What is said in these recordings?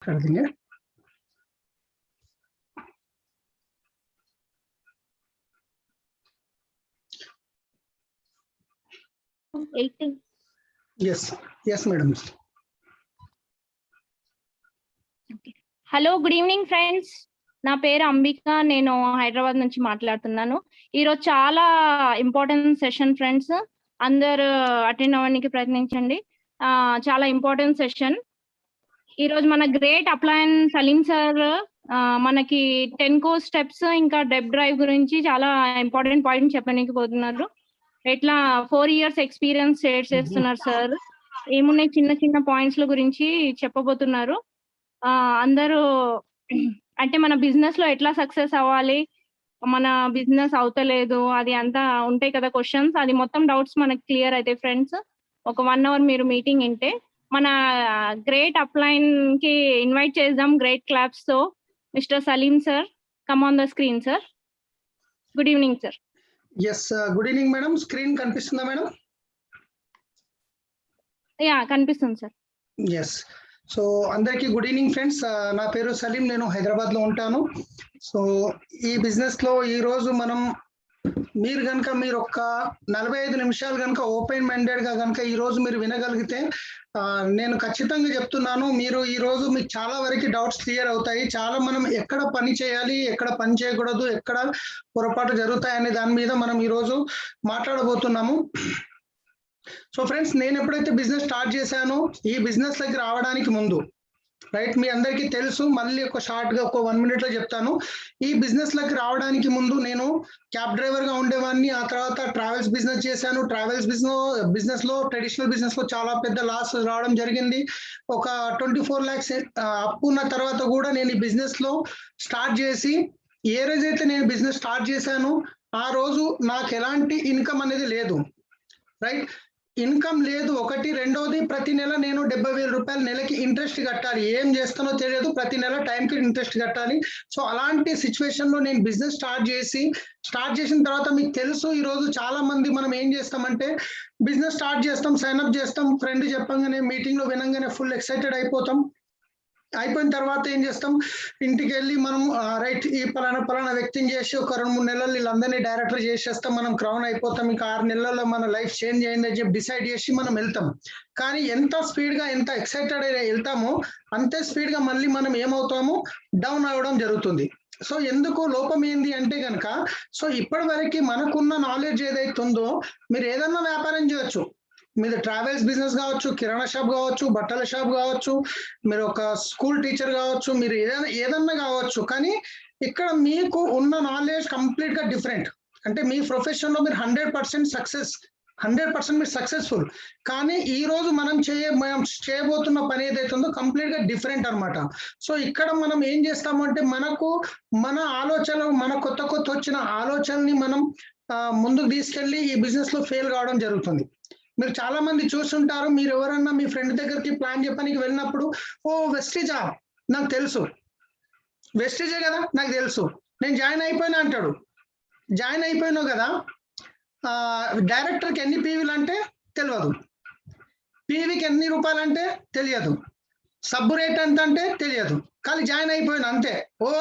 कर देंगे। Yes madam. Hello good evening friends, నా పేరు అంబిక. నేను హైదరాబాద్ నుంచి మాట్లాడుతున్నాను. ఈరోజు చాలా ఇంపార్టెంట్ సెషన్ ఫ్రెండ్స్, అందరు అటెండ్ అవ్వడానికి ప్రయత్నించండి. చాలా ఇంపార్టెంట్ సెషన్. ఈరోజు మన గ్రేట్ అప్లయన్ సలీం సార్ మనకి 10 కోర్స్ స్టెప్స్ ఇంకా డెబ్ డ్రైవ్ గురించి చాలా ఇంపార్టెంట్ పాయింట్ చెప్పడానికి పోతున్నారు. ఎట్లా 4 ఇయర్స్ ఎక్స్పీరియన్స్ షేర్ చేస్తున్నారు సార్. ఏమున్నాయి చిన్న చిన్న పాయింట్స్ గురించి చెప్పబోతున్నారు. అందరూ అంటే మన బిజినెస్ లో ఎట్లా సక్సెస్ అవ్వాలి, మన బిజినెస్ అవుతలేదు, అది అంతా ఉంటాయి కదా క్వశ్చన్స్. అది మొత్తం డౌట్స్ మనకి క్లియర్ అయితే ఫ్రెండ్స్ ఒక 1 అవర్ మీరు మీటింగ్ వింటే మన గ్రేట్ అప్లైన్ కి ఇన్వైట్ చేద్దాం గ్రేట్ క్లాప్స్ తో. Mister Salim sir, come on the screen sir. Good evening sir. Yes, good evening madam. Screen కనిపిస్తుందా మేడం? యా కనిపిస్తుంది సార్. Yes. సో అందరికీ గుడ్ ఈవినింగ్ ఫ్రెండ్స్. నా పేరు సలీం, నేను హైదరాబాద్ లో ఉంటాను. సో ఈ బిజినెస్ లో ఈ రోజు మనం మీరు కనుక మీరు ఒక 45 నిమిషాలు కనుక ఓపెన్ మైండెడ్ గా కనుక ఈ రోజు మీరు వినగలిగితే నేను ఖచ్చితంగా చెప్తున్నాను, మీరు ఈ రోజు మీకు చాలా వరకు డౌట్స్ క్లియర్ అవుతాయి. చాలా మనం ఎక్కడ పని చేయాలి, ఎక్కడ పని చేయకూడదు, ఎక్కడ పొరపాటు జరుగుతాయనే దాని మీద మనం ఈ రోజు మాట్లాడబోతున్నాము. సో ఫ్రెండ్స్, నేను ఎప్పుడైతే బిజినెస్ స్టార్ట్ చేశానో ఈ బిజినెస్ లకి రావడానికి ముందు రైట్ మీ అందరికీ తెలుసు, మళ్ళీ ఒక షార్ట్ గా ఒక 1 minute లో చెప్తాను. ఈ బిజినెస్ లకి రావడానికి ముందు నేను క్యాబ్ డ్రైవర్ గా ఉండేవాడిని. ఆ తర్వాత ట్రావెల్స్ బిజినెస్ చేశాను. ట్రావెల్స్ బిజినెస్ లో ట్రెడిషనల్ బిజినెస్ లో చాలా పెద్ద లాస్ రావడం జరిగింది. ఒక 24 lakhs అప్పు ఉన్న తర్వాత కూడా నేను ఈ బిజినెస్ లో స్టార్ట్ చేసి ఏ రోజైతే నేను బిజినెస్ స్టార్ట్ చేశానో ఆ రోజు నాకు ఎలాంటి ఇన్కమ్ అనేది లేదు. రైట్, ఇన్కమ్ లేదు ఒకటి. రెండోది, ప్రతి నెల నేను 70,000 రూపాయలు నెలకి ఇంట్రెస్ట్ కట్టాలి. ఏం చేస్తానో తెలియదు, ప్రతి నెల టైంకి ఇంట్రెస్ట్ కట్టాలి. సో అలాంటి సిచ్యువేషన్ లో నేను బిజినెస్ స్టార్ట్ చేసిన తర్వాత మీకు తెలుసు, ఈ రోజు చాలా మంది మనం ఏం చేస్తామంటే బిజినెస్ స్టార్ట్ చేస్తాం, సైన్ అప్ చేస్తాం, ఫ్రెండ్ చెప్పంగానే మీటింగ్ లో వినంగానే ఫుల్ ఎక్సైటెడ్ అయిపోతాం. అయిపోయిన తర్వాత ఏం చేస్తాం, ఇంటికి వెళ్ళి మనం రైట్ ఈ పలానా వ్యక్తిని చేసి ఒక 2-3 నెలలు వీళ్ళందరినీ డైరెక్టర్ చేసేస్తాం, మనం క్రౌన్ అయిపోతాం, ఇంకా 6 నెలల్లో మన లైఫ్ చేంజ్ అయిందని చెప్పి డిసైడ్ చేసి మనం వెళ్తాం. కానీ ఎంత స్పీడ్ గా ఎంత ఎక్సైటెడ్ వెళ్తామో అంతే స్పీడ్ గా మళ్ళీ మనం ఏమవుతామో డౌన్ అవ్వడం జరుగుతుంది. సో ఎందుకు లోపం ఏంది అంటే కనుక, సో ఇప్పటి వరకు మనకున్న నాలెడ్జ్ ఏదైతే ఉందో, మీరు ఏదన్నా వ్యాపారం చేయొచ్చు. మీరు ట్రావెల్స్ బిజినెస్ కావచ్చు, కిరాణా షాప్ కావచ్చు, బట్టల షాప్ కావచ్చు, మీరు ఒక స్కూల్ టీచర్ కావచ్చు, మీరు ఏదన్నా కావచ్చు. కానీ ఇక్కడ మీకు ఉన్న నాలెడ్జ్ కంప్లీట్ గా డిఫరెంట్. అంటే మీ ప్రొఫెషన్ లో మీరు 100% మీరు సక్సెస్ఫుల్. కానీ ఈ రోజు మనం చేయబోతున్న పని ఏదైతే ఉందో కంప్లీట్ గా డిఫరెంట్ అనమాట. సో ఇక్కడ మనం ఏం చేస్తామంటే మన ఆలోచనలు, మన కొత్త వచ్చిన ఆలోచనని మనం ముందుకు తీసుకెళ్లి ఈ బిజినెస్ లో ఫెయిల్ కావడం జరుగుతుంది. మీరు చాలా మంది చూస్తుంటారు, మీరు ఎవరన్నా మీ ఫ్రెండ్ దగ్గరికి ప్లాన్ చెప్పడానికి వెళ్ళినప్పుడు, ఓ వెస్టిజా నాకు తెలుసు, వెస్టిజే కదా నాకు తెలుసు, నేను జాయిన్ అయిపోయినా అంటాడు. జాయిన్ అయిపోయినావు కదా, డైరెక్టర్కి ఎన్ని పీవీలు అంటే తెలియదు, పీవీకి ఎన్ని రూపాయలు అంటే తెలియదు, సబ్బు రేట్ ఎంత అంటే తెలియదు, కానీ జాయిన్ అయిపోయినా అంతే.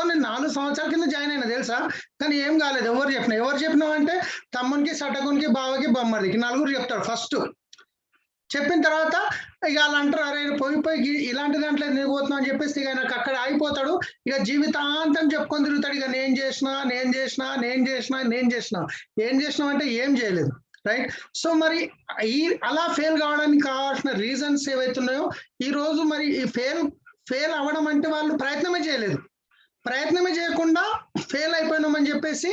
నేను 4 సంవత్సరాల కింద జాయిన్ అయినా తెలుసా, కానీ ఏం కాలేదు. ఎవరు చెప్పినావు అంటే తమ్మునికి, సటకునికి, బావకి, బొమ్మడికి 4 చెప్తాడు ఫస్ట్. చెప్పిన తర్వాత ఇక వాళ్ళు అంటారు, అరే పోయి ఇలాంటి దాంట్లో ఎందుకు పోతున్నావు అని చెప్పేసి ఇక నాకు అక్కడ ఆగిపోతాడు. ఇక జీవితాంతం చెప్పుకొని తిరుగుతాడు. ఇక నేను చేసినా ఏం చేసినా అంటే ఏం చేయలేదు. రైట్. సో మరి అలా ఫెయిల్ కావడానికి కావాల్సిన రీజన్స్ ఏవైతున్నాయో ఈ రోజు మరి ఈ ఫెయిల్ అవ్వడం అంటే వాళ్ళు ప్రయత్నమే చేయకుండా ఫెయిల్ అయిపోయినామని చెప్పేసి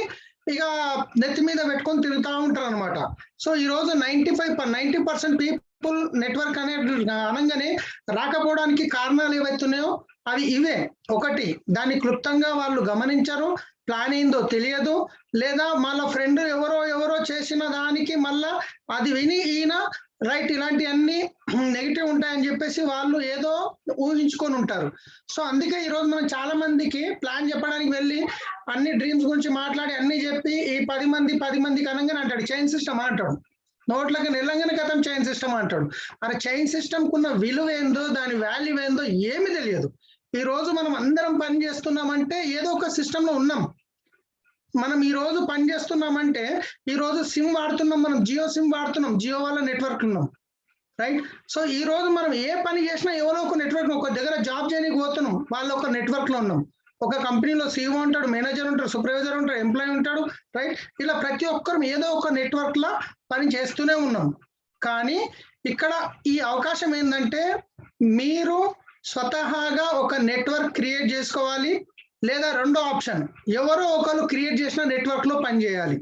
ఇక నెత్తి మీద పెట్టుకొని తిరుగుతూ ఉంటారు అనమాట. సో ఈ రోజు 90% పీపుల్ నెట్వర్క్ అనేది అనగానే రాకపోవడానికి కారణాలు ఏవైతున్నాయో అవి ఇవే. ఒకటి, దాన్ని క్లుప్తంగా వాళ్ళు గమనించరు, ప్లాన్ ఏందో తెలియదు, లేదా మళ్ళా ఫ్రెండ్ ఎవరో చేసిన దానికి మళ్ళా అది విని ఈయన రైట్ ఇలాంటివన్నీ నెగిటివ్ ఉంటాయని చెప్పేసి వాళ్ళు ఏదో ఊహించుకొని ఉంటారు. సో అందుకే ఈరోజు మనం చాలా మందికి ప్లాన్ చెప్పడానికి వెళ్ళి అన్ని డ్రీమ్స్ గురించి మాట్లాడి అన్ని చెప్పి ఈ 10 మందికి అనగానే అంటాడు చైన్ సిస్టమ్ అంటాడు. నోట్లకి నిల్లంగానే కథం చైన్ సిస్టమ్ అంటాడు. అరే చైన్ సిస్టమ్ కున్న విలువ ఏందో, దాని వాల్యూ ఏందో ఏమి తెలియదు. ఈ రోజు మనం అందరం పని చేస్తున్నామంటే ఏదో ఒక సిస్టమ్ లో ఉన్నాం. మనం ఈ రోజు పని చేస్తున్నామంటే ఈ రోజు సిమ్ వాడుతున్నాం, మనం జియో సిమ్ వాడుతున్నాం, జియో వాళ్ళ నెట్వర్క్ ఉన్నాం, రైట్. సో ఈ రోజు మనం ఏ పని చేసినా ఎవరో ఒక నెట్వర్క్, ఒక దగ్గర జాబ్ చేయడానికి పోతున్నాం, వాళ్ళ ఒక నెట్వర్క్ లో ఉన్నాం. ఒక కంపెనీలో సీఈఓ ఉంటాడు, మేనేజర్ ఉంటాడు, సూపర్వైజర్ ఉంటాడు, ఎంప్లాయీ ఉంటాడు, రైట్. ఇలా ప్రతి ఒక్కరు ఏదో ఒక నెట్వర్క్ లో పని చేస్తూనే ఉన్నాం. కానీ ఇక్కడ ఈ అవకాశం ఏంటంటే మీరు స్వతహాగా ఒక నెట్వర్క్ క్రియేట్ చేసుకోవాలి, లేదా రెండో ఆప్షన్ ఎవరో ఒకరు క్రియేట్ చేసిన నెట్వర్క్ లో పని చేయాలి.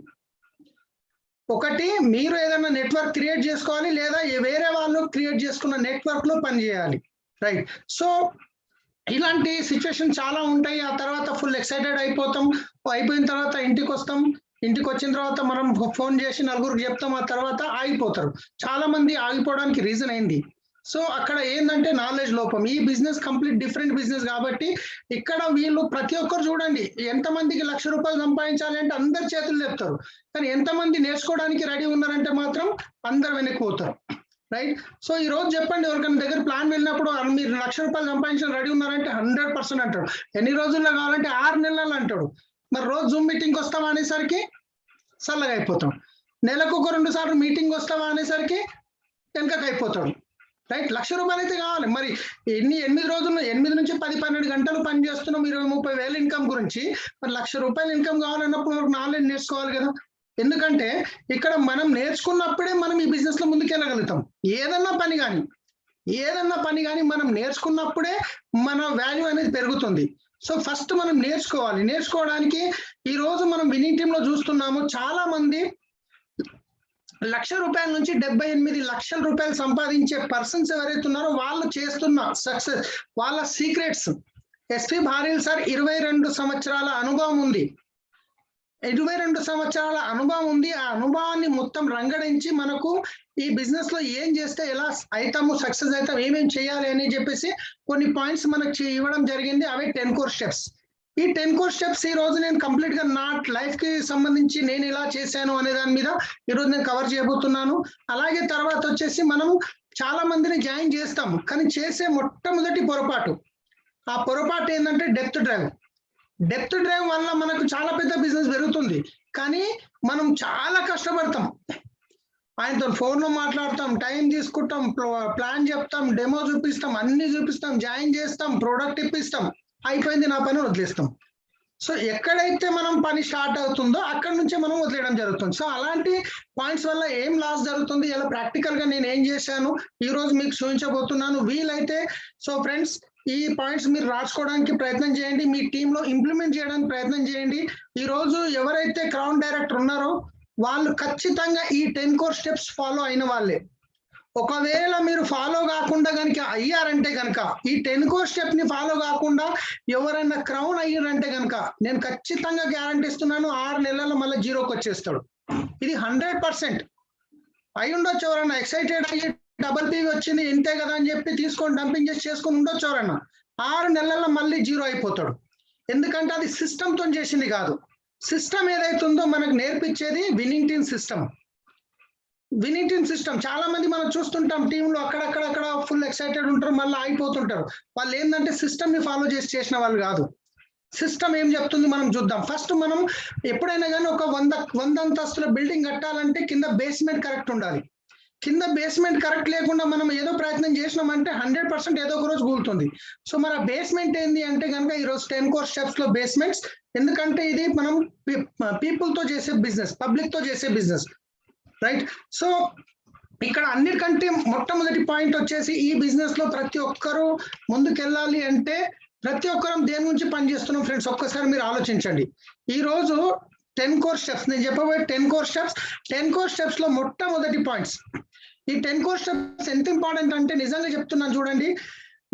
ఒకటి మీరు ఏదైనా నెట్వర్క్ క్రియేట్ చేసుకోవాలి, లేదా వేరే వాళ్ళు క్రియేట్ చేసుకున్న నెట్వర్క్ లో పని చేయాలి, రైట్. సో ఇలాంటి సిచ్యువేషన్ చాలా ఉంటాయి. ఆ తర్వాత ఫుల్ ఎక్సైటెడ్ అయిపోతాం, అయిపోయిన తర్వాత ఇంటికి వస్తాం, ఇంటికి వచ్చిన తర్వాత మనం ఫోన్ చేసి నలుగురికి చెప్తాం, ఆ తర్వాత ఆగిపోతారు. చాలా మంది ఆగిపోవడానికి రీజన్ ఏంది? సో అక్కడ ఏంటంటే నాలెడ్జ్ లోపం. ఈ బిజినెస్ కంప్లీట్ డిఫరెంట్ బిజినెస్ కాబట్టి ఇక్కడ వీళ్ళు ప్రతి ఒక్కరు చూడండి, ఎంతమందికి ₹1,00,000 సంపాదించాలి అంటే అందరు చేతులు చెప్తారు, కానీ ఎంతమంది నేర్చుకోవడానికి రెడీ ఉన్నారంటే మాత్రం అందరు వెనక్కిపోతారు, రైట్. సో ఈ రోజు చెప్పండి, ఎవరికైనా దగ్గర ప్లాన్ వెళ్ళినప్పుడు మీరు ₹1,00,000 సంపాదించాలని రెడీ ఉన్నారంటే 100% అంటాడు. ఎన్ని రోజుల్లో కావాలంటే 6 నెలలు అంటాడు. మరి రోజు జూమ్ మీటింగ్ వస్తావా అనేసరికి చల్లగా అయిపోతాం, నెలకు ఒక 2 సార్లు మీటింగ్ వస్తావా అనేసరికి వెనకకి అయిపోతాడు, రైట్. ₹1,00,000 అయితే కావాలి. మరి 8 రోజులు 8 నుంచి 10-12 గంటలు పని చేస్తున్నాం, 20-30 వేల ఇన్కమ్ గురించి. మరి ₹1,00,000 ఇన్కమ్ కావాలన్నప్పుడు మనకు నాలెడ్జ్ నేర్చుకోవాలి కదా. ఎందుకంటే ఇక్కడ మనం నేర్చుకున్నప్పుడే మనం ఈ బిజినెస్ లో ముందుకెళ్ళగలుగుతాం. ఏదన్నా పని కానీ మనం నేర్చుకున్నప్పుడే మన వాల్యూ అనేది పెరుగుతుంది. సో ఫస్ట్ మనం నేర్చుకోవాలి. నేర్చుకోవడానికి ఈ రోజు మనం విన్నింగ్ టీమ్ లో చూస్తున్నాము, చాలా మంది ₹1,00,000 నుంచి ₹78 లక్షల సంపాదించే పర్సన్స్ ఎవరైతే ఉన్నారో వాళ్ళు చేస్తున్న సక్సెస్, వాళ్ళ సీక్రెట్స్. ఎస్పి భారీల్ సార్ 22 సంవత్సరాల అనుభవం ఉంది. 22 సంవత్సరాల అనుభవం ఉంది. ఆ అనుభవాన్ని మొత్తం రంగడించి మనకు ఈ బిజినెస్ లో ఏం చేస్తే ఎలా అవుతాము, సక్సెస్ అవుతాం, ఏమేం చేయాలి అని చెప్పేసి కొన్ని పాయింట్స్ మనకు ఇవ్వడం జరిగింది. అవే 10 కోర్ స్టెప్స్. ఈ 10 కోర్ స్టెప్స్ ఈ రోజు నేను కంప్లీట్ గా నా లైఫ్ కి సంబంధించి నేను ఎలా చేశాను అనే దాని మీద ఈ రోజు నేను కవర్ చేయబోతున్నాను. అలాగే తర్వాత వచ్చేసి మనం చాలా మందిని జాయిన్ చేస్తాము, కానీ చేసే మొట్టమొదటి పొరపాటు, ఆ పొరపాటు ఏంటంటే డెప్త్ డ్రైవ్ వల్ల మనకు చాలా పెద్ద బిజినెస్ పెరుగుతుంది, కానీ మనం చాలా కష్టపడతాం. ఆయనతో ఫోన్లో మాట్లాడతాం, టైం తీసుకుంటాం, ప్లాన్ చెప్తాం, డెమో చూపిస్తాం, అన్ని చూపిస్తాం, జాయిన్ చేస్తాం, ప్రోడక్ట్ ఇప్పిస్తాం, అయిపోయింది నా పని వదిలేస్తాం. సో ఎక్కడైతే మనం పని స్టార్ట్ అవుతుందో అక్కడ నుంచే మనం వదిలేయడం జరుగుతుంది. సో అలాంటి పాయింట్స్ వల్ల ఏం లాస్ జరుగుతుంది, ఇలా ప్రాక్టికల్ గా నేను ఏం చేశాను ఈ రోజు మీకు చూపించబోతున్నాను. వీలైతే సో ఫ్రెండ్స్ ఈ పాయింట్స్ మీరు రాసుకోవడానికి ప్రయత్నం చేయండి, మీ టీంలో ఇంప్లిమెంట్ చేయడానికి ప్రయత్నం చేయండి. ఈ రోజు ఎవరైతే క్రౌన్ డైరెక్టర్ ఉన్నారో వాళ్ళు ఖచ్చితంగా ఈ 10 కోర్ స్టెప్స్ ఫాలో అయిన వాళ్ళే. ఒకవేళ మీరు ఫాలో కాకుండా కనుక అయ్యారంటే కనుక, ఈ 10 కోర్ స్టెప్ ని ఫాలో కాకుండా ఎవరైనా క్రౌన్ అయ్యారంటే కనుక నేను ఖచ్చితంగా గ్యారంటీ ఇస్తున్నాను, 6 నెలల్లో మళ్ళీ జీరోకి వచ్చేస్తాడు. ఇది 100% అయి ఉండొచ్చు. ఎవరైనా ఎక్సైటెడ్ అయ్యి డబల్ పీ వచ్చింది ఇంతే కదా అని చెప్పి తీసుకొని డంపింగ్ చేసి చేసుకొని ఉండొచ్చు. ఎవరైనా 6 నెలల్లో మళ్ళీ జీరో అయిపోతాడు. ఎందుకంటే అది సిస్టమ్ తో చేసింది కాదు. సిస్టమ్ ఏదైతే ఉందో మనకు నేర్పించేది విన్నింగ్ టీమ్ సిస్టమ్. చాలా మంది మనం చూస్తుంటాం టీంలో అక్కడక్కడ ఫుల్ ఎక్సైటెడ్ ఉంటారు, మళ్ళీ ఆగిపోతుంటారు. వాళ్ళు ఏంటంటే సిస్టమ్ ని ఫాలో చేసిన వాళ్ళు కాదు. సిస్టమ్ ఏం చెప్తుంది మనం చూద్దాం. ఫస్ట్ మనం ఎప్పుడైనా కానీ ఒక 100 అంతస్తుల బిల్డింగ్ కట్టాలంటే కింద బేస్మెంట్ కరెక్ట్ ఉండాలి. కింద బేస్మెంట్ కరెక్ట్ లేకుండా మనం ఏదో ప్రయత్నం చేసినామంటే 100% ఏదో ఒక రోజు కూలుతుంది. సో మన బేస్మెంట్ ఏంది అంటే కనుక ఈరోజు 10 కోర్ స్టెప్స్ లో బేస్మెంట్స్. ఎందుకంటే ఇది మనం పీపుల్ తో చేసే బిజినెస్, పబ్లిక్ తో చేసే బిజినెస్, రైట్. సో ఇక్కడ అన్నిటికంటే మొట్టమొదటి పాయింట్ వచ్చేసి ఈ బిజినెస్ లో ప్రతి ఒక్కరూ ముందుకెళ్ళాలి అంటే ప్రతి ఒక్కరం దేని నుంచి పనిచేస్తున్నాం ఫ్రెండ్స్ ఒక్కసారి మీరు ఆలోచించండి. ఈ రోజు 10 కోర్ స్టెప్స్ నేను చెప్పబోయే 10 కోర్ స్టెప్స్ లో మొట్టమొదటి పాయింట్స్. ఈ 10 కోర్ స్టెప్స్ ఎంత ఇంపార్టెంట్ అంటే నిజంగా చెప్తున్నాను చూడండి.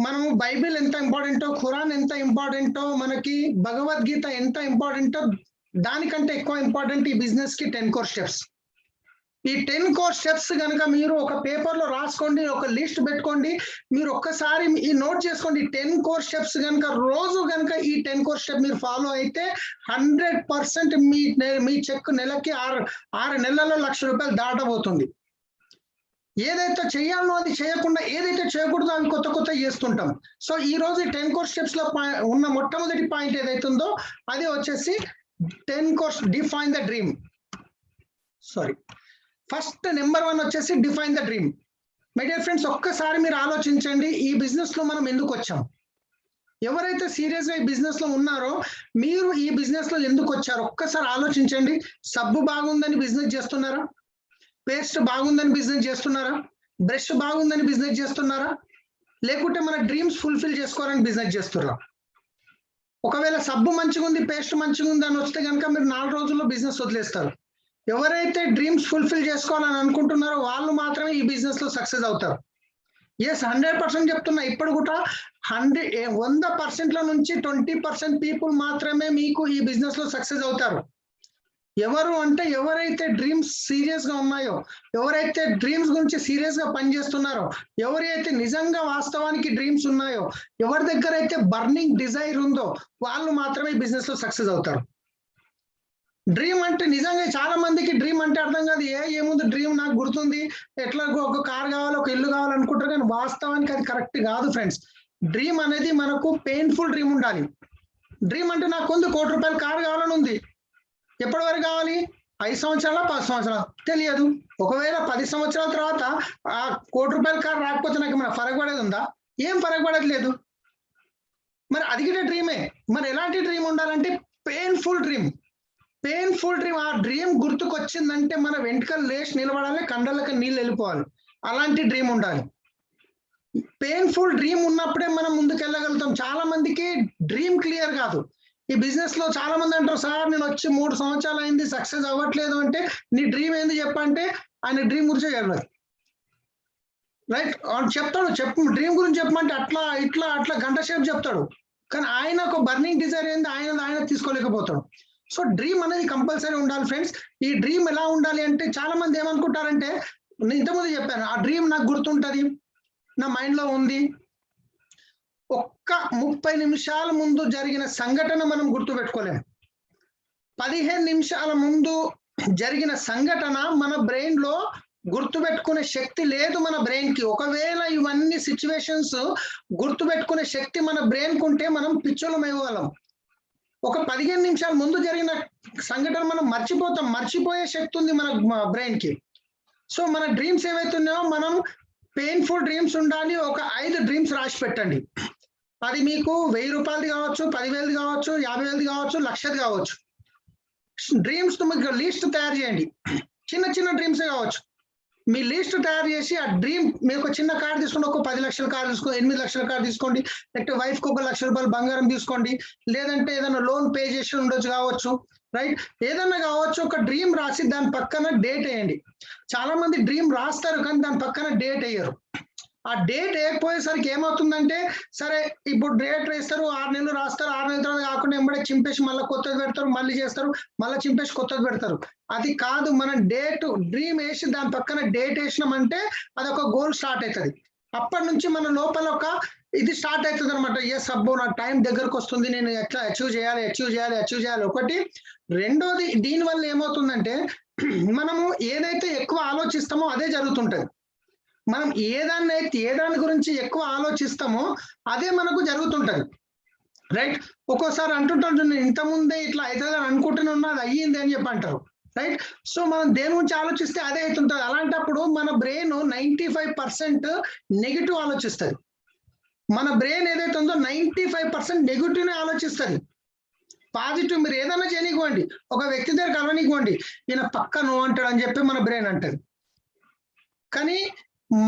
మనము బైబిల్ ఎంత ఇంపార్టెంటో, ఖురాన్ ఎంత ఇంపార్టెంటో, మనకి భగవద్గీత ఎంత ఇంపార్టెంటో దానికంటే ఎక్కువ ఇంపార్టెంట్ ఈ బిజినెస్ కి 10 కోర్ స్టెప్స్. ఈ 10 కోర్ స్టెప్స్ కనుక మీరు ఒక పేపర్ లో రాసుకోండి, ఒక లిస్ట్ పెట్టుకోండి, మీరు ఒక్కసారి ఈ నోట్ చేసుకోండి. 10 కోర్ స్టెప్స్ కనుక రోజు కనుక ఈ 10 కోర్ స్టెప్ మీరు ఫాలో అయితే 100% మీ చెక్ నెలకి 6 నెలల్లో ₹1,00,000 దాటబోతుంది. ఏదైతే చేయాలనో అది చేయకుండా ఏదైతే చేయకూడదో అవి కొత్త కొత్త చేస్తుంటాం. సో ఈ రోజు 10 కోర్ స్టెప్స్ లో ఉన్న మొట్టమొదటి పాయింట్ ఏదైతే ఉందో అది వచ్చేసి 10 course define the dream. Sorry, first number 1 వచ్చేసి define the dream. My dear friends, ఒక్కసారి మీరు ఆలోచించండి, ఈ బిజినెస్ లో మనం ఎందుకు వచ్చాం? ఎవరైతే సీరియస్ గా ఈ బిజినెస్ లో ఉన్నారో మీరు ఈ బిజినెస్ లో ఎందుకు వచ్చారు ఒక్కసారి ఆలోచించండి. సబ్బు బాగుందని బిజినెస్ చేస్తున్నారా? పేస్ట్ బాగుందని బిజినెస్ చేస్తున్నారా? బ్రష్ బాగుందని బిజినెస్ చేస్తున్నారా? లేకుంటే మన డ్రీమ్స్ ఫుల్ఫిల్ చేసుకోవాలని బిజినెస్ చేస్తున్నారా? ఒకవేళ సబ్బు మంచిగా ఉంది, పేస్ట్ మంచిగా ఉంది అని వస్తే కనుక మీరు 4 రోజుల్లో బిజినెస్ వదిలేస్తారు. ఎవరైతే డ్రీమ్స్ ఫుల్ఫిల్ చేసుకోవాలని అనుకుంటున్నారో వాళ్ళు మాత్రమే ఈ బిజినెస్ లో సక్సెస్ అవుతారు. ఎస్, 100% చెప్తున్నా. ఇప్పుడు కూడా 100% నుంచి 20% పీపుల్ మాత్రమే మీకు ఈ బిజినెస్ లో సక్సెస్ అవుతారు. ఎవరు అంటే ఎవరైతే డ్రీమ్స్ సీరియస్ గా ఉన్నాయో, ఎవరైతే డ్రీమ్స్ గురించి సీరియస్ గా పనిచేస్తున్నారో, ఎవరైతే నిజంగా వాస్తవానికి డ్రీమ్స్ ఉన్నాయో, ఎవరి దగ్గర అయితే బర్నింగ్ డిజైర్ ఉందో వాళ్ళు మాత్రమే ఈ బిజినెస్ లో సక్సెస్ అవుతారు. డ్రీమ్ అంటే నిజంగా చాలా మందికి డ్రీమ్ అంటే అర్థం కాదు. ఏముంది డ్రీమ్, నాకు గుర్తుంది, ఎట్లా ఒక కార్ కావాలి, ఒక ఇల్లు కావాలనుకుంటారు, కానీ వాస్తవానికి అది కరెక్ట్ కాదు ఫ్రెండ్స్. డ్రీమ్ అనేది మనకు పెయిన్ఫుల్ డ్రీమ్ ఉండాలి. డ్రీమ్ అంటే నాకు ఉంది 1 కోటి రూపాయల కార్ కావాలని ఉంది. ఎప్పటి వరకు కావాలి? 5 సంవత్సరాల 10 సంవత్సరాలు తెలియదు. ఒకవేళ 10 సంవత్సరాల తర్వాత ఆ 1 కోటి రూపాయల కార్ రాకపోతే నాకు ఏమైనా ఫరక్ పడేది ఉందా? ఏం ఫరక్ పడట్లేదు. మరి అది కూడా డ్రీమే. మరి ఎలాంటి డ్రీమ్ ఉండాలంటే పెయిన్ఫుల్ డ్రీమ్. Painful dream. ఆ డ్రీమ్ గుర్తుకొచ్చిందంటే మన వెంట్రుకలు లేచి నిలబడాలి, కండలకు నీళ్ళు వెళ్ళిపోవాలి. అలాంటి డ్రీమ్ ఉండాలి. పెయిన్ఫుల్ డ్రీమ్ ఉన్నప్పుడే మనం ముందుకు వెళ్ళగలుగుతాం. చాలా మందికి డ్రీమ్ క్లియర్ కాదు. ఈ బిజినెస్ లో చాలా మంది అంటారు, సార్ నేను వచ్చి 3 సంవత్సరాలు అయింది సక్సెస్ అవ్వట్లేదు అంటే నీ డ్రీమ్ ఏంది చెప్పంటే ఆయన డ్రీమ్ గురించి చెప్పారు. రైట్, చెప్తాడు డ్రీమ్ గురించి చెప్పమంటే అట్లా ఇట్లా అట్లా గంట సేపు చెప్తాడు. కానీ ఆయన ఒక బర్నింగ్ డిజైర్ ఏంది ఆయన తీసుకోలేకపోతాడు. సో డ్రీమ్ అనేది కంపల్సరీ ఉండాలి ఫ్రెండ్స్. ఈ డ్రీమ్ ఎలా ఉండాలి అంటే చాలా మంది ఏమనుకుంటారంటే, నేను ఇంతకుముందు చెప్పాను, ఆ డ్రీమ్ నాకు గుర్తుంటది, నా మైండ్ లో ఉంది. ఒక్క 30 నిమిషాల ముందు జరిగిన సంఘటన మనం గుర్తుపెట్టుకోలేము. 15 నిమిషాల ముందు జరిగిన సంఘటన మన బ్రెయిన్ లో గుర్తుపెట్టుకునే శక్తి లేదు మన బ్రెయిన్ కి. ఒకవేళ ఇవన్నీ సిచ్యువేషన్స్ గుర్తుపెట్టుకునే శక్తి మన బ్రెయిన్ కుంటే మనం పిచ్చోళం ఇవ్వగలం. ఒక 15 నిమిషాల ముందు జరిగిన సంఘటన మనం మర్చిపోయే శక్తి ఉంది మన బ్రెయిన్ కి. సో మన డ్రీమ్స్ ఏవైతున్నాయో మనం పెయిన్ఫుల్ డ్రీమ్స్ ఉండాలి. ఒక 5 డ్రీమ్స్ రాసి పెట్టండి. అది మీకు 1000 రూపాయలది కావచ్చు, 10,000 కావచ్చు, 50,000 కావచ్చు, 1,00,000 కావచ్చు. డ్రీమ్స్ మీకు లిస్ట్ తయారు చేయండి. చిన్న డ్రీమ్స్ కావచ్చు. మీ లిస్ట్ తయారు చేసి ఆ డ్రీమ్, మీరు ఒక చిన్న కార్ తీసుకోండి, ఒక 10 లక్షల కార్ తీసుకోండి, 8 లక్షల కార్ తీసుకోండి, లేకపోతే వైఫ్ కి 1 లక్ష రూపాయలు బంగారం తీసుకోండి, లేదంటే ఏదైనా లోన్ పే చేసి ఉండొచ్చు కావచ్చు. రైట్, ఏదన్నా కావచ్చు. ఒక డ్రీమ్ రాసి దాని పక్కన డేట్ వేయండి. చాలా మంది డ్రీమ్ రాస్తారు కానీ దాని పక్కన డేట్ వేయరు. ఆ డేట్ వేయకపోయేసరికి ఏమవుతుందంటే, సరే ఇప్పుడు డేట్ వేస్తారు, 6 నెలలు రాస్తారు, 6 నెలల తర్వాత కాకుండా ఎంబడే చింపేసి మళ్ళీ కొత్తది పెడతారు, మళ్ళీ చేస్తారు, మళ్ళీ చింపేసి కొత్తది పెడతారు. అది కాదు. మనం డ్రీమ్ వేసి దాని పక్కన డేట్ వేసినామంటే అది ఒక గోల్ స్టార్ట్ అవుతుంది. అప్పటి నుంచి మన లోపల ఒక ఇది స్టార్ట్ అవుతుంది అనమాట. ఎస్ అబ్బో నా టైం దగ్గరకు వస్తుంది, నేను ఎట్లా అచీవ్ చేయాలి. ఒకటి. రెండోది, దీని వల్ల ఏమవుతుందంటే మనము ఏదైతే ఎక్కువ ఆలోచిస్తామో అదే జరుగుతుంటది. మనం ఏదాని గురించి ఎక్కువ ఆలోచిస్తామో అదే మనకు జరుగుతుంటది. రైట్, ఒక్కోసారి అంటుంటారు, నేను ఇంతకుముందే ఇట్లా అవుతుందని అనుకుంటూనే ఉన్నా, అది అయ్యింది అని చెప్పి అంటారు. రైట్, సో మనం దేని గురించి ఆలోచిస్తే అదే అవుతుంటది. అలాంటప్పుడు మన బ్రెయిన్ 95% నెగిటివ్ ఆలోచిస్తుంది. మన బ్రెయిన్ ఏదైతే ఉందో 95% నెగిటివ్ ఆలోచిస్తుంది. పాజిటివ్ మీరు ఏదైనా చేయనివ్వండి, ఒక వ్యక్తి దగ్గర కలవనివ్వండి, ఈయన పక్క నువ్వు అంటాడు అని చెప్పి మన బ్రెయిన్ అంటది. కానీ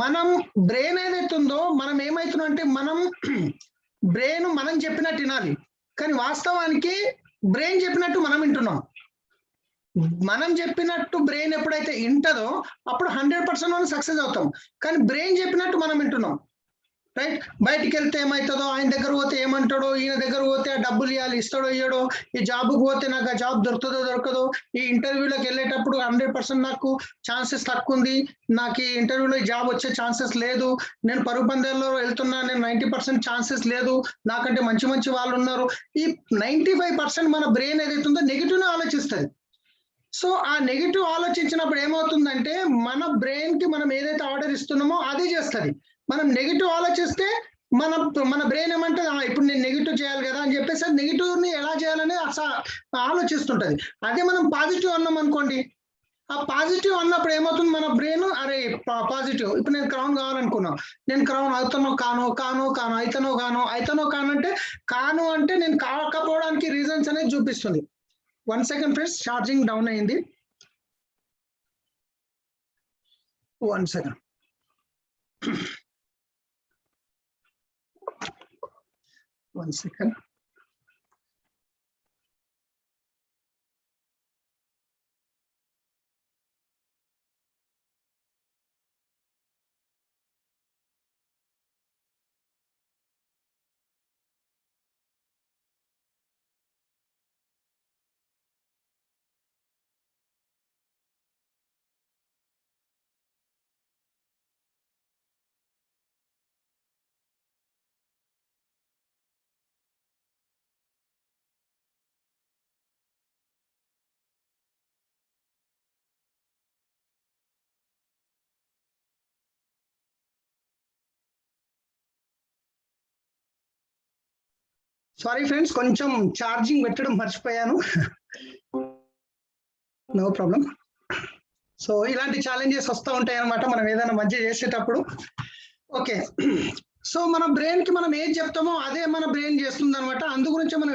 మనం బ్రెయిన్ ఏదైతే ఉందో మనం ఏమవుతున్నాం అంటే బ్రెయిన్ మనం చెప్పినట్టు వినాలి, కానీ వాస్తవానికి బ్రెయిన్ చెప్పినట్టు మనం వింటున్నాం. మనం చెప్పినట్టు బ్రెయిన్ ఎప్పుడైతే వింటదో అప్పుడు 100% మనం సక్సెస్ అవుతాం. కానీ బ్రెయిన్ చెప్పినట్టు మనం వింటున్నాం. రైట్, బయటికి వెళ్తే ఏమవుతుందో, ఆయన దగ్గర పోతే ఏమంటాడో, ఈయన దగ్గర పోతే ఆ డబ్బులు ఇవ్వాలి, ఇస్తాడో ఇయ్యడో, ఈ జాబ్కి పోతే నాకు ఆ జాబ్ దొరకదో, ఈ ఇంటర్వ్యూలోకి వెళ్ళేటప్పుడు 100% నాకు ఛాన్సెస్ తక్కువ ఉంది, నాకు ఈ ఇంటర్వ్యూలో జాబ్ వచ్చే ఛాన్సెస్ లేదు, నేను పరుగు పందాల్లో వెళ్తున్నా, నేను 90% ఛాన్సెస్ లేదు, నాకంటే మంచి వాళ్ళు ఉన్నారు. ఈ 95% మన బ్రెయిన్ ఏదైతుందో నెగిటివ్ ఆలోచిస్తుంది. సో ఆ నెగిటివ్ ఆలోచించినప్పుడు ఏమవుతుందంటే మన బ్రెయిన్ కి మనం ఏదైతే ఆర్డర్ ఇస్తున్నామో అదే చేస్తుంది. మనం నెగిటివ్ ఆలోచిస్తే మన బ్రెయిన్ ఏమంటే ఇప్పుడు నేను నెగిటివ్ చేయాలి కదా అని చెప్పేసి నెగిటివ్ ని ఎలా చేయాలని ఆలోచిస్తుంటది. అదే మనం పాజిటివ్ అన్నాం అనుకోండి, ఆ పాజిటివ్ అన్నప్పుడు ఏమవుతుంది, మన బ్రెయిన్ అరే పాజిటివ్, ఇప్పుడు నేను క్రౌన్ కావాలనుకున్నా, నేను క్రౌన్ అవుతానో కాను అయితనో కాను అంటే కాను అంటే నేను కాకపోవడానికి రీజన్స్ అనేది చూపిస్తుంది. 1 సెకండ్ ఫ్రెండ్స్, ఛార్జింగ్ డౌన్ అయింది. 1 సెకండ్. సారీ ఫ్రెండ్స్, కొంచెం ఛార్జింగ్ పెట్టడం మర్చిపోయాను. No problem. సో ఇలాంటి ఛాలెంజెస్ వస్తూ ఉంటాయి అన్నమాట మనం ఏదైనా మంచి చేసేటప్పుడు. ఓకే, సో మన బ్రెయిన్ కి మనం ఏం చెప్తామో అదే మన బ్రెయిన్ చేస్తుంది అనమాట. అందు గురించి మనం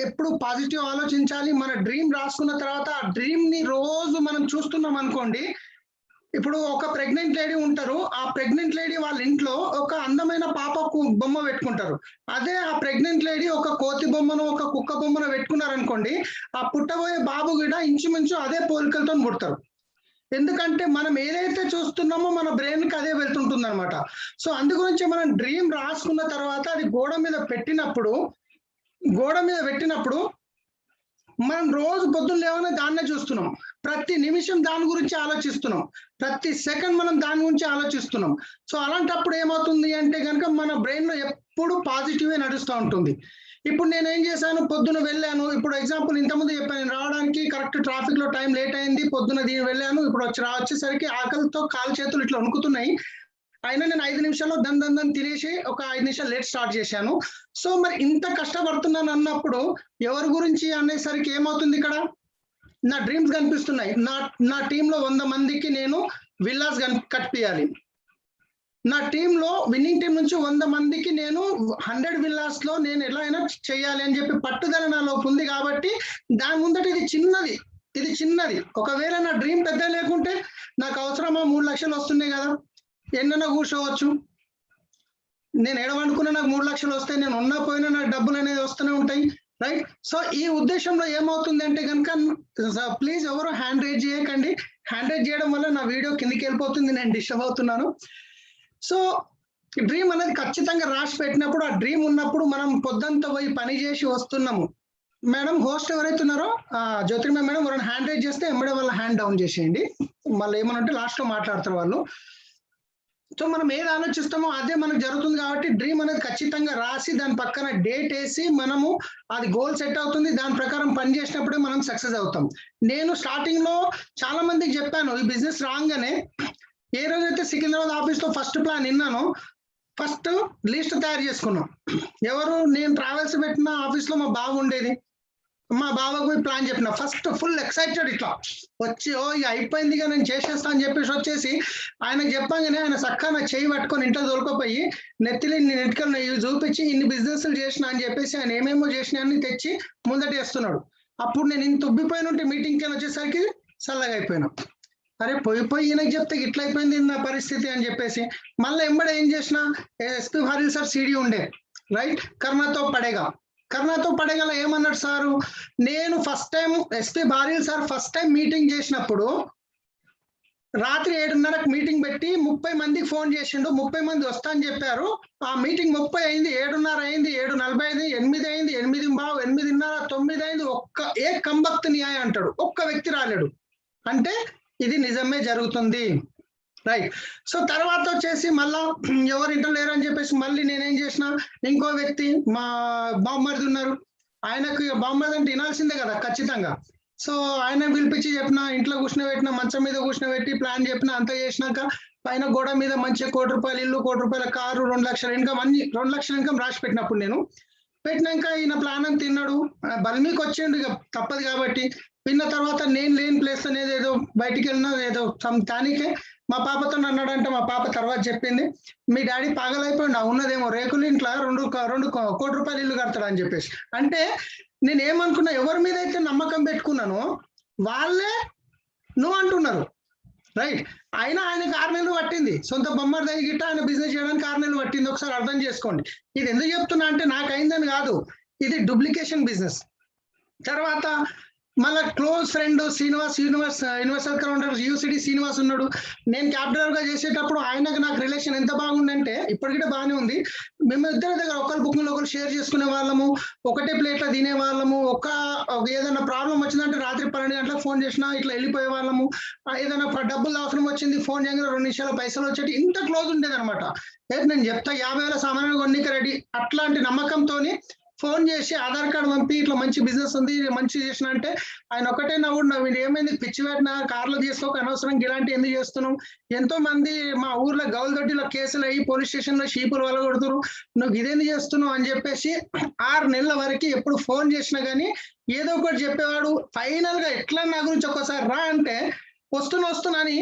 ఎప్పుడు పాజిటివ్ ఆలోచించాలి. మన డ్రీమ్ రాసుకున్న తర్వాత ఆ డ్రీమ్ ని రోజు మనం చూస్తున్నాం అనుకోండి. ఇప్పుడు ఒక ప్రెగ్నెంట్ లేడీ ఉంటారు, ఆ ప్రెగ్నెంట్ లేడీ వాళ్ళ ఇంట్లో ఒక అందమైన పాపకు బొమ్మ పెట్టుకుంటారు. అదే ఆ ప్రెగ్నెంట్ లేడీ ఒక కోతి బొమ్మను ఒక కుక్క బొమ్మను పెట్టుకున్నారనుకోండి, ఆ పుట్టబోయే బాబు కూడా ఇంచుమించు అదే పోలికలతో పుడతారు. ఎందుకంటే మనం ఏదైతే చూస్తున్నామో మన బ్రెయిన్ కి అదే వెళ్తుంటుంది అనమాట. సో అందు గురించి మనం డ్రీమ్ రాసుకున్న తర్వాత అది గోడ మీద పెట్టినప్పుడు మనం రోజు పొద్దున్న లేవనే దాన్నే చూస్తున్నాం, ప్రతి నిమిషం దాని గురించి ఆలోచిస్తున్నాం, ప్రతి సెకండ్ మనం దాని గురించి ఆలోచిస్తున్నాం. సో అలాంటప్పుడు ఏమవుతుంది అంటే కనుక మన బ్రెయిన్ లో ఎప్పుడు పాజిటివే నడుస్తూ ఉంటుంది. ఇప్పుడు నేను ఏం చేశాను, పొద్దున వెళ్ళాను, ఇప్పుడు ఎగ్జాంపుల్ ఇంతకుముందు చెప్పాను, నేను రావడానికి కరెక్ట్ ట్రాఫిక్ లో టైం లేట్ అయింది, పొద్దున వెళ్ళాను, ఇప్పుడు వచ్చేసరికి ఆకలితో కాలు చేతులు ఇట్లా వణుకుతున్నాయి. అయినా నేను 5 నిమిషాల్లో దన్ తినేసి ఒక 5 నిమిషాలు లేట్ స్టార్ట్ చేశాను. సో మరి ఇంత కష్టపడుతున్నాను అన్నప్పుడు ఎవరి గురించి అనేసరికి ఏమవుతుంది, ఇక్కడ నా డ్రీమ్స్ కనిపిస్తున్నాయి. నా టీంలో 100 మందికి నేను విల్లాస్ కట్టియాలి. నా టీంలో విన్నింగ్ టీం నుంచి 100 మందికి నేను 100 విల్లాస్ లో నేను ఎలా అయినా చేయాలి అని చెప్పి పట్టుదల నాలో ఉంది. కాబట్టి దాని ముందట ఇది చిన్నది. ఒకవేళ నా డ్రీమ్ పెద్ద లేకుంటే నాకు అవసరమా 3 లక్షలు వస్తున్నాయి కదా, ఎన్నైనా కూర్చోవచ్చు. నేను ఏడవనుకున్నా నాకు 3 లక్షలు వస్తాయి, నేను ఉన్నా పోయినా నాకు డబ్బులు అనేది వస్తూనే ఉంటాయి, రైట్. సో ఈ ఉద్దేశంలో ఏమవుతుంది అంటే కనుక ప్లీజ్ ఎవరు హ్యాండ్ రేజ్ చేయకండి. హ్యాండ్ రేజ్ చేయడం వల్ల నా వీడియో కిందికి వెళ్ళిపోతుంది, నేను డిస్టర్బ్ అవుతున్నాను. సో డ్రీమ్ అనేది ఖచ్చితంగా రాసి పెట్టినప్పుడు, ఆ డ్రీమ్ ఉన్నప్పుడు మనం పొద్దంతా పోయి పని చేసి వస్తున్నాము. మేడం హోస్ట్ ఎవరైతే ఉన్నారో జ్యోతిర్మయ మేడం ఎవరైనా హ్యాండ్ రేజ్ చేస్తే ఎంబడే వాళ్ళ హ్యాండ్ డౌన్ చేసేయండి. మళ్ళీ ఏమనంటే లాస్ట్ లో మాట్లాడతారు వాళ్ళు. సో మనం ఏది ఆలోచిస్తామో అదే మనకు జరుగుతుంది. కాబట్టి డ్రీమ్ అనేది ఖచ్చితంగా రాసి దాని పక్కన డేట్ వేసి మనము అది గోల్ సెట్ అవుతుంది, దాని ప్రకారం పని చేసినప్పుడే మనం సక్సెస్ అవుతాం. నేను స్టార్టింగ్ లో చాలా మందికి చెప్పాను, ఈ బిజినెస్ రాగానే ఏ రోజైతే సికింద్రాబాద్ ఆఫీస్ లో ఫస్ట్ ప్లాన్ విన్నానో ఫస్ట్ లిస్ట్ తయారు చేసుకున్నాం. ఎవరు, నేను ట్రావెల్స్ పెట్టిన ఆఫీస్ లో మా బావ ఉండేది, మా బాబాకు ప్లాన్ చెప్పిన, ఫస్ట్ ఫుల్ ఎక్సైటెడ్ ఇట్లా వచ్చి ఇక అయిపోయింది ఇక నేను చేసేస్తా అని చెప్పేసి వచ్చేసి ఆయనకు చెప్పగానే ఆయన చక్కగా నా చేయి పట్టుకొని ఇంట్లో దొరికిపోయి నెట్టికల్ ఇవి చూపించి ఇన్ని బిజినెస్లు చేసిన అని చెప్పేసి ఆయన ఏమేమో చేసిన అన్ని తెచ్చి ముందట వేస్తున్నాడు. అప్పుడు నేను ఇంత ఉబ్బిపోయిన ఉంటే మీటింగ్కి వచ్చేసరికి చల్లగా అయిపోయినా. అరే పోయి ఈయనకి చెప్తే ఇట్లా అయిపోయింది నా పరిస్థితి అని చెప్పేసి మళ్ళీ ఎంబడ ఏం చేసిన, ఎస్పీ భారీల్ సార్ సీడీ ఉండే, రైట్, కర్ణతో పడేగల ఏమన్నాడు సారు, నేను first time SP Bharil sir first time meeting చేసినప్పుడు రాత్రి 7:30కి మీటింగ్ పెట్టి 30 మందికి ఫోన్ చేసిండు, 30 మంది వస్తా అని చెప్పారు. ఆ మీటింగ్ 30 అయింది, 7:30 అయింది, 7:45 8 అయింది, 8:15 8:30 9 అయింది. ఏ కంబక్త్ న్యాయ అంటాడు, ఒక్క వ్యక్తి రాలేడు. అంటే ఇది నిజమే జరుగుతుంది, రైట్. సో తర్వాత వచ్చేసి మళ్ళా ఎవరు ఇంట్లో లేరు అని చెప్పేసి మళ్ళీ నేనేం చేసిన, ఇంకో వ్యక్తి మా బామ్మర్ది ఉన్నారు, ఆయనకు బామ్మర్ది అంటే వినాల్సిందే కదా ఖచ్చితంగా. సో ఆయన పిలిపించి చెప్పిన, ఇంట్లో కూర్చుని మంచం మీద కూర్చుని ప్లాన్ చెప్పిన, అంతా చేసినాక పైన గోడ మీద మంచిగా ₹1,00,00,000 ఇల్లు, ₹1,00,00,000 కారు, 2,00,000 ఇన్కమ్, అన్ని 2,00,000 ఇన్కమ్ రాసి పెట్టినప్పుడు నేను పెట్టినాక ఈయన ప్లాన్ అని తిన్నాడు. బల్మీకి వచ్చిండు, ఇక తప్పదు కాబట్టి. విన్న తర్వాత నేను లేని ప్లేస్ అనేది ఏదో బయటికి వెళ్ళినా ఏదో దానికే మా పాపతో అన్నాడంటే, మా పాప తర్వాత చెప్పింది, మీ డాడీ పాగలైపోయింది, ఉన్నదేమో రేకులు ఇంట్లో రెండు ₹1,00,00,000 ఇల్లు కడతాడు అని చెప్పేసి. అంటే నేను ఏమనుకున్నా, ఎవరి మీద అయితే నమ్మకం పెట్టుకున్నానో వాళ్ళే నువ్వు అంటున్నారు, రైట్. ఆయనకు 6 నెలలు పట్టింది, సొంత బొమ్మడి దగ్గర గిట్ట ఆయన బిజినెస్ చేయడానికి 6 నెలలు పట్టింది. ఒకసారి అర్థం చేసుకోండి. ఇది ఎందుకు చెప్తున్నా అంటే నాకు అయిందని కాదు, ఇది డూప్లికేషన్ బిజినెస్. తర్వాత మళ్ళీ క్లోజ్ ఫ్రెండ్ శ్రీనివాస్, యూనివర్సల్ క్రౌండర్ యూసిడి శ్రీనివాస్ ఉన్నాడు. నేను క్యాబ్ డ్రైవర్ గా చేసేటప్పుడు ఆయనకు నాకు రిలేషన్ ఎంత బాగుందంటే, ఇప్పటికిటే బాగానే ఉంది. మేము ఇద్దరి దగ్గర ఒకరి బుకింగ్ ఒకరు షేర్ చేసుకునే వాళ్ళము, ఒకటే ప్లేట్లో తినే వాళ్ళము. ఏదైనా ప్రాబ్లం వచ్చిందంటే రాత్రి 12 గంటలకు ఫోన్ చేసినా ఇట్లా వెళ్ళిపోయే వాళ్ళము. ఏదైనా డబ్బులు అవసరం వచ్చింది, ఫోన్ చేయగానే 2 నిమిషాలు పైసలు వచ్చేటి, ఇంత క్లోజ్ ఉండేది అనమాట. నేను చెప్తా 50,000 సామాన్లు కొన్నిక రెడీ. అట్లాంటి నమ్మకంతో ఫోన్ చేసి ఆధార్ కార్డు పంపి ఇట్లా మంచి బిజినెస్ ఉంది, మంచి చేసిన అంటే ఆయన ఒకటే నవ్వుడు, ఏమైంది పిచ్చి పెట్టిన కార్లు తీసుకోక అనవసరం ఇలాంటి ఎందుకు చేస్తున్నావు? ఎంతో మంది మా ఊర్లో గౌల్దొడ్డిలో కేసులు అయ్యి పోలీస్ స్టేషన్ లో షీపులు వల్ల కొడుతురు, నువ్వు ఇదేంది చేస్తున్నావు అని చెప్పేసి 6 నెలల వరకు ఎప్పుడు ఫోన్ చేసినా గానీ ఏదో ఒకటి చెప్పేవాడు. ఫైనల్ గా ఎట్లా నా గురించి ఒక్కసారి రా అంటే వస్తున్నాని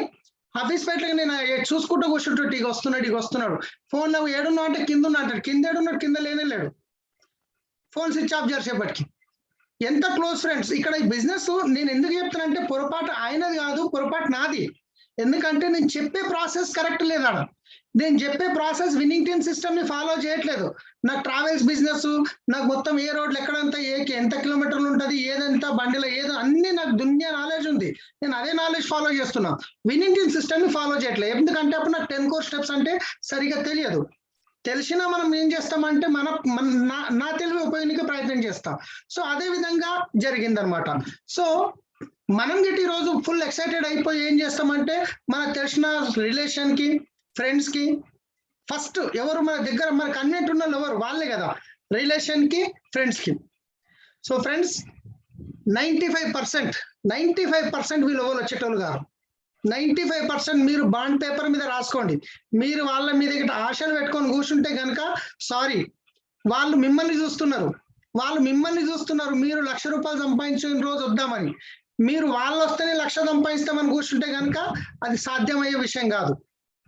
ఆఫీస్ పెట్టలకి నేను చూసుకుంటూ కూర్చుంటూ ఇక వస్తున్నాడు. ఫోన్ లో ఏడున్నా అంటే కింద ఉన్నా అంటాడు, కింద ఏడున్నాడు, కింద లేడు, ఫోన్ స్విచ్ ఆఫ్ చేసేపటికి. ఎంత క్లోజ్ ఫ్రెండ్స్. ఇక్కడ ఈ బిజినెస్ నేను ఎందుకు చెప్తానంటే పొరపాటు ఆయనది కాదు, పొరపాటు నాది. ఎందుకంటే నేను చెప్పే ప్రాసెస్ కరెక్ట్ లేదా, నేను చెప్పే ప్రాసెస్ విన్నింగ్ టీమ్ సిస్టమ్ ని ఫాలో చేయట్లేదు. నాకు ట్రావెల్స్ బిజినెస్, నాకు మొత్తం ఏ రోడ్లు ఎక్కడంతా ఎంత కిలోమీటర్లు ఉంటుంది, ఏదంతా బండిలో ఏదో అన్ని నాకు దునియా నాలెడ్జ్ ఉంది. నేను అదే నాలెడ్జ్ ఫాలో చేస్తున్నా, విన్నింగ్ టీమ్ సిస్టమ్ ని ఫాలో చేయట్లేదు. ఎందుకంటే అప్పుడు నాకు 10 కోర్ స్టెప్స్ అంటే సరిగా తెలియదు. తెలిసినా మనం ఏం చేస్తామంటే నా తెలివి ఉపయోగించే ప్రయత్నం చేస్తాం. సో అదే విధంగా జరిగిందనమాట. సో మనం ఈ రోజు ఫుల్ ఎక్సైటెడ్ అయిపోయి ఏం చేస్తామంటే మనకు తెలిసిన రిలేషన్ కి, ఫ్రెండ్స్ కి, ఫస్ట్ ఎవరు మన దగ్గర మనకు కన్వెంట్ ఉన్న ఎవరు వాళ్ళే కదా, రిలేషన్ కి, ఫ్రెండ్స్ కి. సో ఫ్రెండ్స్ 95% వీళ్ళు ఎవరు వచ్చేటోళ్ళు కాదు. 95% మీరు బాండ్ పేపర్ మీద రాసుకోండి. మీరు వాళ్ళ మీద ఆశలు పెట్టుకొని కూర్చుంటే కనుక సారీ, వాళ్ళు మిమ్మల్ని చూస్తున్నారు. మీరు ₹1,00,000 సంపాదించిన రోజు వద్దామని, మీరు వాళ్ళు వస్తేనే 1,00,000 సంపాదిస్తామని కూర్చుంటే కనుక అది సాధ్యమయ్యే విషయం కాదు.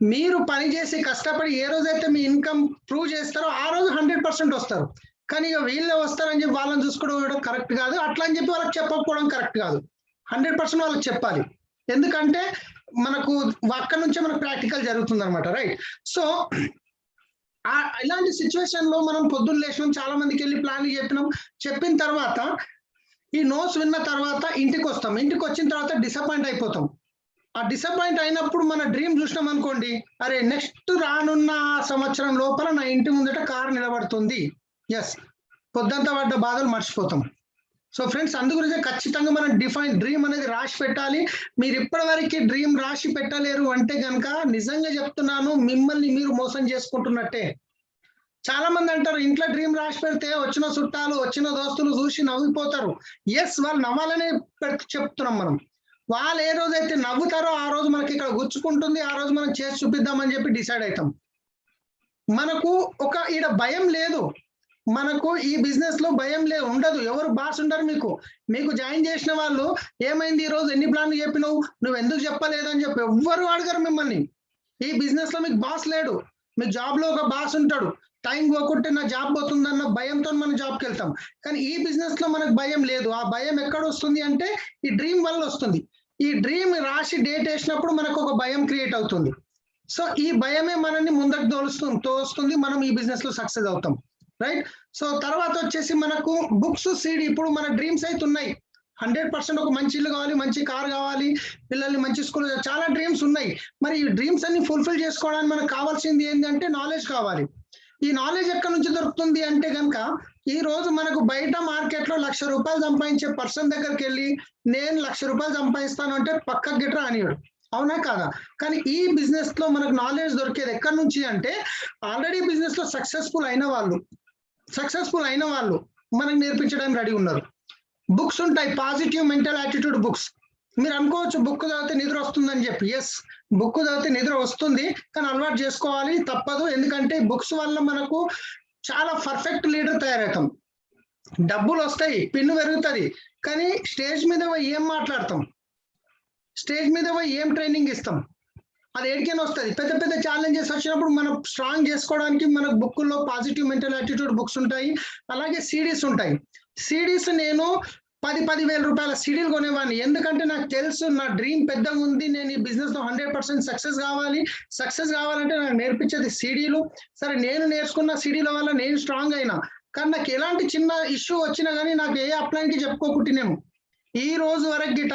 మీరు పని చేసి కష్టపడి ఏ రోజైతే మీ ఇన్కమ్ ప్రూవ్ చేస్తారో ఆ రోజు 100% వస్తారు. కానీ ఇక వీళ్ళే వస్తారని చెప్పి వాళ్ళని చూసుకోవడం కరెక్ట్ కాదు. అట్లా అని చెప్పి వాళ్ళకి చెప్పకపోవడం కరెక్ట్ కాదు. 100% వాళ్ళకి చెప్పాలి. ఎందుకంటే మనకు అక్కడ నుంచే మనకు ప్రాక్టికల్ జరుగుతుంది అనమాట, రైట్. సో ఇలాంటి సిచ్యువేషన్ లో మనం పొద్దున్న లేచినాం, చాలా మందికి వెళ్ళి ప్లాన్ చెప్పిన తర్వాత ఈ నోట్స్ విన్న తర్వాత ఇంటికి వస్తాం. ఇంటికి వచ్చిన తర్వాత డిసప్పాయింట్ అయిపోతాం. ఆ డిసప్పాయింట్ అయినప్పుడు మన డ్రీమ్ చూసినాం అనుకోండి, అరే నెక్స్ట్ రానున్న సంవత్సరం లోపల నా ఇంటి ముందట కారు నిలబడుతుంది, ఎస్, పొద్దంతా పడ్డ బాధలు మర్చిపోతాం. సో ఫ్రెండ్స్, అందుగురించి ఖచ్చితంగా మనం డ్రీమ్ అనేది రాసి పెట్టాలి. మీరు ఇప్పటివరకు డ్రీమ్ రాసి పెట్టలేరు అంటే కనుక నిజంగా చెప్తున్నాను, మిమ్మల్ని మీరు మోసం చేసుకుంటున్నట్టే. చాలా మంది అంటారు ఇంట్లో డ్రీమ్ రాసి పెడితే వచ్చిన చుట్టాలు, వచ్చిన దోస్తులు చూసి నవ్విపోతారు. ఎస్, వాళ్ళు నవ్వాలనే చెప్తున్నాం మనం. వాళ్ళు ఏ రోజైతే నవ్వుతారో ఆ రోజు మనకి ఇక్కడ గుచ్చుకుంటుంది, ఆ రోజు మనం చేసి చూపిద్దామని చెప్పి డిసైడ్ అవుతాం. మనకు ఈడ భయం లేదు, మనకు ఈ బిజినెస్ లో భయం ఉండదు. ఎవరు బాస్ ఉండరు. మీకు జాయిన్ చేసిన వాళ్ళు ఏమైంది, ఈ రోజు ఎన్ని ప్లాన్లు చెప్పినావు, నువ్వు ఎందుకు చెప్పలేదు అని చెప్పి ఎవ్వరు అడగరు మిమ్మల్ని. ఈ బిజినెస్ లో మీకు బాస్ లేడు. మీ జాబ్ లో ఒక బాస్ ఉంటాడు. టైం పోకుంటే నా జాబ్ పోతుందన్న భయంతో మనం జాబ్కి వెళ్తాం. కానీ ఈ బిజినెస్ లో మనకు భయం లేదు. ఆ భయం ఎక్కడ వస్తుంది అంటే ఈ డ్రీమ్ వల్ల వస్తుంది. ఈ డ్రీమ్ రాసి డేట్ వేసినప్పుడు మనకు ఒక భయం క్రియేట్ అవుతుంది. సో ఈ భయమే మనల్ని ముందకు తోస్తుంది. మనం ఈ బిజినెస్ లో సక్సెస్ అవుతాం, రైట్. సో తర్వాత వచ్చేసి మనకు బుక్స్, సీడీ. ఇప్పుడు మన డ్రీమ్స్ అయితే ఉన్నాయి. 100% ఒక మంచి ఇల్లు కావాలి, మంచి కార్ కావాలి, పిల్లల్ని మంచి స్కూల్, చాలా డ్రీమ్స్ ఉన్నాయి. మరి ఈ డ్రీమ్స్ అన్ని ఫుల్ఫిల్ చేసుకోవడానికి మనకు కావాల్సింది ఏంటంటే నాలెడ్జ్ కావాలి. ఈ నాలెడ్జ్ ఎక్కడి నుంచి దొరుకుతుంది అంటే కనుక ఈ రోజు మనకు బయట మార్కెట్ లో ₹1,00,000 సంపాదించే పర్సన్ దగ్గరికి వెళ్ళి నేను ₹1,00,000 సంపాదిస్తాను అంటే పక్కకు గిట్రా అనివాడు, అవునా కాదా? కానీ ఈ బిజినెస్ లో మనకు నాలెడ్జ్ దొరికేది ఎక్కడి నుంచి అంటే ఆల్రెడీ బిజినెస్ లో సక్సెస్ఫుల్ అయిన వాళ్ళు మనకు నేర్పించడానికి రెడీ ఉన్నారు. బుక్స్ ఉంటాయి, పాజిటివ్ మెంటల్ యాటిట్యూడ్ బుక్స్. మీరు అనుకోవచ్చు బుక్ చదివితే నిద్ర వస్తుందని చెప్పి. ఎస్, బుక్ చదివితే నిద్ర వస్తుంది, కానీ అలవాటు చేసుకోవాలి, తప్పదు. ఎందుకంటే బుక్స్ వల్ల మనకు చాలా పర్ఫెక్ట్ లీడర్ తయారవుతాం. డబ్బులు వస్తాయి, పిన్ను పెరుగుతుంది, కానీ స్టేజ్ మీద పోయి ఏం మాట్లాడతాం, స్టేజ్ మీద పోయి ఏం ట్రైనింగ్ ఇస్తాం, అది ఎడికైనా వస్తుంది. పెద్ద పెద్ద ఛాలెంజెస్ వచ్చినప్పుడు మనం స్ట్రాంగ్ చేసుకోవడానికి మనకు బుక్కుల్లో పాజిటివ్ మెంటల్ యాటిట్యూడ్ బుక్స్ ఉంటాయి. అలాగే సిడీస్ ఉంటాయి. సిడీస్ నేను 10,000 రూపాయల సిడీలు కొనేవాడిని. ఎందుకంటే నాకు తెలుసు నా డ్రీమ్ పెద్దగా ఉంది, నేను ఈ బిజినెస్ లో 100% సక్సెస్ కావాలి. సక్సెస్ కావాలంటే నాకు నేర్పించేది సిడీలు. సరే, నేను నేర్చుకున్న సిడీల వల్ల నేను స్ట్రాంగ్ అయినా, కానీ నాకు ఎలాంటి చిన్న ఇష్యూ వచ్చినా కానీ నాకు ఏ అప్లైన్కి చెప్పుకోకుంటున్నాము. ఈ రోజు వరకు గిట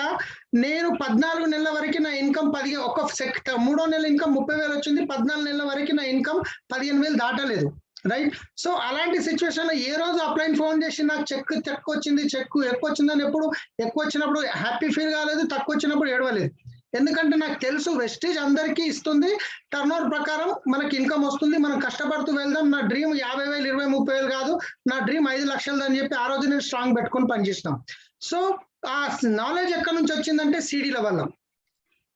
నేను 14 నెలల వరకు నా ఇన్కమ్ 3వ నెల ఇన్కమ్ 30,000 వచ్చింది. 14 నెలల వరకు నా ఇన్కమ్ 15,000 దాటలేదు. రైట్. సో అలాంటి సిచ్యువేషన్ లో ఏ రోజు అప్లైన్ ఫోన్ చేసి నాకు చెక్ ఎక్కువ వచ్చిందని ఎప్పుడు ఎక్కువ వచ్చినప్పుడు హ్యాపీ ఫీల్ కాలేదు, తక్కువ వచ్చినప్పుడు ఏడవలేదు. ఎందుకంటే నాకు తెలుసు వెస్టేజ్ అందరికీ ఇస్తుంది, టర్న్ ఓవర్ ప్రకారం మనకి ఇన్కమ్ వస్తుంది, మనం కష్టపడుతూ వెళ్దాం. నా డ్రీమ్ 50,000, 20,000, 30,000 కాదు, నా డ్రీమ్ 5 లక్షలు అని చెప్పి ఆ రోజు నేను స్ట్రాంగ్ పెట్టుకొని పనిచేసినాం. సో ఆ నాలెడ్జ్ ఎక్కడి నుంచి వచ్చిందంటే సిడీల వల్ల.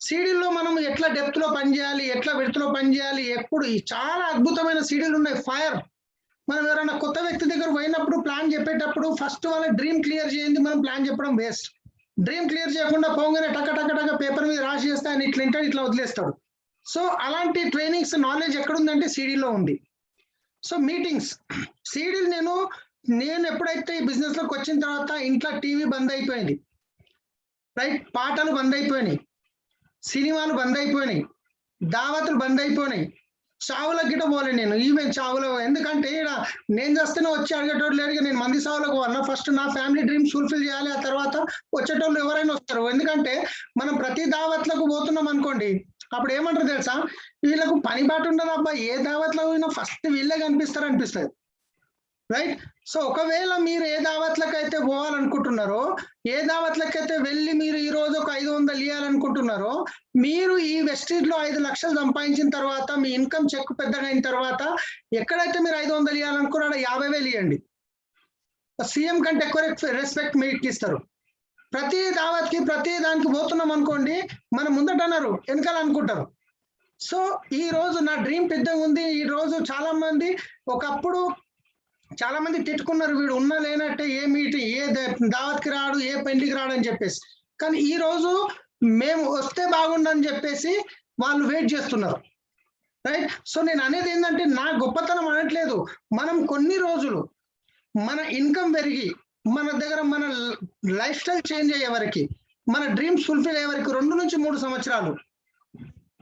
సిడీల్లో మనం ఎట్లా డెప్త్ లో పనిచేయాలి, ఎట్లా విడత్ లో పనిచేయాలి, ఎప్పుడు చాలా అద్భుతమైన సిడీలు ఉన్నాయి. ఫైర్. మనం ఎవరైనా కొత్త వ్యక్తి దగ్గర పోయినప్పుడు ప్లాన్ చెప్పేటప్పుడు ఫస్ట్ వాళ్ళ డ్రీమ్ క్లియర్ చేయండి, మనం ప్లాన్ చెప్పడం వేస్ట్. డ్రీమ్ క్లియర్ చేయకుండా పోగానే టక పేపర్ మీద రాసి చేస్తే ఆయన ఇట్లా వదిలేస్తాడు. సో అలాంటి ట్రైనింగ్స్ నాలెడ్జ్ ఎక్కడుందంటే సిడీలో ఉంది. సో మీటింగ్స్, సిడీలు నేను ఎప్పుడైతే ఈ బిజినెస్ లోకి వచ్చిన తర్వాత ఇంట్లో టీవీ బంద్ అయిపోయింది, రైట్, పాటలు బంద్ అయిపోయినాయి, సినిమాలు బంద్ అయిపోయినాయి, దావతులు బంద్ అయిపోయినాయి, చావులకు గిట్ట పోలే నేను. ఈవెన్ చావులో, ఎందుకంటే నేను చేస్తేనే వచ్చి అడిగేటోళ్ళు లేరు, నేను మంది చావులకు పోవాలన్నా. ఫస్ట్ నా ఫ్యామిలీ డ్రీమ్స్ ఫుల్ఫిల్ చేయాలి, ఆ తర్వాత వచ్చేటోళ్ళు ఎవరైనా వస్తారు. ఎందుకంటే మనం ప్రతి దావత్లకు పోతున్నాం అనుకోండి, అప్పుడు ఏమంటారు తెలుసా, వీళ్ళకు పని బాటు ఉండదు అబ్బా, ఏ దావత్లో పోయినా ఫస్ట్ వీళ్ళే అనిపిస్తుంది. రైట్. సో ఒకవేళ మీరు ఏ దావత్లకు అయితే పోవాలనుకుంటున్నారో, ఏ దావత్లకైతే వెళ్ళి మీరు ఈ రోజు ఒక 500 ఇవ్వాలనుకుంటున్నారో, మీరు ఈ వెస్టేజ్ లో 5 లక్షలు సంపాదించిన తర్వాత, మీ ఇన్కమ్ చెక్ పెద్దగా అయిన తర్వాత, ఎక్కడైతే మీరు 500 ఇవ్వాలనుకున్నారో 50,000 ఇవ్వండి. సీఎం కంటే ఎక్కువ రెస్పెక్ట్ మీకు ఇస్తారు. ప్రతి దావత్కి ప్రతి దానికి పోతున్నాం అనుకోండి, మన ముందట అన్నారు, వెనకాల అనుకుంటారు. సో ఈ రోజు నా డ్రీమ్ పెద్దగా ఉంది. ఈ రోజు ఒకప్పుడు చాలా మంది తిట్టుకున్నారు, వీడు ఉన్నా లేనట్టే, ఏ దావత్కి రాడు, ఏ పెళ్లికి రాడు అని చెప్పేసి. కానీ ఈ రోజు మేము వస్తే బాగుండని చెప్పేసి వాళ్ళు వెయిట్ చేస్తున్నారు. రైట్. సో నేను అనేది ఏంటంటే, నా గొప్పతనం అనట్లేదు, మనం కొన్ని రోజులు మన ఇన్కమ్ పెరిగి మన దగ్గర మన లైఫ్ స్టైల్ చేంజ్ అయ్యే వరకు, మన డ్రీమ్స్ ఫుల్ఫిల్ అయ్యే వరకు 2 నుంచి 3 సంవత్సరాలు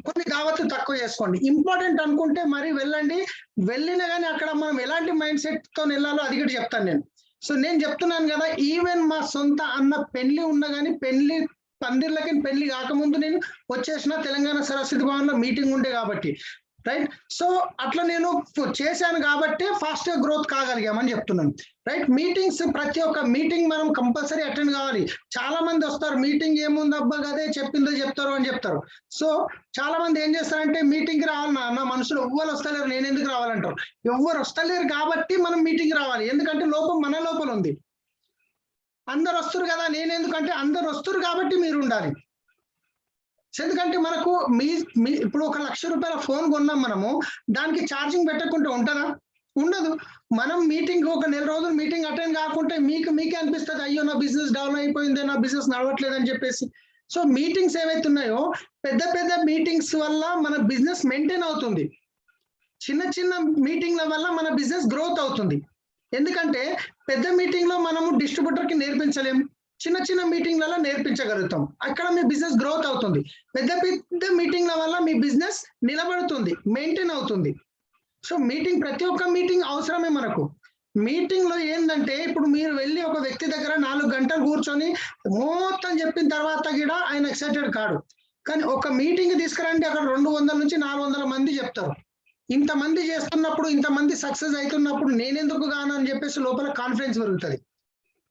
కొన్ని దావత్లు తక్కువ చేసుకోండి. ఇంపార్టెంట్ అనుకుంటే మరి వెళ్ళండి. వెళ్ళినా కానీ అక్కడ మనం ఎలాంటి మైండ్ సెట్ తో వెళ్ళాలో అది కూడా చెప్తాను నేను. సో నేను చెప్తున్నాను కదా, ఈవెన్ మా సొంత అన్న పెళ్లి ఉన్నా కానీ పందిర్లకి పెళ్లి కాకముందు నేను వచ్చేసిన తెలంగాణ సరస్వతి భవన్ లో మీటింగ్ ఉండే కాబట్టి. రైట్. సో అట్లా నేను చేశాను కాబట్టి ఫాస్ట్ గా గ్రోత్ కాగలిగామని చెప్తున్నాను. రైట్. మీటింగ్స్, ప్రతి ఒక్క మీటింగ్ మనం కంపల్సరీ అటెండ్ కావాలి. చాలా మంది వస్తారు, మీటింగ్ ఏముంది అబ్బా అదే చెప్పిందో చెప్తారు అని చెప్తారు. సో చాలా మంది ఏం చేస్తారంటే, మీటింగ్ రావాలి నా మనుషులు ఎవ్వరు వస్తలేరు, నేను ఎందుకు రావాలంటారు. ఎవ్వరు వస్తలేరు కాబట్టి మనం మీటింగ్ రావాలి. ఎందుకంటే మన లోపల ఉంది. అందరు వస్తారు కదా, నేను ఎందుకంటే అందరు వస్తారు కాబట్టి మీరు ఉండాలి. ఎందుకంటే మనకు ఇప్పుడు 1 లక్ష రూపాయల ఫోన్ కొన్నాం మనము, దానికి ఛార్జింగ్ పెట్టకుండా ఉంటుందా? ఉండదు. మనం మీటింగ్ ఒక నెల రోజులు మీటింగ్ అటెండ్ కాకుంటే మీకే అనిపిస్తుంది, అయ్యో నా బిజినెస్ డౌన్ అయిపోయింది, నా బిజినెస్ నడవట్లేదు అని చెప్పేసి. సో మీటింగ్స్ ఏవైతే ఉన్నాయో, పెద్ద మీటింగ్స్ వల్ల మన బిజినెస్ మెయింటైన్ అవుతుంది. చిన్న మీటింగ్ల వల్ల మన బిజినెస్ గ్రోత్ అవుతుంది. ఎందుకంటే పెద్ద మీటింగ్ లో మనము డిస్ట్రిబ్యూటర్ కి నేర్పించలేము, చిన్న మీటింగ్లలో నేర్పించగలుగుతాం. అక్కడ మీ బిజినెస్ గ్రోత్ అవుతుంది. పెద్ద మీటింగ్ల వల్ల మీ బిజినెస్ నిలబడుతుంది, మెయింటైన్ అవుతుంది. సో ప్రతి ఒక్క మీటింగ్ అవసరమే మనకు. మీటింగ్ లో ఏంటంటే, ఇప్పుడు మీరు వెళ్ళి ఒక వ్యక్తి దగ్గర 4 గంటలు కూర్చొని మొత్తం చెప్పిన తర్వాత కూడా ఆయన ఎక్సైటెడ్ కాడు. కానీ ఒక మీటింగ్ తీసుకురండి, అక్కడ 200 నుంచి 400 మంది చెప్తారు. ఇంతమంది చేస్తున్నప్పుడు, ఇంతమంది సక్సెస్ అవుతున్నప్పుడు నేనెందుకు గాను అని చెప్పేసి లోపల కాన్ఫిడెన్స్ పెరుగుతుంది.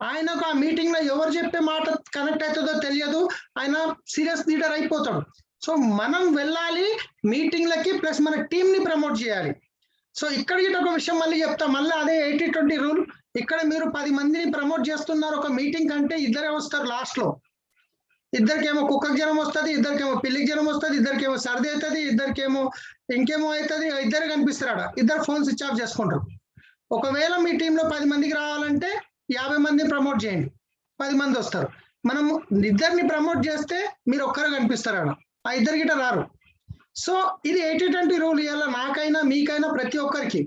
ఆయనకు ఆ మీటింగ్ లో ఎవరు చెప్పే మాట కనెక్ట్ అవుతుందో తెలియదు, ఆయన సీరియస్ లీడర్ అయిపోతాడు. సో మనం వెళ్ళాలి మీటింగ్లకి, ప్లస్ మన టీమ్ ని ప్రమోట్ చేయాలి. సో ఇక్కడ ఒక విషయం మళ్ళీ చెప్తా, మళ్ళీ అదే 80-20 రూల్. ఇక్కడ మీరు 10 మందిని ప్రమోట్ చేస్తున్నారు ఒక మీటింగ్ కంటే ఇద్దరే వస్తారు లాస్ట్ లో. ఇద్దరికేమో కుక్కకి జ్వరం వస్తుంది, ఇద్దరికేమో పిల్లికి జ్వరం వస్తుంది, ఇద్దరికేమో సర్ది అవుతుంది, ఇద్దరికేమో ఇంకేమో అవుతుంది, ఇద్దరు కనిపిస్తారా, ఇద్దరు ఫోన్ స్విచ్ ఆఫ్ చేసుకుంటారు. ఒకవేళ మీ టీంలో 10 మందికి రావాలంటే 50 మందిని ప్రమోట్ చేయండి, 10 మంది వస్తారు. మనం ఇద్దరిని ప్రమోట్ చేస్తే మీరు ఒక్కరు కనిపిస్తారా, ఆ ఇద్దరు గిట రారు. సో ఇది 80-20 రూల్ ఇవ్వాలి, నాకైనా మీకైనా ప్రతి ఒక్కరికి,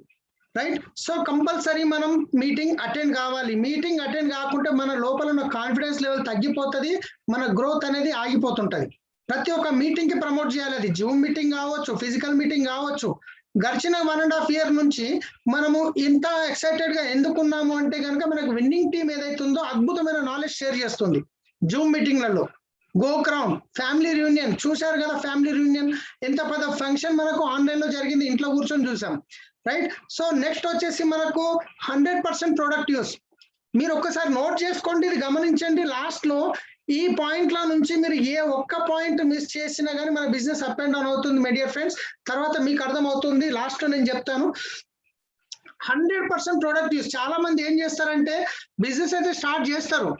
రైట్. సో కంపల్సరీ మనం మీటింగ్ అటెండ్ కావాలి. మీటింగ్ అటెండ్ కాకుంటే మన లోపల ఉన్న కాన్ఫిడెన్స్ లెవెల్ తగ్గిపోతుంది, మన గ్రోత్ అనేది ఆగిపోతుంటది. ప్రతి ఒక్క మీటింగ్ కి ప్రమోట్ చేయాలి, అది జూమ్ మీటింగ్ కావచ్చు, ఫిజికల్ మీటింగ్ కావచ్చు. గడిచిన 1.5 year నుంచి మనము ఇంత ఎక్సైటెడ్ గా ఎందుకున్నాము అంటే కనుక మనకు విన్నింగ్ టీం ఏదైతుందో అద్భుతమైన నాలెడ్జ్ షేర్ చేస్తుంది జూమ్ మీటింగ్లలో. గో క్రౌన్ ఫ్యామిలీ రియూనియన్ చూశారు కదా, ఫ్యామిలీ రియూనియన్ ఎంత పెద్ద ఫంక్షన్ మనకు ఆన్లైన్ లో జరిగింది, ఇంట్లో కూర్చొని చూసాం, రైట్. సో నెక్స్ట్ వచ్చేసి మనకు 100% ప్రొడక్ట్ యూస్. మీరు ఒక్కసారి నోట్ చేసుకోండి, ఇది గమనించండి. లాస్ట్ లో ఈ పాయింట్ల నుంచి మీరు ఏ ఒక్క పాయింట్ మిస్ చేసినా కానీ మన బిజినెస్ అప్ అండ్ డౌన్ అవుతుంది మై డియర్ ఫ్రెండ్స్. తర్వాత మీకు అర్థం అవుతుంది, లాస్ట్ లో నేను చెప్తాను. 100% ప్రొడక్ట్ యూస్. చాలా మంది ఏం చేస్తారంటే బిజినెస్ అయితే స్టార్ట్ చేస్తారు.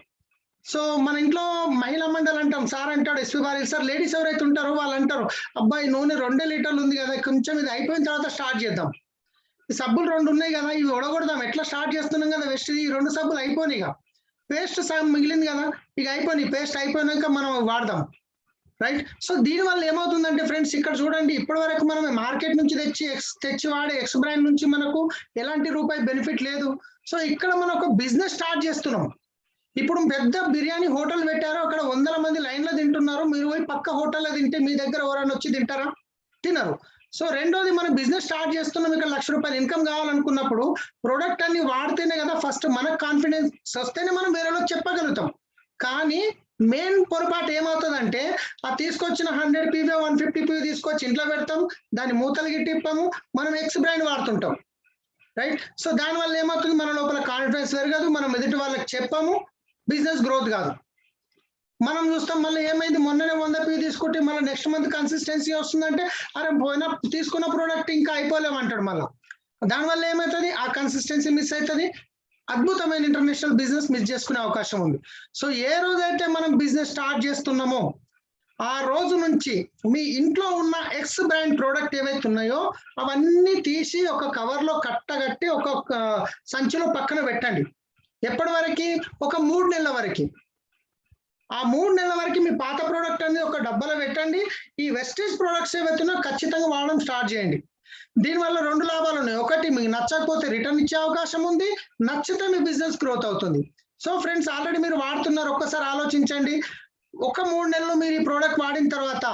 సో మన ఇంట్లో మహిళా మండలి అంటాం, సార్ అంటాడు ఎస్పీ బాలి సార్, లేడీస్ ఎవరైతే ఉంటారో వాళ్ళు అంటారు, అబ్బాయి నూనె 2 లీటర్లు ఉంది కదా, కొంచెం ఇది అయిపోయిన తర్వాత స్టార్ట్ చేద్దాం. ఈ సబ్బులు 2 ఉన్నాయి కదా, ఇవి ఒడగొడదాం, ఎట్లా స్టార్ట్ చేస్తున్నాం కదా వెస్ట్, ఈ 2 సబ్బులు అయిపోయినాయి, ఇక పేస్ట్ మిగిలింది కదా, ఇక అయిపోయినాయి, పేస్ట్ అయిపోయినాక మనం వాడదాం, రైట్. సో దీని వల్ల ఏమవుతుందంటే ఫ్రెండ్స్, ఇక్కడ చూడండి, ఇప్పటి వరకు మనం మార్కెట్ నుంచి తెచ్చి వాడే ఎక్స్ బ్రాండ్ నుంచి మనకు ఎలాంటి రూపాయి బెనిఫిట్ లేదు. సో ఇక్కడ మనం ఒక బిజినెస్ స్టార్ట్ చేస్తున్నాం. ఇప్పుడు పెద్ద బిర్యానీ హోటల్ పెట్టారు, అక్కడ 100 మంది లైన్ లో తింటున్నారు, మీరు పోయి పక్క హోటల్లో తింటే మీ దగ్గర ఎవరైనా వచ్చి తింటారా? తినరు. సో రెండోది, మనం బిజినెస్ స్టార్ట్ చేస్తున్నాం, ఇక్కడ ₹1,00,000 ఇన్కమ్ కావాలనుకున్నప్పుడు ప్రొడక్ట్ అన్ని వాడితేనే కదా ఫస్ట్ మనకు కాన్ఫిడెన్స్ వస్తేనే మనం వేరేలో చెప్పగలుగుతాం. కానీ మెయిన్ పొరపాటు ఏమవుతుందంటే, ఆ తీసుకొచ్చిన 100 PV 150 PV తీసుకొచ్చి ఇంట్లో పెడతాం, దాన్ని మూతలు గిట్టిప్పాము, మనం ఎక్స్ బ్రాండ్ వాడుతుంటాం, రైట్. సో దానివల్ల ఏమవుతుంది, మన లోపల కాన్ఫిడెన్స్ పెరగదు, మనం ఎదుటి వాళ్ళకి చెప్పాము, బిజినెస్ గ్రోత్ కాదు. మనం చూస్తాం మళ్ళీ ఏమైంది, మొన్ననే 100 PV తీసుకుంటే మళ్ళీ నెక్స్ట్ మంత్ కన్సిస్టెన్సీ వస్తుందంటే, అరే పోయిన తీసుకున్న ప్రోడక్ట్ ఇంకా అయిపోలేమంటాడు మళ్ళీ. దానివల్ల ఏమవుతుంది, ఆ కన్సిస్టెన్సీ మిస్ అవుతుంది, అద్భుతమైన ఇంటర్నేషనల్ బిజినెస్ మిస్ చేసుకునే అవకాశం ఉంది. సో ఏ రోజైతే మనం బిజినెస్ స్టార్ట్ చేస్తున్నామో ఆ రోజు నుంచి మీ ఇంట్లో ఉన్న ఎక్స్ బ్రాండ్ ప్రోడక్ట్ ఏవైతే ఉన్నాయో అవన్నీ తీసి ఒక కవర్ లో కట్టగట్టి ఒక సంచిలో పక్కన పెట్టండి. ఎప్పటి వరకు? ఒక 3 నెలల వరకు. ఆ 3 నెలల వరకు మీ పాత ప్రోడక్ట్ అనేది ఒక డబ్బాలో పెట్టండి. ఈ వెస్టేజ్ ప్రోడక్ట్స్ ఏవైతున్నా ఖచ్చితంగా వాడడం స్టార్ట్ చేయండి. దీనివల్ల 2 లాభాలు ఉన్నాయి. ఒకటి, మీకు నచ్చకపోతే రిటర్న్ ఇచ్చే అవకాశం ఉంది, నచ్చితే మీ బిజినెస్ గ్రోత్ అవుతుంది. సో ఫ్రెండ్స్, ఆల్రెడీ మీరు వాడుతున్నారు, ఒక్కసారి ఆలోచించండి. ఒక 3 నెలలు మీరు ఈ ప్రోడక్ట్ వాడిన తర్వాత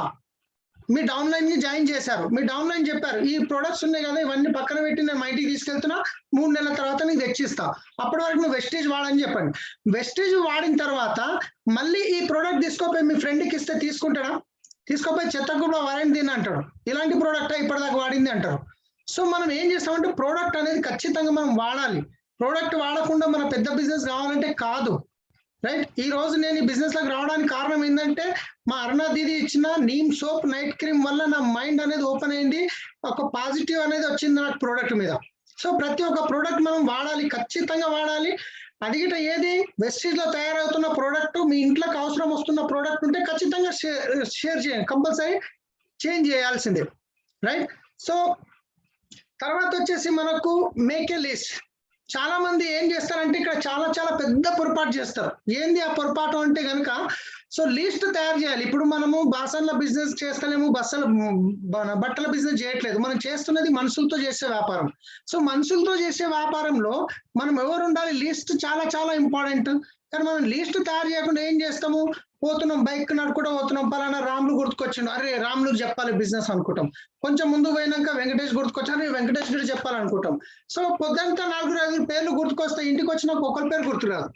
మీ డౌన్ లైన్ ని జాయిన్ చేశారు, మీ డౌన్ లైన్ చెప్పారు, ఈ ప్రొడక్ట్స్ ఉన్నాయి కదా ఇవన్నీ పక్కన పెట్టి నేను మా ఇంటికి తీసుకెళ్తున్నా, 3 నెలల తర్వాత నీకు తెచ్చిస్తా, అప్పటి వరకు నువ్వు వెస్టేజ్ వాడని చెప్పండి. వెస్టేజ్ వాడిన తర్వాత మళ్ళీ ఈ ప్రోడక్ట్ తీసుకోపోయి మీ ఫ్రెండ్కి ఇస్తే తీసుకుంటాడా? తీసుకోపోయి చెత్త కూడా వాడండి తిని అంటాడు, ఇలాంటి ప్రోడక్ట్ ఇప్పటిదాకా వాడింది అంటారు. సో మనం ఏం చేస్తామంటే ప్రోడక్ట్ అనేది ఖచ్చితంగా మనం వాడాలి. ప్రోడక్ట్ వాడకుండా మన పెద్ద బిజినెస్ కావాలంటే కాదు, రైట్. ఈ రోజు నేను ఈ బిజినెస్ లోకి రావడానికి కారణం ఏంటంటే, మా అరుణ దీది ఇచ్చిన నీమ్ సోప్ నైట్ క్రీమ్ వల్ల నా మైండ్ అనేది ఓపెన్ అయింది, ఒక పాజిటివ్ అనేది వచ్చింది నాకు ప్రోడక్ట్ మీద. సో ప్రతి ఒక్క ప్రోడక్ట్ మనం వాడాలి, ఖచ్చితంగా వాడాలి. అది గిట్ట ఏది వెస్టేజ్ లో తయారవుతున్న ప్రోడక్ట్, మీ ఇంట్లోకి అవసరం వస్తున్న ప్రోడక్ట్ ఉంటే ఖచ్చితంగా షేర్ చేయండి, కంపల్సరీ చేంజ్ చేయాల్సిందే, రైట్. సో తర్వాత వచ్చేసి మనకు మేక్ ఏ లిస్ట్. చాలా మంది ఏం చేస్తారంటే ఇక్కడ చాలా పెద్ద పొరపాటు చేస్తారు. ఏంది ఆ పొరపాటు అంటే కనుక, సో లిస్ట్ తయారు చేయాలి. ఇప్పుడు మనము బాసన్ల బిజినెస్ చేస్తలేము, బట్టల బిజినెస్ చేయట్లేదు, మనం చేస్తున్నది మనుషులతో చేసే వ్యాపారం. సో మనుషులతో చేసే వ్యాపారంలో మనం ఎవరు ఉండాలి, లిస్ట్ చాలా ఇంపార్టెంట్. కానీ మనం లిస్ట్ తయారు చేయకుండా ఏం చేస్తాము, పోతున్నాం బైక్ నడుకుంటూ పోతున్నాం, పలానా రాములు గుర్తుకొచ్చిండు, అరే రాములు చెప్పాలి బిజినెస్ అనుకుంటాం. కొంచెం ముందు పోయినాక వెంకటేష్ గుర్తుకొచ్చారు, వెంకటేష్ గురించి చెప్పాలనుకుంటాం. సో పొద్దుంతా 4-5 పేర్లు గుర్తుకొస్తే ఇంటికి వచ్చినాక ఒకరి పేరు గుర్తురాదు.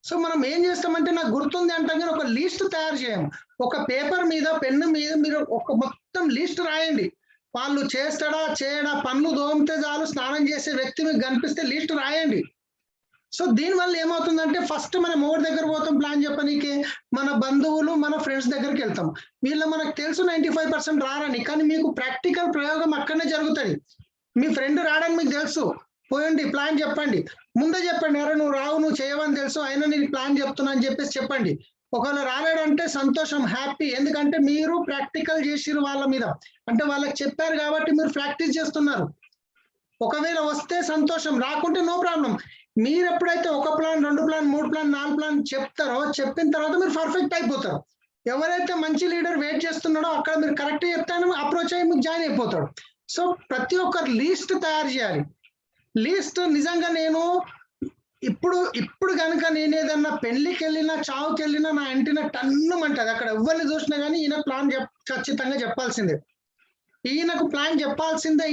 సో మనం ఏం చేస్తామంటే నాకు గుర్తుంది అంటే కానీ ఒక లిస్ట్ తయారు చేయము. ఒక పేపర్ మీద పెన్ను మీద మీరు ఒక మొత్తం లిస్ట్ రాయండి. వాళ్ళు చేస్తాడా చేయడా, పనులు దోమితే చాలు, స్నానం చేసే వ్యక్తి మీకు కనిపిస్తే లిస్ట్ రాయండి. సో దీనివల్ల ఏమవుతుందంటే, ఫస్ట్ మనం ఎవరి దగ్గర పోతాం ప్లాన్ చెప్పనీకి, మన బంధువులు మన ఫ్రెండ్స్ దగ్గరికి వెళ్తాం. వీళ్ళు మనకు తెలుసు 95% రారని, కానీ మీకు ప్రాక్టికల్ ప్రయోగం అక్కడనే జరుగుతుంది. మీ ఫ్రెండ్ రాడని మీకు తెలుసు, పోయండి, ప్లాన్ చెప్పండి, ముందే చెప్పండి. అరే నువ్వు రావు, నువ్వు చేయవని తెలుసు, అయినా నేను ప్లాన్ చెప్తున్నా అని చెప్పేసి చెప్పండి. ఒకవేళ రాలేడంటే సంతోషం, హ్యాపీ. ఎందుకంటే మీరు ప్రాక్టికల్ చేసిరు వాళ్ళ మీద, అంటే వాళ్ళకి చెప్పారు కాబట్టి మీరు ప్రాక్టీస్ చేస్తున్నారు. ఒకవేళ వస్తే సంతోషం, రాకుంటే నో ప్రాబ్లం. మీరు ఎప్పుడైతే ఒక ప్లాన్, 2 ప్లాన్, 3 ప్లాన్, 4 ప్లాన్ చెప్తారో, చెప్పిన తర్వాత మీరు పర్ఫెక్ట్ అయిపోతారు. ఎవరైతే మంచి లీడర్ వెయిట్ చేస్తున్నాడో అక్కడ మీరు కరెక్ట్ చెప్తాను, అప్రోచ్ అయ్యి మీకు జాయిన్ అయిపోతాడు. సో ప్రతి ఒక్కరు లీస్ట్ తయారు చేయాలి. లీస్ట్ నిజంగా నేను ఇప్పుడు కనుక నేను ఏదన్నా పెళ్లికి వెళ్ళినా, చావుకి వెళ్ళినా నా ఇంటిన టన్నుమంటది. అక్కడ ఎవరిని చూసినా కానీ ఈయన ప్లాన్ ఖచ్చితంగా చెప్పాల్సిందే, ఈయనకు ప్లాన్ చెప్పాల్సిందే,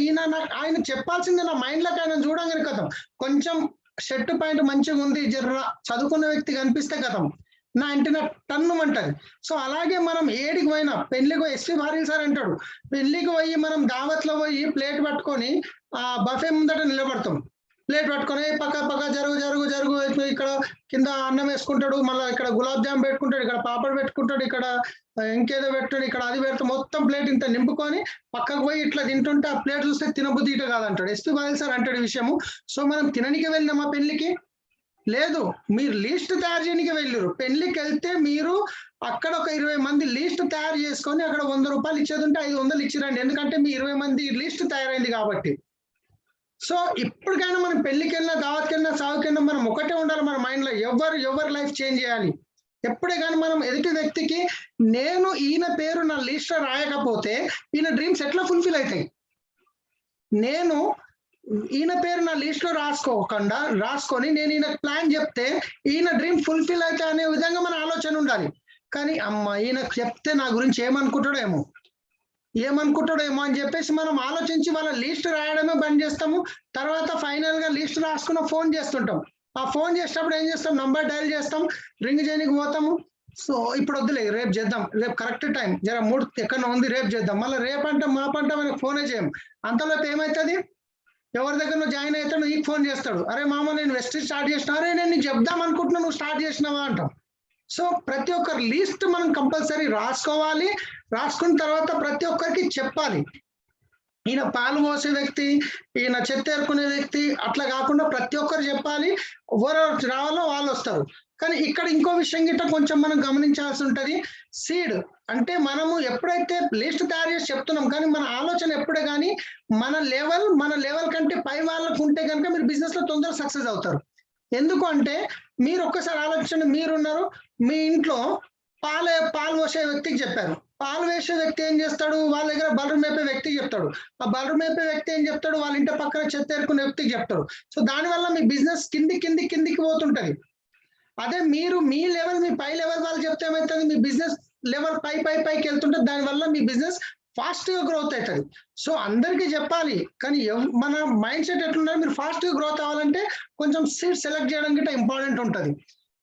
ఆయన చెప్పాల్సిందే. నా మైండ్ లోకి ఆయన చూడంగానే కథం, కొంచెం షర్ట్ పాయింట్ మంచిగా ఉంది, జర్ర చదువుకున్న వ్యక్తి కనిపిస్తే కథం నా ఇంటిన టన్నుమంటది. సో అలాగే మనం ఏడికి పోయినా, పెళ్లికి పోయి ఎస్పీ భారీ సార్ అంటాడు, పెళ్లికి పోయి మనం దావత్లో పోయి ప్లేట్ పట్టుకొని ఆ బఫే ముందట నిలబడతాం. ప్లేట్ పట్టుకొని పక్క జరుగు జరుగు జరుగు, ఇక్కడ కింద అన్నం వేసుకుంటాడు, మళ్ళీ ఇక్కడ గులాబ్ జామ్ పెట్టుకుంటాడు, ఇక్కడ పాపడ్ పెట్టుకుంటాడు, ఇక్కడ ఇంకేదో పెట్టాడు, ఇక్కడ అది పెడతా, మొత్తం ప్లేట్ ఇంత నింపుకొని పక్కకు పోయి ఇట్లా తింటుంటే ఆ ప్లేట్ చూస్తే తినబుద్ధి ఇట కాదంటాడు ఎస్పీ బాల్ సార్ అంటాడు ఈ విషయము. సో మనం తిననికి వెళ్ళినామా పెళ్లికి? లేదు, మీరు లీస్ట్ తయారు చేయడానికి వెళ్ళారు. పెళ్లికి వెళ్తే మీరు అక్కడ ఒక 20 మంది లీస్ట్ తయారు చేసుకొని అక్కడ 100 రూపాయలు ఇచ్చేది ఉంటే 500 ఇచ్చిరండి, ఎందుకంటే మీ 20 మంది లీస్ట్ తయారైంది కాబట్టి. సో ఇప్పటికైనా మనం పెళ్లికి వెళ్ళినా, దావత్కి వెళ్ళినా, సావుకి వెళ్ళినా మనం ఒకటే ఉండాలి మన మైండ్ లో, ఎవరి లైఫ్ చేంజ్ చేయాలి. ఎప్పుడే కానీ మనం ఎదుటి వ్యక్తికి నేను ఈయన పేరు నా లిస్ట్ లో రాయకపోతే ఈయన డ్రీమ్స్ ఎట్లా ఫుల్ఫిల్ అవుతాయి? నేను ఈయన పేరు నా లిస్ట్ లో రాసుకొని నేను ఈయన ప్లాన్ చెప్తే ఈయన డ్రీమ్ ఫుల్ఫిల్ అవుతాయి అనే విధంగా మన ఆలోచన ఉండాలి. కానీ అమ్మ ఈయన చెప్తే నా గురించి ఏమనుకుంటాడో ఏమో అని చెప్పేసి మనం ఆలోచించి వాళ్ళ లిస్ట్ రాయడమే బంద్ చేస్తాము. తర్వాత ఫైనల్ గా లిస్ట్ రాసుకున్న ఫోన్ చేస్తుంటాం. ఆ ఫోన్ చేసేటప్పుడు ఏం చేస్తాం, నంబర్ డైల్ చేస్తాం, రింగ్ చేయడానికి పోతాము. సో ఇప్పుడు వద్దులే, రేపు చేద్దాం, రేపు కరెక్ట్ టైం జర మూడు ఎక్కడ ఉంది, రేపు చేద్దాం, మళ్ళీ రేపు అంటే మాపంటే మనకు ఫోనే చేయం. అంతలోపు ఏమవుతుంది, ఎవరి దగ్గర నువ్వు జాయిన్ అవుతాడు, నీకు ఫోన్ చేస్తాడు, అరే మామ నేను వెస్ట్ స్టార్ట్ చేసిన, అరే నేను నీకు చెప్దాం అనుకుంటున్నా, నువ్వు స్టార్ట్ చేసినావా అంటాం. సో ప్రతి ఒక్కరి లిస్ట్ మనం కంపల్సరీ రాసుకోవాలి. రాసుకున్న తర్వాత ప్రతి ఒక్కరికి చెప్పాలి. ఈయన పాలు పోసే వ్యక్తి, ఈయన చెత్త ఏరుకునే వ్యక్తి అట్లా కాకుండా ప్రతి ఒక్కరు చెప్పాలి. ఎవరు రావాలో వాళ్ళు వస్తారు. కానీ ఇక్కడ ఇంకో విషయం గిట్ట కొంచెం మనం గమనించాల్సి ఉంటది. సీడ్ అంటే మనము ఎప్పుడైతే లిస్ట్ తయారు చేసి చెప్తున్నాం, కానీ మన ఆలోచన ఎప్పుడే కానీ మన లెవెల్ కంటే పై వాళ్ళకు ఉంటే కనుక మీరు బిజినెస్ లో తొందరగా సక్సెస్ అవుతారు. ఎందుకు అంటే మీరు ఒక్కసారి ఆలోచన, మీరున్నారు మీ ఇంట్లో పాలు పోసే వ్యక్తికి చెప్పారు, పాలు వేసే వ్యక్తి ఏం చేస్తాడు, వాళ్ళ దగ్గర బర్రె మేపే వ్యక్తికి చెప్తాడు, ఆ బర్రె మేపే వ్యక్తి ఏం చెప్తాడు, వాళ్ళ ఇంటి పక్కన చెత్త ఏరుకునే వ్యక్తికి చెప్తాడు. సో దానివల్ల మీ బిజినెస్ కిందికి పోతుంటది. అదే మీరు మీ లెవెల్, మీ పై లెవెల్ వాళ్ళు చెప్తే ఏమవుతుంది, మీ బిజినెస్ లెవెల్ పైకి వెళ్తుంటే దానివల్ల మీ బిజినెస్ ఫాస్ట్ గా గ్రోత్ అవుతుంది. సో అందరికీ చెప్పాలి, కానీ మన మైండ్ సెట్ ఎట్లుండాలి, మీరు ఫాస్ట్ గా గ్రోత్ అవ్వాలంటే కొంచెం సీట్ సెలెక్ట్ చేయడం గిట్ట ఇంపార్టెంట్ ఉంటుంది.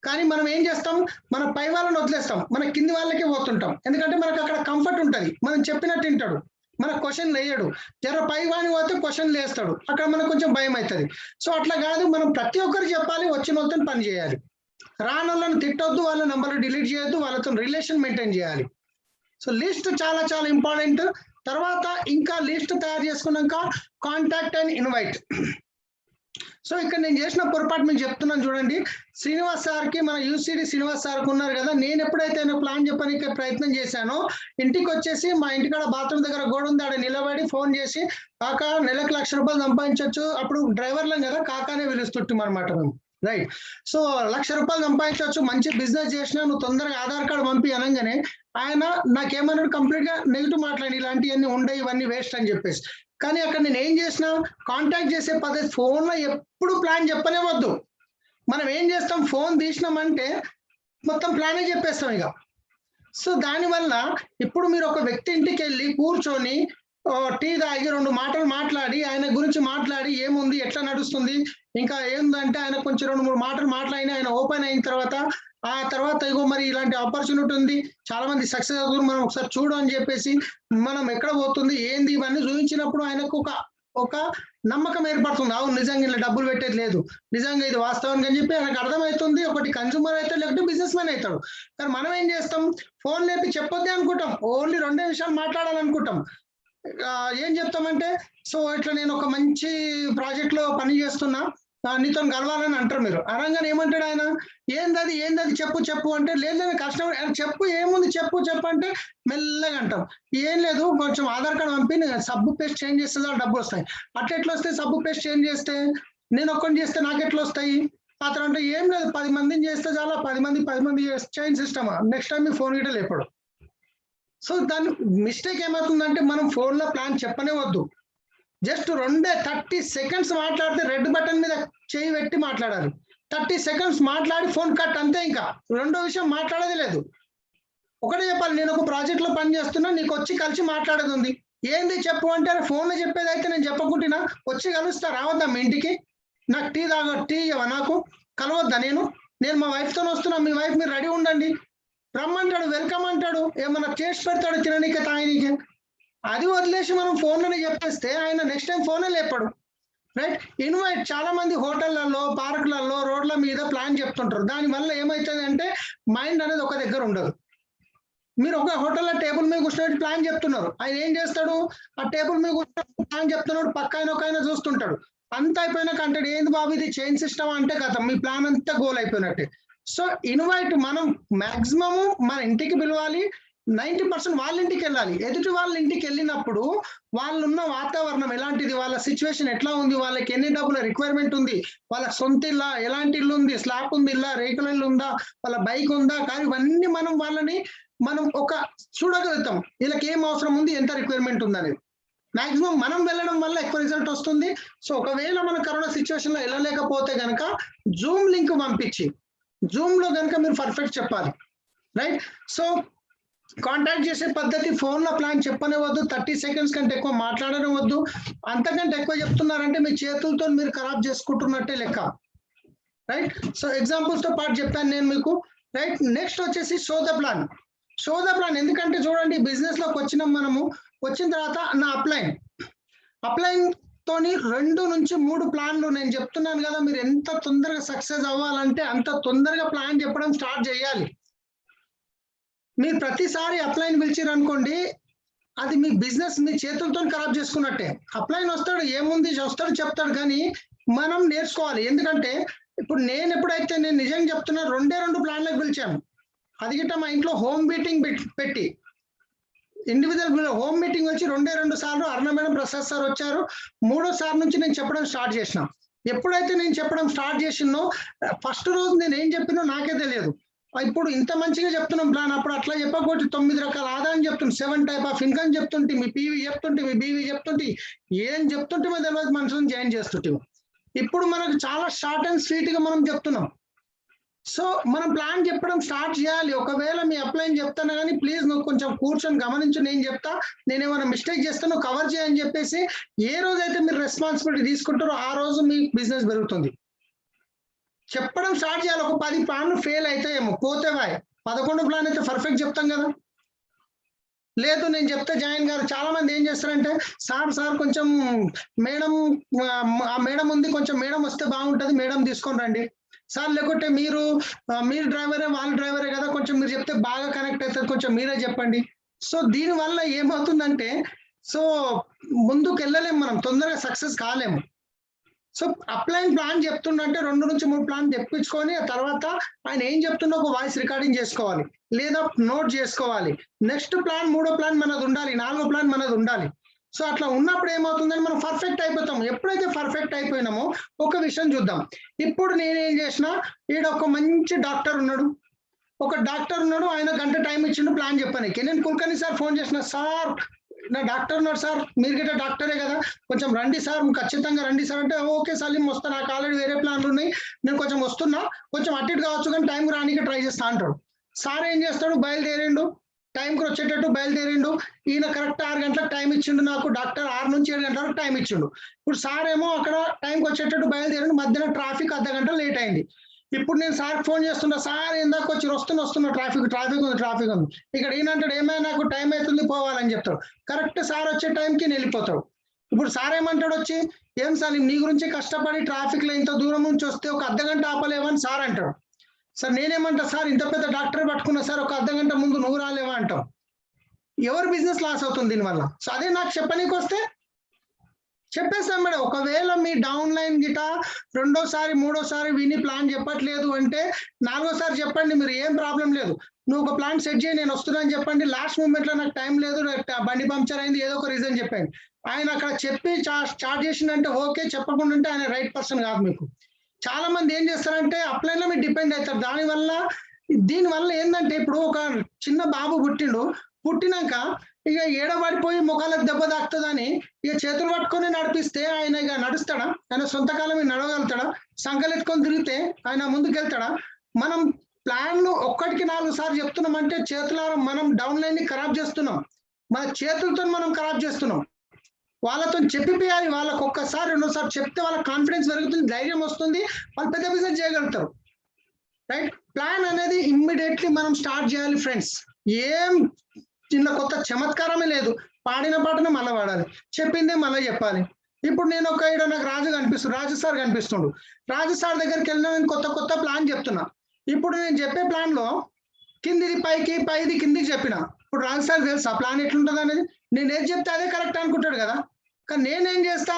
కానీ మనం ఏం చేస్తాం, మన పై వాళ్ళని వదిలేస్తాం, మన కింది వాళ్ళకే పోతుంటాం. ఎందుకంటే మనకు అక్కడ కంఫర్ట్ ఉంటుంది, మనం చెప్పినట్టు వింటాడు, మన క్వశ్చన్ వేయడు. జర పై వాడిని పోతే క్వశ్చన్ వేస్తాడు, అక్కడ మనకు కొంచెం భయం అవుతుంది. సో అట్లా కాదు, మనం ప్రతి ఒక్కరు చెప్పాలి, వచ్చిన వాళ్ళతో పని చేయాలి. రానోళ్ళని తిట్టొద్దు, వాళ్ళ నంబర్లు డిలీట్ చేయొద్దు, వాళ్ళతో రిలేషన్ మెయింటైన్ చేయాలి. సో లిస్ట్ చాలా చాలా ఇంపార్టెంట్. తర్వాత ఇంకా లిస్ట్ తయారు చేసుకున్నాక కాంటాక్ట్ అండ్ ఇన్వైట్. సో ఇక్కడ నేను చేసిన పొరపాటు మీకు చెప్తున్నాను చూడండి. శ్రీనివాస్ సార్కి, మన యూసిడి శ్రీనివాస్ సార్కి ఉన్నారు కదా, నేను ఎప్పుడైతే ప్లాన్ చెప్పడానికి ప్రయత్నం చేశానో, ఇంటికి వచ్చేసి మా ఇంటికాడ బాత్రూమ్ దగ్గర గోడ ఉంది, ఆడ నిలబడి ఫోన్ చేసి, కాకా నెలకు 1,00,000 రూపాయలు సంపాదించవచ్చు, అప్పుడు డ్రైవర్లం కదా కాకానే పిలుస్తుంటాం అనమాట మేము, రైట్. సో 1,00,000 రూపాయలు సంపాదించవచ్చు, మంచి బిజినెస్ చేసినా, నువ్వు తొందరగా ఆధార్ కార్డు పంపి అనగానే ఆయన నాకేమన్నాడు, కంప్లీట్ గా నెగిటివ్ మాట్లాడి, ఇలాంటివన్నీ ఉండే, ఇవన్నీ వేస్ట్ అని చెప్పేసి. కానీ అక్కడ నేను ఏం చేసినా, కాంటాక్ట్ చేసే పద్ధతి, ఫోన్లో ఎప్పుడు ప్లాన్ చెప్పనే వద్దు. మనం ఏం చేస్తాం, ఫోన్ తీసినామంటే మొత్తం ప్లానే చెప్పేస్తాం ఇక. సో దానివల్ల ఇప్పుడు మీరు ఒక వ్యక్తి ఇంటికి వెళ్ళి కూర్చొని టీ తాగి 2 మాటలు మాట్లాడి, ఆయన గురించి మాట్లాడి, ఏముంది, ఎట్లా నడుస్తుంది, ఇంకా ఏందంటే ఆయన కొంచెం 2-3 మాటలు మాట్లాడి ఆయన ఓపెన్ అయిన తర్వాత, ఆ తర్వాత ఇగో మరి ఇలాంటి ఆపర్చునిటీ ఉంది, చాలా మంది సక్సెస్ అవుతారు, మనం ఒకసారి చూడు అని చెప్పేసి మనం ఎక్కడ పోతుంది ఏంది ఇవన్నీ చూపించినప్పుడు ఆయనకు ఒక నమ్మకం ఏర్పడుతుంది. అవును నిజంగా ఇలా డబ్బులు పెట్టేది లేదు, నిజంగా ఇది వాస్తవానికి అని చెప్పి ఆయనకు అర్థమవుతుంది. ఒకటి కన్సూమర్ అవుతాడు, లేకపోతే బిజినెస్ మ్యాన్ అవుతాడు. కానీ మనం ఏం చేస్తాం, ఫోన్ లేపి చెప్పొద్దే అనుకుంటాం, ఓన్లీ 2 నిమిషాలు మాట్లాడాలనుకుంటాం. ఏం చెప్తామంటే, సో ఇట్లా నేను ఒక మంచి ప్రాజెక్ట్ లో పని చేస్తున్నా, నీతో కలవాలని అంటారు. మీరు అనగానే ఏమంటాడు ఆయన, ఏందది చెప్పు చెప్పు అంటే, లేదు కస్టమర్ చెప్పు ఏముంది చెప్పు చెప్పు అంటే మెల్లగా అంటాం, ఏం లేదు కొంచెం ఆధార్ కార్డు పంపి సబ్బు పేస్ట్ చేంజ్ చేస్తే డబ్బులు వస్తాయి. అట్లా ఎట్లా వస్తాయి? సబ్బు పేస్ట్ చేంజ్ చేస్తే నేను ఒక్కడిని చేస్తే నాకు ఎట్లా వస్తాయి? అతను అంటే ఏం లేదు 10 మందిని చేస్తే చాలా, 10 మంది చైన్ సిస్టమ్, నెక్స్ట్ టైం మీ ఫోన్ గిట్ట లేపడు. సో దాని మిస్టేక్ ఏమవుతుందంటే, మనం ఫోన్ లో ప్లాన్ చెప్పనే వద్దు. జస్ట్ 30 సెకండ్స్ మాట్లాడితే రెడ్ బటన్ మీద చేయి పెట్టి మాట్లాడాలి. 30 సెకండ్స్ మాట్లాడి ఫోన్ కట్, అంతే. ఇంకా రెండో విషయం మాట్లాడేది లేదు. ఒకటే చెప్పాలి, నేను ఒక ప్రాజెక్ట్ లో పని చేస్తున్నా, నీకు వచ్చి కలిసి మాట్లాడేది ఉంది, ఏంది చెప్పు అంటే, ఫోన్ లో చెప్పేది అయితే నేను చెప్పకుంటున్నా, వచ్చి కలుస్తా, రావద్దా మీ ఇంటికి? నాకు టీ ఇవ్వ, నాకు కలవద్దా? నేను మా వైఫ్ తో వస్తున్నా, మీ వైఫ్ మీరు రెడీ ఉండండి, రమ్మంటాడు, వెల్కమ్ అంటాడు, ఏమన్నా చేసి పెడతాడు తిననీకి తాగనీకి. అది వదిలేసి మనం ఫోన్లోనే చెప్పేస్తే ఆయన నెక్స్ట్ టైం ఫోనే లేపడు. రైట్? ఇన్వైట్, చాలా మంది హోటళ్లలో, పార్కులలో, రోడ్ల మీద ప్లాన్ చెప్తుంటారు. దానివల్ల ఏమవుతుంది అంటే, మైండ్ అనేది ఒక దగ్గర ఉండదు. మీరు ఒక హోటల్లో టేబుల్ మీద కూర్చొని ప్లాన్ చెప్తున్నారు, ఆయన ఏం చేస్తాడు, ఆ టేబుల్ మీద కూర్చొని ప్లాన్ చెప్తున్నాడు, పక్కన ఒక ఆయన చూస్తుంటాడు. అంత అయిపోయినాక అంటాడు, ఏంది బాబు ఇది చైన్ సిస్టమ్ అంటే కదా, మీ ప్లాన్ అంతా గోల్ అయిపోయినట్టే. సో ఇన్వైట్, మనం మాక్సిమం మన ఇంటికి పిలవాలి, 90% వాళ్ళ ఇంటికి వెళ్ళాలి. ఎదుటి వాళ్ళ ఇంటికి వెళ్ళినప్పుడు వాళ్ళున్న వాతావరణం ఎలాంటిది, వాళ్ళ సిచ్యువేషన్ ఎట్లా ఉంది, వాళ్ళకి ఎన్ని డబ్బుల రిక్వైర్మెంట్ ఉంది, వాళ్ళ సొంత ఇల్లా, ఎలాంటి ఇల్లు ఉంది, స్లాబ్ ఉంది ఇల్లా, రేకుల ఇల్లు ఉందా, వాళ్ళ బైక్ ఉందా, కానీ ఇవన్నీ మనం ఒక చూడగలుగుతాం, వీళ్ళకి ఏం అవసరం ఉంది, ఎంత రిక్వైర్మెంట్ ఉంది అనేది. మాక్సిమం మనం వెళ్ళడం వల్ల ఎక్కువ రిజల్ట్ వస్తుంది. సో ఒకవేళ మన కరోనా సిచ్యువేషన్ లో వెళ్ళలేకపోతే గనక జూమ్ లింక్ పంపించి, జూమ్ లో కనుక మీరు పర్ఫెక్ట్ చెప్పాలి. రైట్? సో కాంటాక్ట్ చేసే పద్ధతి, ఫోన్ లో ప్లాన్ చెప్పనే వద్దు, 30 సెకండ్స్ కంటే ఎక్కువ మాట్లాడడం వద్దు. అంతకంటే ఎక్కువ చెప్తున్నారంటే మీ చేతులతో మీరు ఖరాబ్ చేసుకుంటున్నట్టే లెక్క. రైట్? సో ఎగ్జాంపుల్స్ తో పాటు చెప్పాను నేను మీకు. రైట్? నెక్స్ట్ వచ్చేసి షో ద ప్లాన్. ఎందుకంటే చూడండి, బిజినెస్ లోకి వచ్చిన తర్వాత నా అప్లైన్ తోని 2 నుంచి 3 ప్లాన్లు నేను చెప్తున్నాను కదా, మీరు ఎంత తొందరగా సక్సెస్ అవ్వాలంటే అంత తొందరగా ప్లాన్ చెప్పడం స్టార్ట్ చేయాలి. మీరు ప్రతిసారి అప్లైన్ పిలిచిరు అనుకోండి, అది మీ బిజినెస్ మీ చేతులతో ఖరాబ్ చేసుకున్నట్టే. అప్లైన్ వస్తాడు, ఏముంది వస్తాడు చెప్తాడు, కానీ మనం నేర్చుకోవాలి. ఎందుకంటే ఇప్పుడు నేను నిజంగా చెప్తున్నా, 2 ప్లాన్లకు పిలిచాను. అది గిట్ట మా ఇంట్లో హోమ్ మీటింగ్ పెట్టి, ఇండివిజువల్ హోమ్ మీటింగ్ వచ్చి 2 సార్లు అరుణ మేడం, ప్రసాద్ సార్ వచ్చారు. 3వ సార్ నుంచి నేను చెప్పడం స్టార్ట్ చేసిన. ఎప్పుడైతే నేను చెప్పడం స్టార్ట్ చేసినో, ఫస్ట్ రోజు నేను ఏం చెప్పినో నాకే తెలియదు. ఇప్పుడు ఇంత మంచిగా చెప్తున్నాం ప్లాన్, అప్పుడు అట్లా చెప్పకపోతే 9 రకాల ఆదాయం చెప్తుంటే, 7 టైప్ ఆఫ్ ఇన్కమ్ చెప్తుంటే, మీ పీవీ చెప్తుంటే, మీ బీవీ చెప్తుంటే, ఏం చెప్తుంటే మీద తెలియదు, మనుషులను జాయిన్ చేస్తుంటే. ఇప్పుడు మనకు చాలా షార్ట్ అండ్ స్వీట్ గా మనం చెప్తున్నాం. సో మనం ప్లాన్ చెప్పడం స్టార్ట్ చేయాలి. ఒకవేళ మీ అప్లైన్ చెప్తాను కానీ ప్లీజ్ నువ్వు కొంచెం కూర్చొని గమనించు, నేను చెప్తా, నేను ఏమైనా మిస్టేక్ చేస్తే నువ్వు కవర్ చేయని చెప్పేసి, ఏ రోజైతే మీరు రెస్పాన్సిబిలిటీ తీసుకుంటారో ఆ రోజు మీ బిజినెస్ పెరుగుతుంది. చెప్పడం స్టార్ట్ చేయాలి. ఒక 10 ప్లాన్లు ఫెయిల్ అవుతాయేమో, పోతే 11 ప్లాన్ అయితే పర్ఫెక్ట్ చెప్తాం కదా. లేదు నేను చెప్తే జాయిన్ గారు, చాలా మంది ఏం చేస్తారంటే, సార్ కొంచెం మేడం ఉంది, కొంచెం మేడం వస్తే బాగుంటది, మేడం తీసుకొని రండి సార్, లేకుంటే మీరు డ్రైవరే, వాళ్ళ డ్రైవరే కదా, కొంచెం మీరు చెప్తే బాగా కనెక్ట్ అవుతుంది, కొంచెం మీరే చెప్పండి. సో దీనివల్ల ఏమవుతుందంటే, సో ముందుకు వెళ్ళలేము, మనం తొందరగా సక్సెస్ కాలేము. సో అప్లైన్ ప్లాన్ చెప్తుండంటే 2 నుంచి 3 ప్లాన్ తెప్పించుకొని, ఆ తర్వాత ఆయన ఏం చెప్తుండో ఒక వాయిస్ రికార్డింగ్ చేసుకోవాలి, లేదా నోట్ చేసుకోవాలి. నెక్స్ట్ ప్లాన్, 3వ ప్లాన్ మనది ఉండాలి, 4వ ప్లాన్ మనది ఉండాలి. సో అట్లా ఉన్నప్పుడు ఏమవుతుందని మనం పర్ఫెక్ట్ అయిపోతాం. ఎప్పుడైతే పర్ఫెక్ట్ అయిపోయినామో ఒక విషయం చూద్దాం. ఇప్పుడు నేనేం చేసిన, ఈడ ఒక మంచి డాక్టర్ ఉన్నాడు, ఆయన గంట టైం ఇచ్చిండు ప్లాన్ చెప్పడానికి. నేను కుల్కర్ణి సార్ ఫోన్ చేసిన, సార్ నా డాక్టర్ ఉన్నాడు సార్, మీరు గిట్ట డాక్టరే కదా, కొంచెం రండి సార్, ఖచ్చితంగా రండి సార్ అంటే, ఓకే సలీం వస్తా, నాకు ఆల్రెడీ వేరే ప్లాన్లు ఉన్నాయి, నేను కొంచెం వస్తున్నా, కొంచెం అటు ఇటు కావచ్చు కానీ టైం రానికి ట్రై చేస్తా అంటాడు. సార్ ఏం చేస్తాడు, బయలుదేరిండు, టైంకి వచ్చేటట్టు బయలుదేరిండు. ఈయన కరెక్ట్ 6 గంటలకు టైం ఇచ్చిండు నాకు, డాక్టర్ 6 నుంచి 7 గంటల వరకు టైం ఇచ్చిండు. ఇప్పుడు సార్ ఏమో అక్కడ టైంకి వచ్చేటట్టు బయలుదేరిండు, మధ్యలో ట్రాఫిక్ అర్ధ గంట లేట్ అయింది. ఇప్పుడు నేను సార్ ఫోన్ చేస్తున్నా, సార్ ఇందాక వచ్చి వస్తున్నా, ట్రాఫిక్ ఉంది. ఇక్కడ ఈయనంటాడు, ఏమైనా నాకు టైం అవుతుంది పోవాలని చెప్తాడు. కరెక్ట్ సార్ వచ్చే టైంకి నేను వెళ్ళిపోతాడు. ఇప్పుడు సార్ ఏమంటాడు వచ్చి, ఏం సార్ నీ గురించి కష్టపడి ట్రాఫిక్ లో ఇంత దూరం నుంచి వస్తే ఒక అర్ధ గంట ఆపలేవని సార్ అంటాడు. సార్ నేనేమంటా, సార్ ఇంత పెద్ద డాక్టర్ పట్టుకున్నా సార్, ఒక అర్ధ గంట ముందు నువ్వు రాలేవా అంటాం. ఎవరి బిజినెస్ లాస్ అవుతుంది దీనివల్ల. సో అదే నాకు చెప్పనీకి వస్తే చెప్పేస్తాం మేడం. ఒకవేళ మీ డౌన్ లైన్ గిట రెండోసారి మూడోసారి విని ప్లాన్ చెప్పట్లేదు అంటే నాలుగోసారి చెప్పండి, మీరు ఏం ప్రాబ్లం లేదు. నువ్వు ఒక ప్లాన్ సెట్ చేయి, నేను వస్తున్నాను చెప్పండి. లాస్ట్ మూమెంట్ లో నాకు టైం లేదు, బండి పంక్చర్ అయింది, ఏదో ఒక రీజన్ చెప్పండి. ఆయన అక్కడ చెప్పి స్టార్ట్ చేసిందంటే ఓకే, చెప్పకుండా ఉంటే ఆయన రైట్ పర్సన్ కాదు మీకు. చాలా మంది ఏం చేస్తారంటే అప్లైన్ లో మీరు డిపెండ్ అవుతారు. దీనివల్ల ఏంటంటే ఇప్పుడు ఒక చిన్న బాబు పుట్టినాక ఇక ఏడబడిపోయి ముఖాలకు దెబ్బ తాకుతుందని ఇక చేతులు పట్టుకొని నడిపిస్తే ఆయన ఇక నడుస్తాడా? ఆయన సొంత కాలం మీద నడవగలుగుతాడా? సంకలెత్తుకొని తిరిగితే ఆయన ముందుకెళ్తాడా? మనం ప్లాన్లు ఒక్కటికి 4 సార్లు చెప్తున్నామంటే చేతులారా మనం డౌన్ లైన్ ని ఖరాబ్ చేస్తున్నాం, మన చేతులతో మనం ఖరాబ్ చేస్తున్నాం. వాళ్ళతో చెప్పిపోయాలి, వాళ్ళకి ఒక్కసారి రెండోసారి చెప్తే వాళ్ళ కాన్ఫిడెన్స్ పెరుగుతుంది, ధైర్యం వస్తుంది, వాళ్ళు పెద్ద బిజినెస్ చేయగలుగుతారు. రైట్? ప్లాన్ అనేది ఇమ్మీడియట్లీ మనం స్టార్ట్ చేయాలి ఫ్రెండ్స్. ఏం చిన్న కొత్త చమత్కారమే లేదు. పాడిన పాటను మళ్ళీ పాడాలి, చెప్పిందే మళ్ళీ చెప్పాలి. ఇప్పుడు నేను నాకు రాజు సార్ కనిపిస్తుండు. రాజు సార్ దగ్గరికి వెళ్ళినా నేను కొత్త ప్లాన్ చెప్తున్నా. ఇప్పుడు నేను చెప్పే ప్లాన్ లో కిందిది పైకి, పైది కిందికి చెప్పిన. ఇప్పుడు రాజు సార్ తెలుసా ప్లాన్ ఎట్లుంటుంది అనేది? నేను ఏది చెప్తే అదే కరెక్ట్ అనుకుంటాడు కదా. కానీ నేనేం చేస్తా,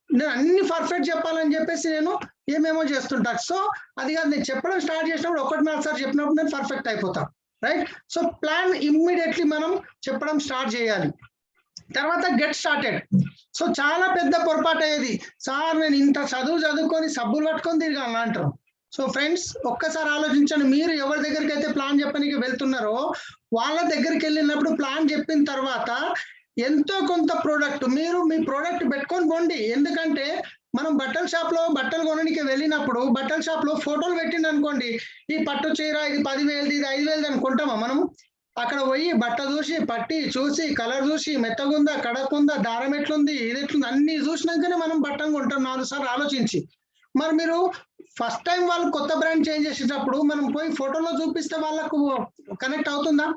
నేను అన్ని పర్ఫెక్ట్ చెప్పాలని చెప్పేసి నేను ఏమేమో చేస్తుంటా. సో అది కాదు, నేను చెప్పడం స్టార్ట్ చేసినప్పుడు 1-4 సార్లు చెప్పినప్పుడు నేను పర్ఫెక్ట్ అయిపోతా. రైట్? సో ప్లాన్ ఇమ్మీడియట్లీ మనం చెప్పడం స్టార్ట్ చేయాలి. తర్వాత గెట్ స్టార్టెడ్. సో చాలా పెద్ద పొరపాటు అయ్యేది, సార్ నేను ఇంత చదువుకొని సబ్బులు పట్టుకొని తిరగాలి అంటారు. సో ఫ్రెండ్స్ ఒక్కసారి ఆలోచించండి, మీరు ఎవరి దగ్గరికి అయితే ప్లాన్ చెప్పడానికి వెళ్తున్నారో వాళ్ళ దగ్గరికి వెళ్ళినప్పుడు ప్లాన్ చెప్పిన తర్వాత ఎంతో కొంత ప్రోడక్ట్ మీరు మీ ప్రోడక్ట్ పెట్టుకొని పోండి. ఎందుకంటే మనం బట్టల షాప్ లో బట్టలు కొనడానికి వెళ్ళినప్పుడు బట్టల షాప్ లో ఫోటోలు పెట్టింది అనుకోండి, ఈ పట్టు చీర ఇది 10,000 ఇది 5,000 అనుకుంటామా మనం? అక్కడ పోయి బట్ట చూసి పట్టి చూసి కలర్ చూసి మెత్తగుందా కడకుందా దారం ఎట్లుంది ఇది ఎట్లుంది అన్ని చూసినాకనే మనం బట్టను కొంటాం 4 సార్లు ఆలోచించి. మరి మీరు ఫస్ట్ టైం వాళ్ళు కొత్త బ్రాండ్ చేంజ్ చేసేటప్పుడు మనం పోయి ఫోటోలో చూపిస్తే వాళ్ళకు కనెక్ట్ అవుతుందా?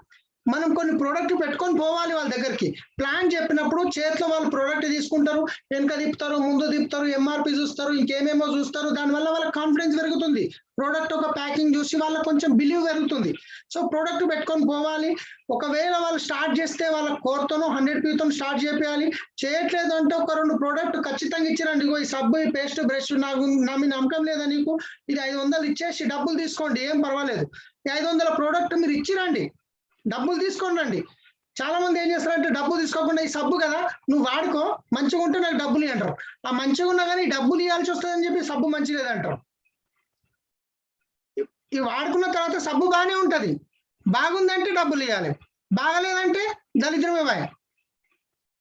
మనం కొన్ని ప్రోడక్ట్ పెట్టుకొని పోవాలి వాళ్ళ దగ్గరికి. ప్లాన్ చెప్పినప్పుడు చేతిలో వాళ్ళు ప్రోడక్ట్ తీసుకుంటారు, వెనక తిప్పుతారు, ముందు తిప్పుతారు, ఎంఆర్పి చూస్తారు, ఇంకేమేమో చూస్తారు. దానివల్ల వాళ్ళకి కాన్ఫిడెన్స్ పెరుగుతుంది. ప్రోడక్ట్ ఒక ప్యాకింగ్ చూసి వాళ్ళకి కొంచెం బిలీవ్ పెరుగుతుంది. సో ప్రోడక్ట్ పెట్టుకొని పోవాలి. ఒకవేళ వాళ్ళు స్టార్ట్ చేస్తే వాళ్ళ కోర్తోనో 100 పీతో స్టార్ట్ చేయాలి. చేయట్లేదు అంటే ఒక 2 ప్రోడక్ట్ ఖచ్చితంగా ఇచ్చిరండి. ఈ సబ్బు, ఈ పేస్ట్, బ్రష్ నా మీ నమ్మకం లేదా నీకు, ఇది 500 ఇచ్చేసి డబ్బులు తీసుకోండి, ఏం పర్వాలేదు. ఈ 500 ప్రోడక్ట్ మీరు ఇచ్చిరండి, డబ్బులు తీసుకోండి రండి. చాలా మంది ఏం చేస్తారంటే డబ్బులు తీసుకోకుండా ఈ సబ్బు కదా నువ్వు వాడుకో, మంచిగా ఉంటే నాకు డబ్బులు అంటారు. ఆ మంచిగా ఉన్నా కానీ డబ్బులు ఇవ్వాల్సి వస్తుందని చెప్పి సబ్బు మంచి లేదంటారు. ఈ వాడుకున్న తర్వాత సబ్బు బాగానే ఉంటది, బాగుందంటే డబ్బులు ఇవ్వాలి, బాగలేదంటే దరిద్రమే భయ.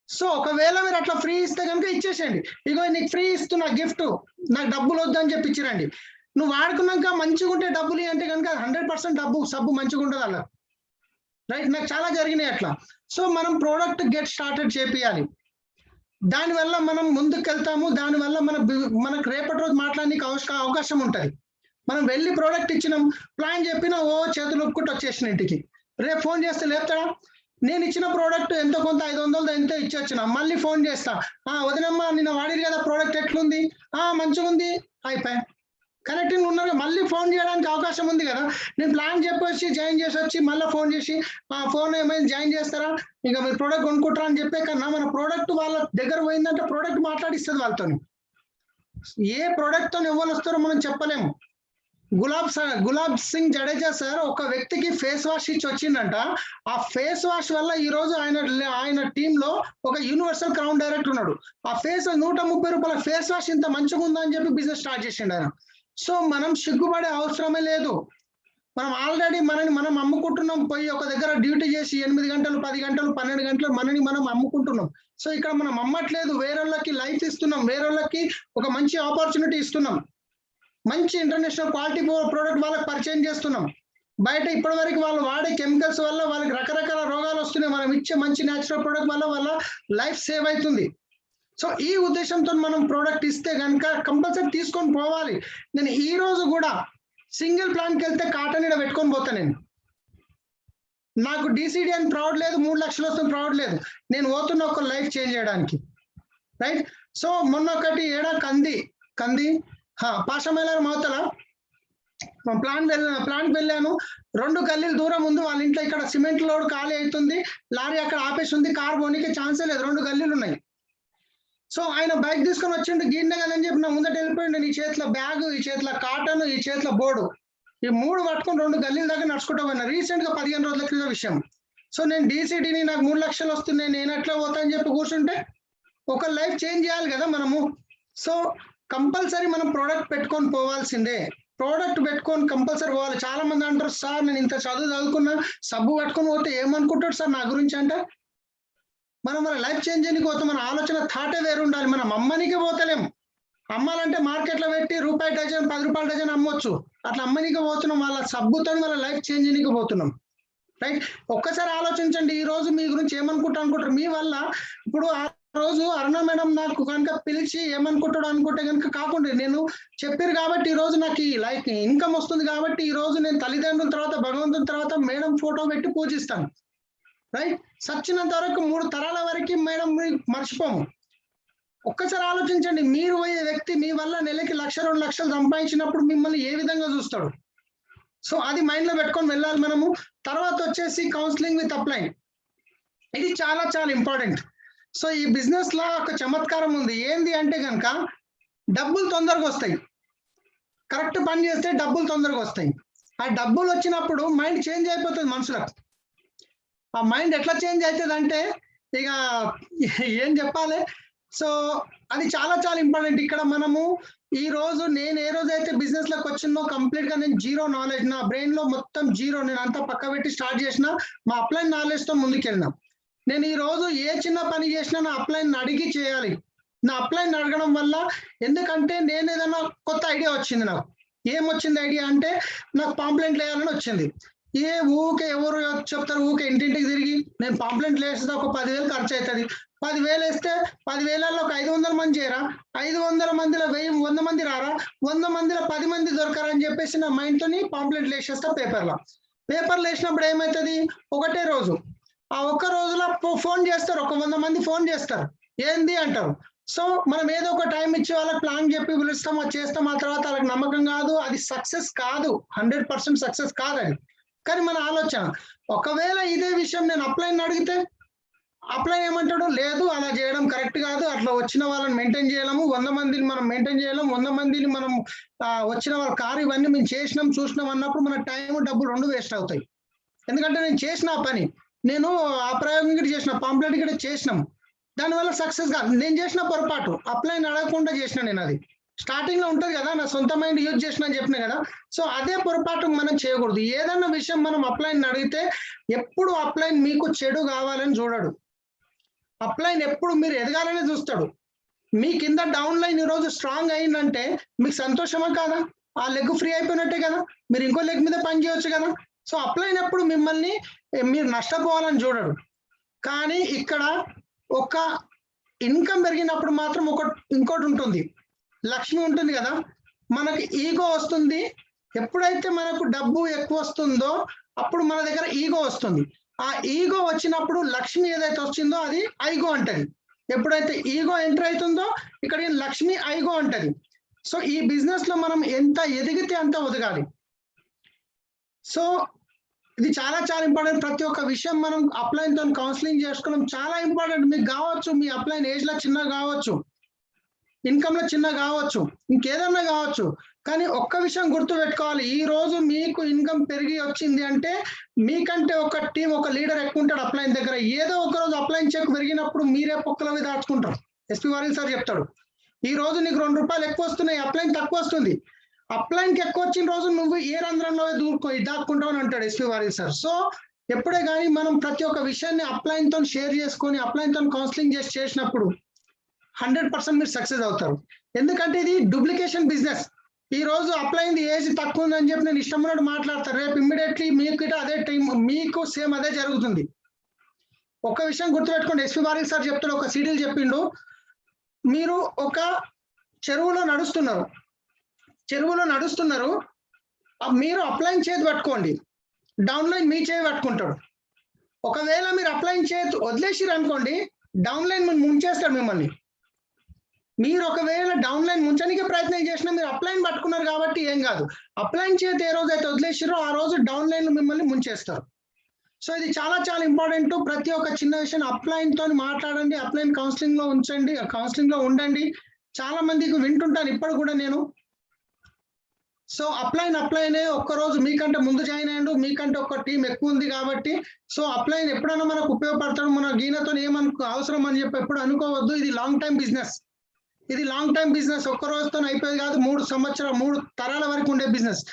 సో ఒకవేళ మీరు అట్లా ఫ్రీ ఇస్తే కనుక ఇచ్చేసేయండి. ఇగో నీకు ఫ్రీ ఇస్తున్నా గిఫ్ట్, నాకు డబ్బులు వద్దని చెప్పి ఇచ్చిరండి. నువ్వు వాడుకున్నాక మంచిగా ఉంటే డబ్బులు అంటే కనుక 100% సబ్బు మంచిగా ఉంటుంది అలా. రైట్? నాకు చాలా జరిగినాయి అట్లా. సో మనం ప్రోడక్ట్ గెట్ స్టార్టెడ్ చేపియాలి. దానివల్ల మనం ముందుకు వెళ్తాము. దానివల్ల మనకు రేపటి రోజు మాట్లాడడానికి అవకాశం ఉంటుంది. మనం వెళ్ళి ప్రోడక్ట్ ఇచ్చినాం, ప్లాన్ చెప్పినా చేతులు ఒప్పుకుంటూ వచ్చేసిన ఇంటికి. రేపు ఫోన్ చేస్తే లేపుతాడా? నేను ఇచ్చిన ప్రోడక్ట్ ఎంతో కొంత 500 ఎంతో ఇచ్చి వచ్చిన, మళ్ళీ ఫోన్ చేస్తా, వదినమ్మా నిన్న వాడిరు కదా ప్రోడక్ట్ ఎట్లుంది, మంచిగా ఉంది, అయిపోయా. కనెక్టింగ్ ఉన్నారు, మళ్ళీ ఫోన్ చేయడానికి అవకాశం ఉంది కదా. నేను ప్లాన్ చెప్పొచ్చి జాయిన్ చేసి వచ్చి మళ్ళీ ఫోన్ చేసి ఫోన్ ఏమైనా జాయిన్ చేస్తారా, ఇంకా మీరు ప్రోడక్ట్ కొనుక్కుంటారా అని చెప్పే కన్నా మన ప్రోడక్ట్ వాళ్ళ దగ్గర పోయిందంటే ప్రోడక్ట్ మాట్లాడిస్తుంది వాళ్ళతో. ఏ ప్రోడక్ట్ తో ఎవరు వస్తారో మనం చెప్పలేము. గులాబ్ సింగ్ జడేజా సార్ ఒక వ్యక్తికి ఫేస్ వాష్ ఇచ్చి వచ్చిందంట. ఆ ఫేస్ వాష్ వల్ల ఈ రోజు ఆయన టీమ్ లో ఒక యూనివర్సల్ క్రౌన్ డైరెక్టర్ ఉన్నాడు. ఆ ఫేస్ 130 రూపాయల ఫేస్ వాష్ ఇంత మంచిగా ఉందని చెప్పి బిజినెస్ స్టార్ట్ చేసిండు ఆయన. సో మనం సిగ్గుపడే అవసరమే లేదు. మనం ఆల్రెడీ మనం అమ్ముకుంటున్నాం. పోయి ఒక దగ్గర డ్యూటీ చేసి 8 గంటలు 10 గంటలు 12 గంటలు మనం అమ్ముకుంటున్నాం. సో ఇక్కడ మనం అమ్మట్లేదు, వేరేళ్ళకి లైఫ్ ఇస్తున్నాం, వేరేళ్ళకి ఒక మంచి ఆపర్చునిటీ ఇస్తున్నాం, మంచి ఇంటర్నేషనల్ క్వాలిటీ ప్రోడక్ట్ వాళ్ళకి పరిచయం చేస్తున్నాం. బయట ఇప్పటి వరకు వాళ్ళు వాడే కెమికల్స్ వల్ల వాళ్ళకి రకరకాల రోగాలు వస్తున్నాయి. మనం ఇచ్చే మంచి న్యాచురల్ ప్రోడక్ట్ వల్ల వాళ్ళ లైఫ్ సేవ్ అవుతుంది. సో ఈ ఉద్దేశంతో మనం ప్రోడక్ట్ ఇస్తే కనుక కంపల్సరీ తీసుకొని పోవాలి. నేను ఈ రోజు కూడా సింగిల్ ప్లాన్కి వెళ్తే కాటన్ ఇడ పెట్టుకొని పోతా. నాకు డిసిడి అని ప్రౌడ్ లేదు, 3 లక్షలు వస్తుంది ప్రౌడ్ లేదు. నేను పోతున్న ఒక లైఫ్ చేంజ్ చేయడానికి. రైట్? సో మొన్న ఒకటి కంది పాషమేళ మోతల ప్లాంట్కి వెళ్ళాను, 2 గల్లీలు దూరం ఉంది వాళ్ళ ఇంట్లో. ఇక్కడ సిమెంట్ లోడ్ ఖాళీ అవుతుంది, లారీ అక్కడ ఆపేసి ఉంది, కార్ పోనీకి ఛాన్సే లేదు, 2 గల్లీలు ఉన్నాయి. సో ఆయన బైక్ తీసుకొని వచ్చిండు, గిన్నె కదని చెప్పి నా ముందట వెళ్ళిపోయిండు. ఈ చేతిలో బ్యాగ్, ఈ చేతిలో కాటన్, ఈ చేతిలో బోర్డు, ఈ 3 పట్టుకొని 2 గల్లీల దాకా నడుచుకుంటూ పోయినా. రీసెంట్ గా 15 రోజుల క్రితం విషయం. సో నేను డీసీడీని నాకు 3 లక్షలు వస్తున్నాయి, నేను ఎట్లా పోతా అని చెప్పి కూర్చుంటే ఒక లైఫ్ చేంజ్ చేయాలి కదా మనము. సో కంపల్సరీ మనం ప్రోడక్ట్ పెట్టుకొని పోవాల్సిందే, ప్రోడక్ట్ పెట్టుకొని కంపల్సరీ పోవాలి. చాలా మంది అంటారు, సార్ నేను ఇంత చదువుకున్నా, సబ్బు పట్టుకొని పోతే ఏమనుకుంటాడు సార్ నా గురించి అంటే, మనం మన లైఫ్ చేంజ్ చేయడానికి పోతే మన ఆలోచన థాటే వేరు ఉండాలి. మనం అమ్మనికే పోతలేము, అమ్మాలంటే మార్కెట్లో పెట్టి రూపాయి డజన్ 10 రూపాయల డజన్ అమ్మొచ్చు, అట్లా అమ్మనికే పోతున్నాం, వాళ్ళ సబ్బుతో వాళ్ళ లైఫ్ చేంజ్ చేయడానికి పోతున్నాం. రైట్? ఒక్కసారి ఆలోచించండి, ఈ రోజు మీ గురించి అనుకుంటారు మీ వల్ల. ఇప్పుడు ఆ రోజు అరుణ మేడం నాకు కనుక పిలిచి ఏమనుకుంటాడు అనుకుంటే కనుక కాకుండా, నేను చెప్పారు కాబట్టి ఈ రోజు నాకు ఈ లైఫ్ ఇన్కమ్ వస్తుంది కాబట్టి ఈ రోజు నేను తల్లిదండ్రుల తర్వాత భగవంతుని తర్వాత మేడం ఫోటో పెట్టి పూజిస్తాను. రైట్? సచ్చినంత వరకు 3 తరాల వరకు మేడం మర్చిపోము. ఒక్కసారి ఆలోచించండి, మీరు పోయే వ్యక్తి మీ వల్ల నెలకి 1-2 లక్షలు సంపాదించినప్పుడు మిమ్మల్ని ఏ విధంగా చూస్తాడు. సో అది మైండ్ లో పెట్టుకొని వెళ్ళాలి మనము. తర్వాత వచ్చేసి కౌన్సిలింగ్ విత్ అప్లైన్, ఇది చాలా చాలా ఇంపార్టెంట్. సో ఈ బిజినెస్ లో ఒక చమత్కారం ఉంది, ఏంది అంటే కనుక డబ్బులు తొందరగా వస్తాయి, కరెక్ట్ పని చేస్తే డబ్బులు తొందరగా వస్తాయి. ఆ డబ్బులు వచ్చినప్పుడు మైండ్ చేంజ్ అయిపోతుంది మనుషులకు. ఆ మైండ్ ఎట్లా చేంజ్ అవుతుంది అంటే ఇక ఏం చెప్పాలి. సో అది చాలా చాలా ఇంపార్టెంట్. ఇక్కడ మనము ఈ రోజు నేను ఏ రోజైతే బిజినెస్ లోకి వచ్చిందో కంప్లీట్ గా నేను జీరో నాలెడ్జ్, నా బ్రెయిన్ లో మొత్తం జీరో, నేను అంతా పక్క పెట్టి స్టార్ట్ చేసిన, మా అప్లైన్ నాలెడ్జ్ తో ముందుకెళ్ళినా. నేను ఈ రోజు ఏ చిన్న పని చేసినా నా అప్లైన్ అడిగి చేయాలి. నా అప్లైన్ అడగడం వల్ల, ఎందుకంటే నేను ఏదైనా కొత్త ఐడియా వచ్చింది, నాకు ఏమొచ్చింది ఐడియా అంటే నాకు పాంప్లెంట్లు వేయాలని వచ్చింది. ఊకే ఎవరు చెప్తారు, ఊకే ఇంటింటికి తిరిగి నేను పాంప్లెంట్లు వేస్తే ఒక 10,000 ఖర్చు అవుతుంది. 10,000 వేస్తే 10,000లో ఒక 500 మంది చేయరా, 500 మందిలో 100 మంది రారా, 100 మందిలో 10 మంది దొరకరా అని చెప్పేసి నా మైండ్ తోని పాంప్లెంట్లు వేసేస్తా పేపర్లో వేసినప్పుడు ఏమవుతుంది, ఒకటే రోజు, ఆ ఒక్క రోజులో ఫోన్ చేస్తారు, ఒక 100 మంది ఫోన్ చేస్తారు, ఏంది అంటారు. సో మనం ఏదో ఒక టైం ఇచ్చి వాళ్ళకి ప్లాన్ చెప్పి పిలుస్తాం, అది చేస్తాం, ఆ తర్వాత వాళ్ళకి నమ్మకం కాదు, అది సక్సెస్ కాదు, 100% సక్సెస్ కాదు అది. కానీ మన ఆలోచన, ఒకవేళ ఇదే విషయం నేను అప్లైన్ అడిగితే అప్లైన్ ఏమంటాడు, లేదు అలా చేయడం కరెక్ట్ కాదు, అట్లా వచ్చిన వాళ్ళని మెయింటైన్ చేయలేము, 100 మందిని మనం మెయింటైన్ చేయలేము, 100 మందిని మనం వచ్చిన వాళ్ళ కారు ఇవన్నీ మేము చేసినాం చూసినాం అన్నప్పుడు మన టైం డబ్బులు 2 వేస్ట్ అవుతాయి. ఎందుకంటే నేను చేసిన ఆ పని, నేను ఆ ప్రయోగం కూడా చేసిన, పాంప్లెట్ కూడా చేసినాం, దానివల్ల సక్సెస్ కాదు. నేను చేసిన పొరపాటు, అప్లైన్ అడగకుండా చేసిన నేను, అది స్టార్టింగ్ లో ఉంటుంది కదా, నా సొంత మైండ్ యూజ్ చేసిన అని చెప్పిన కదా. సో అదే పొరపాటు మనం చేయకూడదు. ఏదన్నా విషయం మనం అప్లైన్ అడిగితే ఎప్పుడు అప్లైన్ మీకు చెడు కావాలని చూడడు, అప్లైన్ ఎప్పుడు మీరు ఎదగాలని చూస్తాడు. మీ కింద డౌన్ లైన్ ఈ రోజు స్ట్రాంగ్ అయిందంటే మీకు సంతోషమా కాదా, ఆ లెగ్ ఫ్రీ అయిపోయినట్టే కదా, మీరు ఇంకో లెగ్ మీద పని చేయొచ్చు కదా. సో అప్లైన్ ఎప్పుడు మిమ్మల్ని మీరు నష్టపోవాలని చూడడు. కానీ ఇక్కడ ఒక ఇన్కమ్ పెరిగినప్పుడు మాత్రం ఇంకోటి ఉంటుంది, లక్ష్మి ఉంటుంది కదా, మనకి ఈగో వస్తుంది. ఎప్పుడైతే మనకు డబ్బు ఎక్కువ వస్తుందో అప్పుడు మన దగ్గర ఈగో వస్తుంది. ఆ ఈగో వచ్చినప్పుడు లక్ష్మి ఏదైతే వచ్చిందో అది ఐగో అంటది. ఎప్పుడైతే ఈగో ఎంటర్ అవుతుందో ఇక్కడ లక్ష్మి ఐగో అంటది. సో ఈ బిజినెస్ లో మనం ఎంత ఎదిగితే అంత ఒదగాలి. సో ఇది చాలా చాలా ఇంపార్టెంట్. ప్రతి ఒక్క విషయం మనం అప్లైన్ తో కౌన్సిలింగ్ చేసుకోవడం చాలా ఇంపార్టెంట్. మీకు కావచ్చు, మీ అప్లైన్ ఏజ్ లో చిన్న కావచ్చు, ఇన్కమ్ లో చిన్న కావచ్చు, ఇంకేదన్నా కావచ్చు, కానీ ఒక్క విషయం గుర్తు పెట్టుకోవాలి, ఈ రోజు మీకు ఇన్కమ్ పెరిగి వచ్చింది అంటే మీకంటే ఒక టీం, ఒక లీడర్ ఎక్కువ ఉంటాడు అప్లైన్ దగ్గర. ఏదో ఒక రోజు అప్లైన్ చెక్ పెరిగినప్పుడు మీరే పొక్కలవి దాచుకుంటారు. ఎస్పీ వారిల్ సార్ చెప్తాడు, ఈ రోజు నీకు 2 రూపాయలు ఎక్కువ వస్తున్నాయి, అప్లైన్ తక్కువ వస్తుంది, అప్లైన్ కి ఎక్కువ వచ్చిన రోజు నువ్వు ఏ రంధ్రంలో దాక్కుంటావు అని అంటాడు ఎస్పీ వారిల్ సార్. సో ఎప్పుడే కానీ మనం ప్రతి ఒక్క విషయాన్ని అప్లైన్ తో షేర్ చేసుకొని అప్లైన్ తో కౌన్సిలింగ్ చేసినప్పుడు 100% మీరు సక్సెస్ అవుతారు. ఎందుకంటే ఇది డూప్లికేషన్ బిజినెస్. ఈ రోజు అప్లైన్ ఏజ్ తక్కువ ఉందని చెప్పి నేను ఇష్టం ఉన్నట్టు మాట్లాడతారు, రేపు ఇమ్మీడియట్లీ మీకు అదే టైం మీకు సేమ్ అదే జరుగుతుంది. ఒక విషయం గుర్తుపెట్టుకోండి, ఎస్పీ వారిల్ సార్ చెప్తాడు, ఒక సీడీలు చెప్పిండు, మీరు ఒక చెరువులో నడుస్తున్నారు, మీరు అప్లైన్ చేతి పట్టుకోండి, డౌన్ లైన్ మీ చేయి పట్టుకుంటాడు. ఒకవేళ మీరు అప్లైన్ చేతి వదిలేసిరు అనుకోండి, డౌన్ లైన్ ముంచేస్తాడు మిమ్మల్ని. మీరు ఒకవేళ డౌన్ లైన్ ముంచడానికి ప్రయత్నం చేసినా మీరు అప్లైన్ పట్టుకున్నారు కాబట్టి ఏం కాదు. అప్లైన్ చేత ఏ రోజు అయితే వదిలేసారో ఆ రోజు డౌన్ లైన్ మిమ్మల్ని ముంచేస్తారు. సో ఇది చాలా చాలా ఇంపార్టెంట్. ప్రతి ఒక్క చిన్న విషయం అప్లైన్ తో మాట్లాడండి, అప్లైన్ కౌన్సిలింగ్ లో ఉంచండి, కౌన్సిలింగ్ లో ఉండండి. చాలా మందికి వింటుంటాను ఇప్పుడు కూడా నేను. సో అప్లైనే ఒక్కరోజు మీకంటే ముందు జాయిన్ అయ్యండు, మీకంటే ఒక టీం ఎక్కువ ఉంది కాబట్టి. సో అప్లైన్ ఎప్పుడైనా మనకు ఉపయోగపడతాడు, మన గీనతో ఏమనుకో అవసరం అని చెప్పి ఎప్పుడు అనుకోవద్దు. ఇది లాంగ్ టైం బిజినెస్, ఇది లాంగ్ టైం బిజినెస్. ఒక్క రోజుతో అయిపోయేది కాదు, 3 సంవత్సరాలు 3 తరాల వరకు ఉండే బిజినెస్,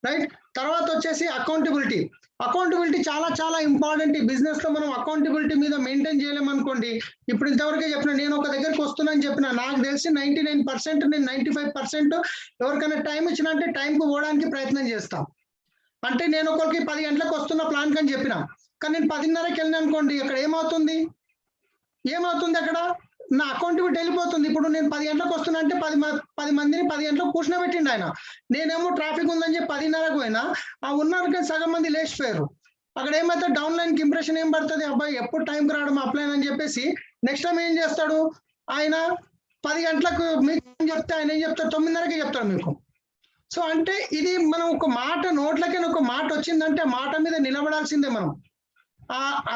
రైట్. తర్వాత వచ్చేసి అకౌంటబిలిటీ. అకౌంటబిలిటీ చాలా చాలా ఇంపార్టెంట్. ఈ బిజినెస్ లో మనం అకౌంటబిలిటీ మీద మెయింటైన్ చేయలేమనుకోండి. ఇప్పుడు ఇంతవరకే చెప్పిన, నేను ఒక దగ్గరికి వస్తున్నాను చెప్పిన, నాకు తెలిసి 99% నేను 95% ఎవరికైనా టైం ఇచ్చిన అంటే టైంకి పోవడానికి ప్రయత్నం చేస్తాం. అంటే నేను ఒకరికి 10 గంటలకు వస్తున్న ప్లాన్ కని చెప్పిన, కానీ నేను 10:30కి వెళ్ళిన అనుకోండి, అక్కడ ఏమవుతుంది అక్కడ నా అకౌంటబిలిటీ వెళ్ళిపోతుంది. ఇప్పుడు నేను 10 గంటలకు వస్తున్నా అంటే 10 మందిని 10 గంటలకు కూర్చోబెట్టిండు ఆయన. నేనేమో ట్రాఫిక్ ఉందని చెప్పి 10:30కు పోయినా, ఆ ఉన్నారు కానీ సగం మంది లేచిపోయారు. అక్కడ ఏమైతే డౌన్ లైన్ కి ఇంప్రెషన్ ఏం పడుతుంది, అబ్బాయి ఎప్పుడు టైంకి రావడం అప్లైన్ అని చెప్పేసి నెక్స్ట్ టైం ఏం చేస్తాడు ఆయన, 10 గంటలకు మీకు చెప్తే ఆయన ఏం చెప్తాడు, 9:30కి చెప్తాడు మీకు. సో అంటే ఇది మనం ఒక మాట, నోట్లకి ఒక మాట వచ్చిందంటే మాట మీద నిలబడాల్సిందే మనం.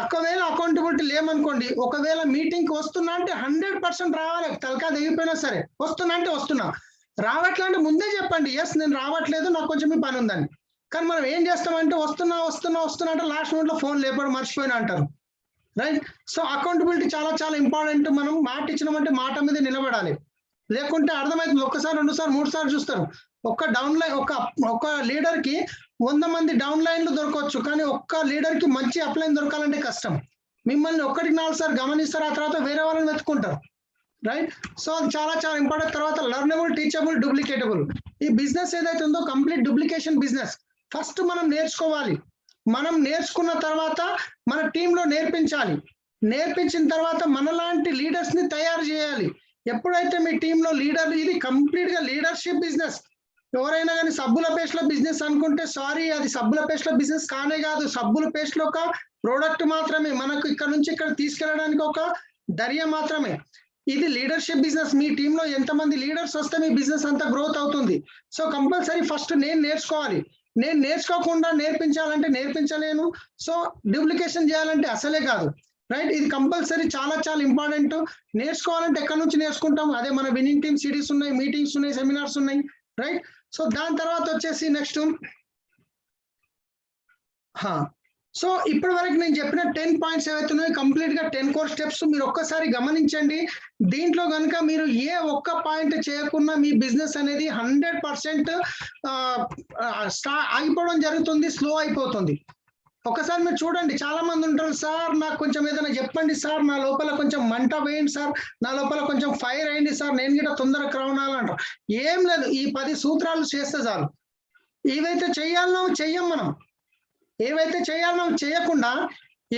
ఒకవేళ అకౌంటబిలిటీ లేమనుకోండి, ఒకవేళ మీటింగ్ కి వస్తున్నా అంటే 100% రావాలి, తలకా దిగిపోయినా సరే. వస్తున్నా అంటే వస్తున్నా, రావట్లే అంటే ముందే చెప్పండి, ఎస్ నేను రావట్లేదు, నాకు కొంచెం మీ పని ఉందని. కానీ మనం ఏం చేస్తామంటే వస్తున్నా అంటే లాస్ట్ మినిట్ లో ఫోన్ లేపడం మర్చిపోయినా అంటారు, రైట్. సో అకౌంటబిలిటీ చాలా చాలా ఇంపార్టెంట్. మనం మాట ఇచ్చినామంటే మాట మీద నిలబడాలి, లేకుంటే అర్థమవుతుంది. 1 సారి 2 సార్లు 3 సార్లు చూస్తారు. ఒక డౌన్ లైన్, ఒక లీడర్ కి 100 మంది డౌన్ లైన్లు దొరకవచ్చు, కానీ ఒక్క లీడర్ కి మంచి అప్లైన్ దొరకాలంటే కష్టం. మిమ్మల్ని 1-4 సార్లు గమనిస్తారు, ఆ తర్వాత వేరే వాళ్ళని వెతుకుంటారు, రైట్. సో అది చాలా చాలా ఇంపార్టెంట్. తర్వాత లర్నబుల్, టీచబుల్, డూప్లికేటబుల్. ఈ బిజినెస్ ఏదైతే ఉందో కంప్లీట్ డూప్లికేషన్ బిజినెస్. ఫస్ట్ మనం నేర్చుకోవాలి, మనం నేర్చుకున్న తర్వాత మన టీంలో నేర్పించాలి, నేర్పించిన తర్వాత మనలాంటి లీడర్స్ ని తయారు చేయాలి. ఎప్పుడైతే మీ టీంలో లీడర్, ఇది కంప్లీట్ గా లీడర్షిప్ బిజినెస్. ఎవరైనా కానీ సబ్బుల పేస్ట్ లో బిజినెస్ అనుకుంటే సారీ, అది సబ్బుల పేస్ట్ లో బిజినెస్ కానే కాదు. సబ్బుల పేస్ట్ లో ఒక ప్రోడక్ట్ మాత్రమే, మనకు ఇక్కడ నుంచి ఇక్కడ తీసుకెళ్ళడానికి ఒక దర్య మాత్రమే. ఇది లీడర్షిప్ బిజినెస్. మీ టీంలో ఎంతమంది లీడర్స్ వస్తే మీ బిజినెస్ అంతా గ్రోత్ అవుతుంది. సో కంపల్సరీ ఫస్ట్ నేను నేర్చుకోవాలి. నేను నేర్చుకోకుండా నేర్పించాలంటే నేర్పించలేను. సో డూప్లికేషన్ చేయాలంటే అసలే కాదు, రైట్. ఇది కంపల్సరీ చాలా చాలా ఇంపార్టెంట్. నేర్చుకోవాలంటే ఎక్కడి నుంచి నేర్చుకుంటాం, అదే మన విన్నింగ్ టీమ్ సిరీస్ ఉన్నాయి, మీటింగ్స్ ఉన్నాయి, సెమినార్స్ ఉన్నాయి, రైట్. సో దాని తర్వాత వచ్చేసి నెక్స్ట్, సో ఇప్పటి వరకు నేను చెప్పిన 10 పాయింట్స్ ఏవైతే ఉన్నాయో కంప్లీట్ గా 10 కోర్ స్టెప్స్ మీరు ఒక్కసారి గమనించండి. దీంట్లో కనుక మీరు ఏ ఒక్క పాయింట్ చేయకుండా మీ బిజినెస్ అనేది 100% ఆగిపోవడం జరుగుతుంది, స్లో అయిపోతుంది. ఒకసారి మీరు చూడండి, చాలా మంది ఉంటారు, సార్ నాకు కొంచెం ఏదైనా చెప్పండి సార్, నా లోపల కొంచెం మంట వేయండి సార్, నా లోపల కొంచెం ఫైర్ అయ్యండి సార్, నేను కూడా తొందరగా రావాలంటారు. ఏం లేదు, ఈ 10 సూత్రాలు చేస్తే చాలు. ఏవైతే చెయ్యాలనో చెయ్యం మనం, ఏవైతే చేయాలనో చేయకుండా,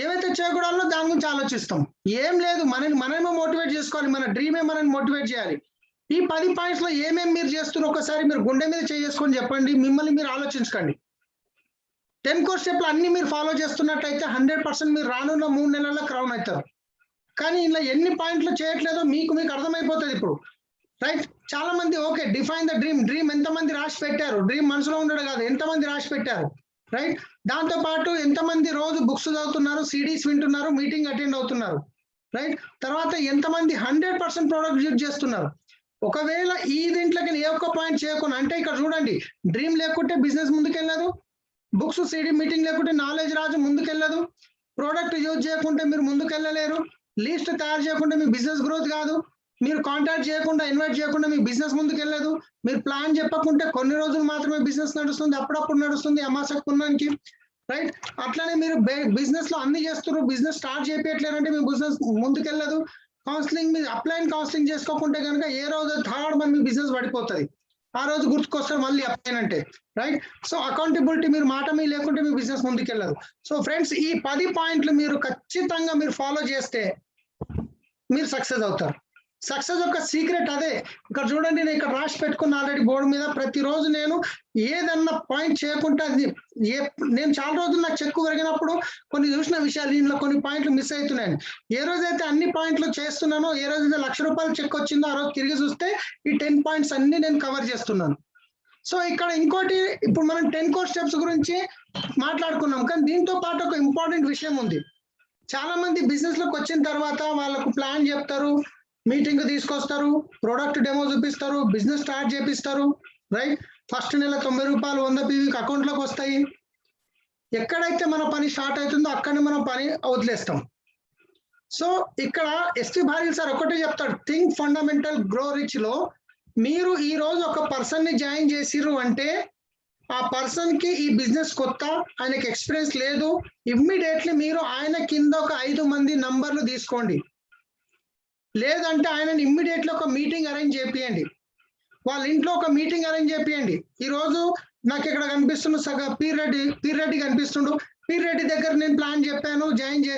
ఏవైతే చేయకూడదో దాని గురించి ఆలోచిస్తాం. ఏం లేదు, మనమే మోటివేట్ చేసుకోవాలి, మన డ్రీమే మనల్ని మోటివేట్ చేయాలి. ఈ 10 పాయింట్స్ లో ఏమేమి మీరు చేస్తున్నారు ఒకసారి మీరు గుండె మీద చేసుకొని చెప్పండి, మిమ్మల్ని మీరు ఆలోచించకండి. 10 కోర్ స్టెప్లు అన్ని మీరు ఫాలో చేస్తున్నట్లయితే 100% మీరు రానున్న 3 నెలల్లో క్రౌన్ అవుతారు. కానీ ఇలా ఎన్ని పాయింట్లు చేయట్లేదో మీకు అర్థమైపోతుంది ఇప్పుడు, రైట్. చాలా మంది ఓకే, డిఫైన్ ద డ్రీమ్ ఎంతమంది రాసి పెట్టారు, డ్రీమ్ మనసులో ఉండడం కాదు, ఎంతమంది రాసి పెట్టారు, రైట్. దాంతో పాటు ఎంతమంది రోజు బుక్స్ చదువుతున్నారు, సిడీస్ వింటున్నారు, మీటింగ్ అటెండ్ అవుతున్నారు, రైట్. తర్వాత ఎంతమంది 100% ప్రోడక్ట్ యూజ్ చేస్తున్నారు. ఒకవేళ ఈ దీంట్లోకి ఏ ఒక్క పాయింట్ చేయకుండా, అంటే ఇక్కడ చూడండి, డ్రీమ్ లేకుంటే బిజినెస్ ముందుకెళ్ళదు, బుక్స్ సిడి మీటింగ్ లేకుంటే నాలెడ్జ్ రాజు ముందుకెళ్ళదు, ప్రోడక్ట్ యూజ్ చేయకుంటే మీరు ముందుకెళ్ళలేరు, లిస్ట్ తయారు చేయకుంటే మీ బిజినెస్ గ్రోత్ కాదు, మీరు కాంటాక్ట్ చేయకుండా ఇన్వైట్ చేయకుండా మీ బిజినెస్ ముందుకెళ్ళదు, మీరు ప్లాన్ చెప్పకుంటే కొన్ని రోజులు మాత్రమే బిజినెస్ నడుస్తుంది, అప్పుడప్పుడు నడుస్తుంది అమాసకు పున్నానికి, రైట్. అట్లానే మీరు బిజినెస్ లో అన్ని చేస్తున్నారు, బిజినెస్ స్టార్ట్ చేయట్లేరంటే మీ బిజినెస్ ముందుకెళ్ళదు. కౌన్సిలింగ్ మీరు అప్లైన్ కౌన్సిలింగ్ చేసుకోకుంటే కనుక ఏ రోజు థర్డ్ మీ బిజినెస్ పడిపోతుంది, ఆ రోజు గుర్తుకొస్తారు మళ్ళీ అప్లైన్ అంటే, రైట్. సో అకౌంటబిలిటీ మీరు మాట మీ లేకుంటే మీ బిజినెస్ ముందుకెళ్ళదు. సో ఫ్రెండ్స్, ఈ 10 పాయింట్లు మీరు ఖచ్చితంగా మీరు ఫాలో చేస్తే మీరు సక్సెస్ అవుతారు. సక్సెస్ యొక్క సీక్రెట్ అదే. ఇక్కడ చూడండి, నేను ఇక్కడ రాసి పెట్టుకున్న ఆల్రెడీ బోర్డు మీద. ప్రతిరోజు నేను ఏదన్నా పాయింట్ చేయకుండా నేను చాలా రోజులు నాకు చెక్కు పెరిగినప్పుడు కొన్ని చూసిన విషయాలు, దీంట్లో కొన్ని పాయింట్లు మిస్ అవుతున్నాయి. ఏ రోజైతే అన్ని పాయింట్లు చేస్తున్నానో, ఏ రోజైతే ₹1,00,000 చెక్ వచ్చిందో ఆ రోజు తిరిగి చూస్తే ఈ 10 పాయింట్స్ అన్ని నేను కవర్ చేస్తున్నాను. సో ఇక్కడ ఇంకోటి, ఇప్పుడు మనం 10 కోర్ స్టెప్స్ గురించి మాట్లాడుకున్నాం, కానీ దీంతో పాటు ఒక ఇంపార్టెంట్ విషయం ఉంది. చాలా మంది బిజినెస్ లోకి వచ్చిన తర్వాత వాళ్ళకు ప్లాన్ చెప్తారు, మీటింగ్ తీసుకొస్తారు, ప్రొడక్ట్ డెమో చూపిస్తారు, బిజినెస్ స్టార్ట్ చేపిస్తారు, రైట్? ఫస్ట్ నెల ₹90 100 పీవీకి అకౌంట్లోకి వస్తాయి. ఎక్కడైతే మన పని స్టార్ట్ అవుతుందో అక్కడనే మనం పని వదిలేస్తాం. సో ఇక్కడ ఎస్పి భార్గవ్ సార్ ఒకటే చెప్తాడు, థింక్ ఫండమెంటల్ గ్రో రిచ్ లో మీరు ఈ రోజు ఒక పర్సన్ ని జాయిన్ చేసిర్రు అంటే ఆ పర్సన్ కి ఈ బిజినెస్ కొత్త, ఆయనకి ఎక్స్పీరియన్స్ లేదు, ఇమ్మీడియట్లీ మీరు ఆయన కింద ఒక 5 మంది నంబర్లు తీసుకోండి. లేదంటే ఆయనని ఇమ్మీడియట్లీ ఒక మీటింగ్ అరేంజ్ చేపియండి, వాళ్ళ ఇంట్లో ఒక మీటింగ్ అరేంజ్ చేపియండి. ఈ రోజు నాకు ఇక్కడ కనిపిస్తున్న పీర్ రెడ్డి కనిపిస్తుండు. పీర్ రెడ్డి దగ్గర నేను ప్లాన్ చెప్పాను, జాయిన్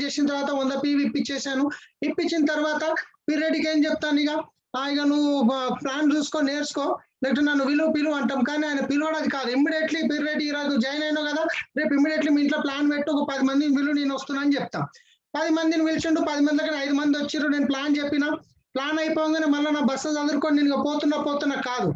చేసిన తర్వాత 100 పీవీ ఇప్పించేశాను. ఇప్పించిన తర్వాత పీర్ రెడ్డికి ఏం చెప్తాను, ఇక నువ్వు ప్లాన్ చూసుకో, నేర్చుకో, లేకపోతే నన్ను పిలువు అంటాం. కానీ ఆయన పిలవడానికి కాదు, ఇమ్మీడియట్లీ పీర్ రెడ్డి ఈరోజు జాయిన్ అయినావు కదా, రేపు ఇమ్మీడియట్లీ మీ ఇంట్లో ప్లాన్ పెట్టు, ఒక 10 మందిని పిలువు, నేను వస్తున్నాను చెప్తాం. 10 మందిని పిలిచిండు, 10 మంది దగ్గర 5 మంది వచ్చిర్రు, నేను ప్లాన్ చెప్పిన. ప్లాన్ అయిపోగానే మళ్ళీ నా బస్సు చదువుకొని నేను పోతున్నా కాదు.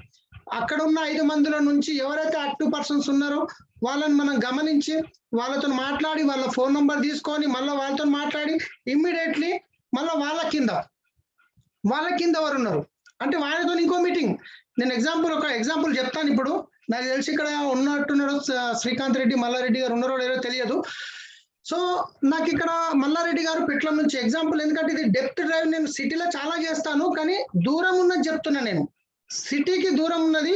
అక్కడ ఉన్న 5 మందిలో నుంచి ఎవరైతే యాక్టివ్ పర్సన్స్ ఉన్నారో వాళ్ళని మనం గమనించి వాళ్ళతో మాట్లాడి, వాళ్ళ ఫోన్ నంబర్ తీసుకొని మళ్ళీ వాళ్ళతో మాట్లాడి ఇమ్మీడియట్లీ మళ్ళీ వాళ్ళ కింద ఎవరు ఉన్నారు అంటే వాళ్ళతో ఇంకో మీటింగ్. నేను ఒక ఎగ్జాంపుల్ చెప్తాను. ఇప్పుడు నాకు తెలిసి ఇక్కడ ఉన్నట్టున్నాడు శ్రీకాంత్ రెడ్డి, మల్లారెడ్డి గారు ఉన్నారో లేదో తెలియదు. సో నాకు ఇక్కడ మల్లారెడ్డి గారు పిట్లం నుంచి ఎగ్జాంపుల్, ఎందుకంటే ఇది డెప్త్ డ్రైవ్ నేను సిటీలో చాలా చేస్తాను, కానీ దూరం ఉన్నది చెప్తున్నా. నేను సిటీకి దూరం ఉన్నది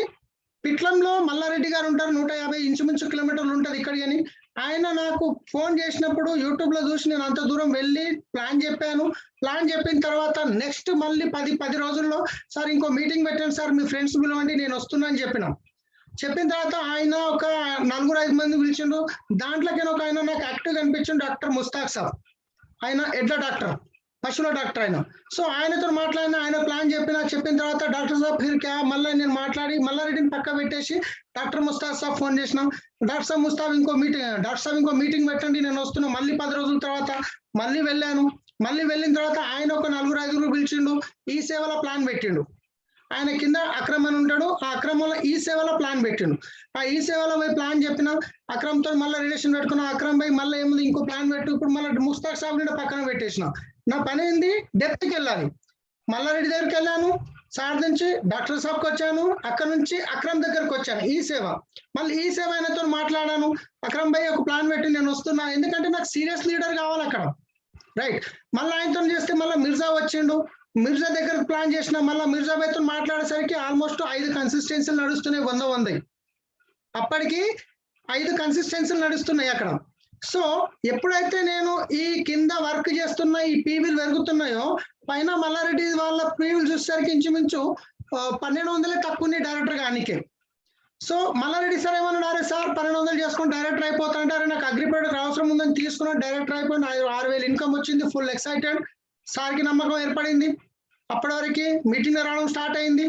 పిట్లంలో మల్లారెడ్డి గారు ఉంటారు, 150 ఇంచుమించు కిలోమీటర్లు ఉంటుంది ఇక్కడికి. అని ఆయన నాకు ఫోన్ చేసినప్పుడు యూట్యూబ్ లో చూసి నేను అంత దూరం వెళ్ళి ప్లాన్ చెప్పాను. ప్లాన్ చెప్పిన తర్వాత నెక్స్ట్ మళ్ళీ 10 రోజుల్లో సార్ ఇంకో మీటింగ్ పెట్టండి సార్, మీ ఫ్రెండ్స్ పిలవండి, నేను వస్తున్నా అని చెప్పిన తర్వాత ఆయన ఒక 4-5 మంది పిలిచిండు. దాంట్లోకి ఒక ఆయన నాకు యాక్టివ్ కనిపించిండు, డాక్టర్ ముస్తాక్ సాబ్. ఆయన ఎడ్ల డాక్టర్, పశువుల డాక్టర్ ఆయన. సో ఆయనతో మాట్లాడిన, ఆయన ప్లాన్ చెప్పిన తర్వాత డాక్టర్ సాబ్ ఫిర్ క్యా, మళ్ళీ నేను మాట్లాడి మల్లారెడ్డిని పక్క పెట్టేసి డాక్టర్ ముస్తాక్ సాబ్ ఫోన్ చేసిన. డాక్టర్ సాబ్ ఇంకో మీటింగ్ పెట్టండి, నేను వస్తున్నా. మళ్ళీ 10 రోజుల తర్వాత మళ్ళీ వెళ్ళాను. మళ్ళీ వెళ్ళిన తర్వాత ఆయన ఒక 4-5 పిలిచిండు, ఈ సేవలో ప్లాన్ పెట్టిండు. ఆయన కింద అక్రమ్ అని ఉంటాడు, ఆ అక్రమంలో ఈ సేవలో ప్లాన్ పెట్టిండు. ఆ ఈ సేవలో పోయి ప్లాన్ చెప్పిన, అక్రమ్తో మళ్ళీ రిలేషన్ పెట్టుకున్నా. అక్రమ్ పోయి మళ్ళీ ఏముంది ఇంకో ప్లాన్ పెట్టు, ఇప్పుడు మళ్ళీ ముస్తాక్ సాబ్ నుండి పక్కన పెట్టేసిన. నా పని ఏంది, డెప్త్కి వెళ్ళాలి. మల్లారెడ్డి దగ్గరికి వెళ్ళాను, సార్ నుంచి డాక్టర్ సాబ్కి వచ్చాను, అక్కడ నుంచి అక్రమ్ దగ్గరకు వచ్చాను, ఈ సేవ. మళ్ళీ ఈ సేవ ఆయనతో మాట్లాడాను. అక్రమ్ భాయ్ ఒక ప్లాన్ పెట్టి నేను వస్తున్నా, ఎందుకంటే నాకు సీరియస్ లీడర్ కావాలి అక్కడ, రైట్? మళ్ళీ ఆయనతో చేస్తే మళ్ళీ మిర్జా వచ్చిండు, మిర్జా దగ్గర ప్లాన్ చేసిన. మళ్ళీ మిర్జా భాయ్తో మాట్లాడేసరికి ఆల్మోస్ట్ 5 కన్సిస్టెన్సీలు నడుస్తున్నాయి, 100 అప్పటికి 5 కన్సిస్టెన్సీలు నడుస్తున్నాయి అక్కడ. సో ఎప్పుడైతే నేను ఈ కింద వర్క్ చేస్తున్న ఈ పీవీలు పెరుగుతున్నాయో, పైన మల్లారెడ్డి వాళ్ళ పీవీలు చూసేసరికి ఇంచుమించు 1200 తక్కువ ఉన్నాయి డైరెక్టర్ గానికే. సో మల్లారెడ్డి సార్ ఏమన్నాడు, అరే సార్ 1200 చేసుకొని డైరెక్టర్ అయిపోతాంటారు, నాకు అగ్రిపేటకు అవసరం ఉందని తీసుకున్నాను, డైరెక్టర్ అయిపోయింది, 6,000 ఇన్కమ్ వచ్చింది, ఫుల్ ఎక్సైటెడ్. సార్కి నమ్మకం ఏర్పడింది. అప్పటి వరకు మీటింగ్ రావడం స్టార్ట్ అయింది.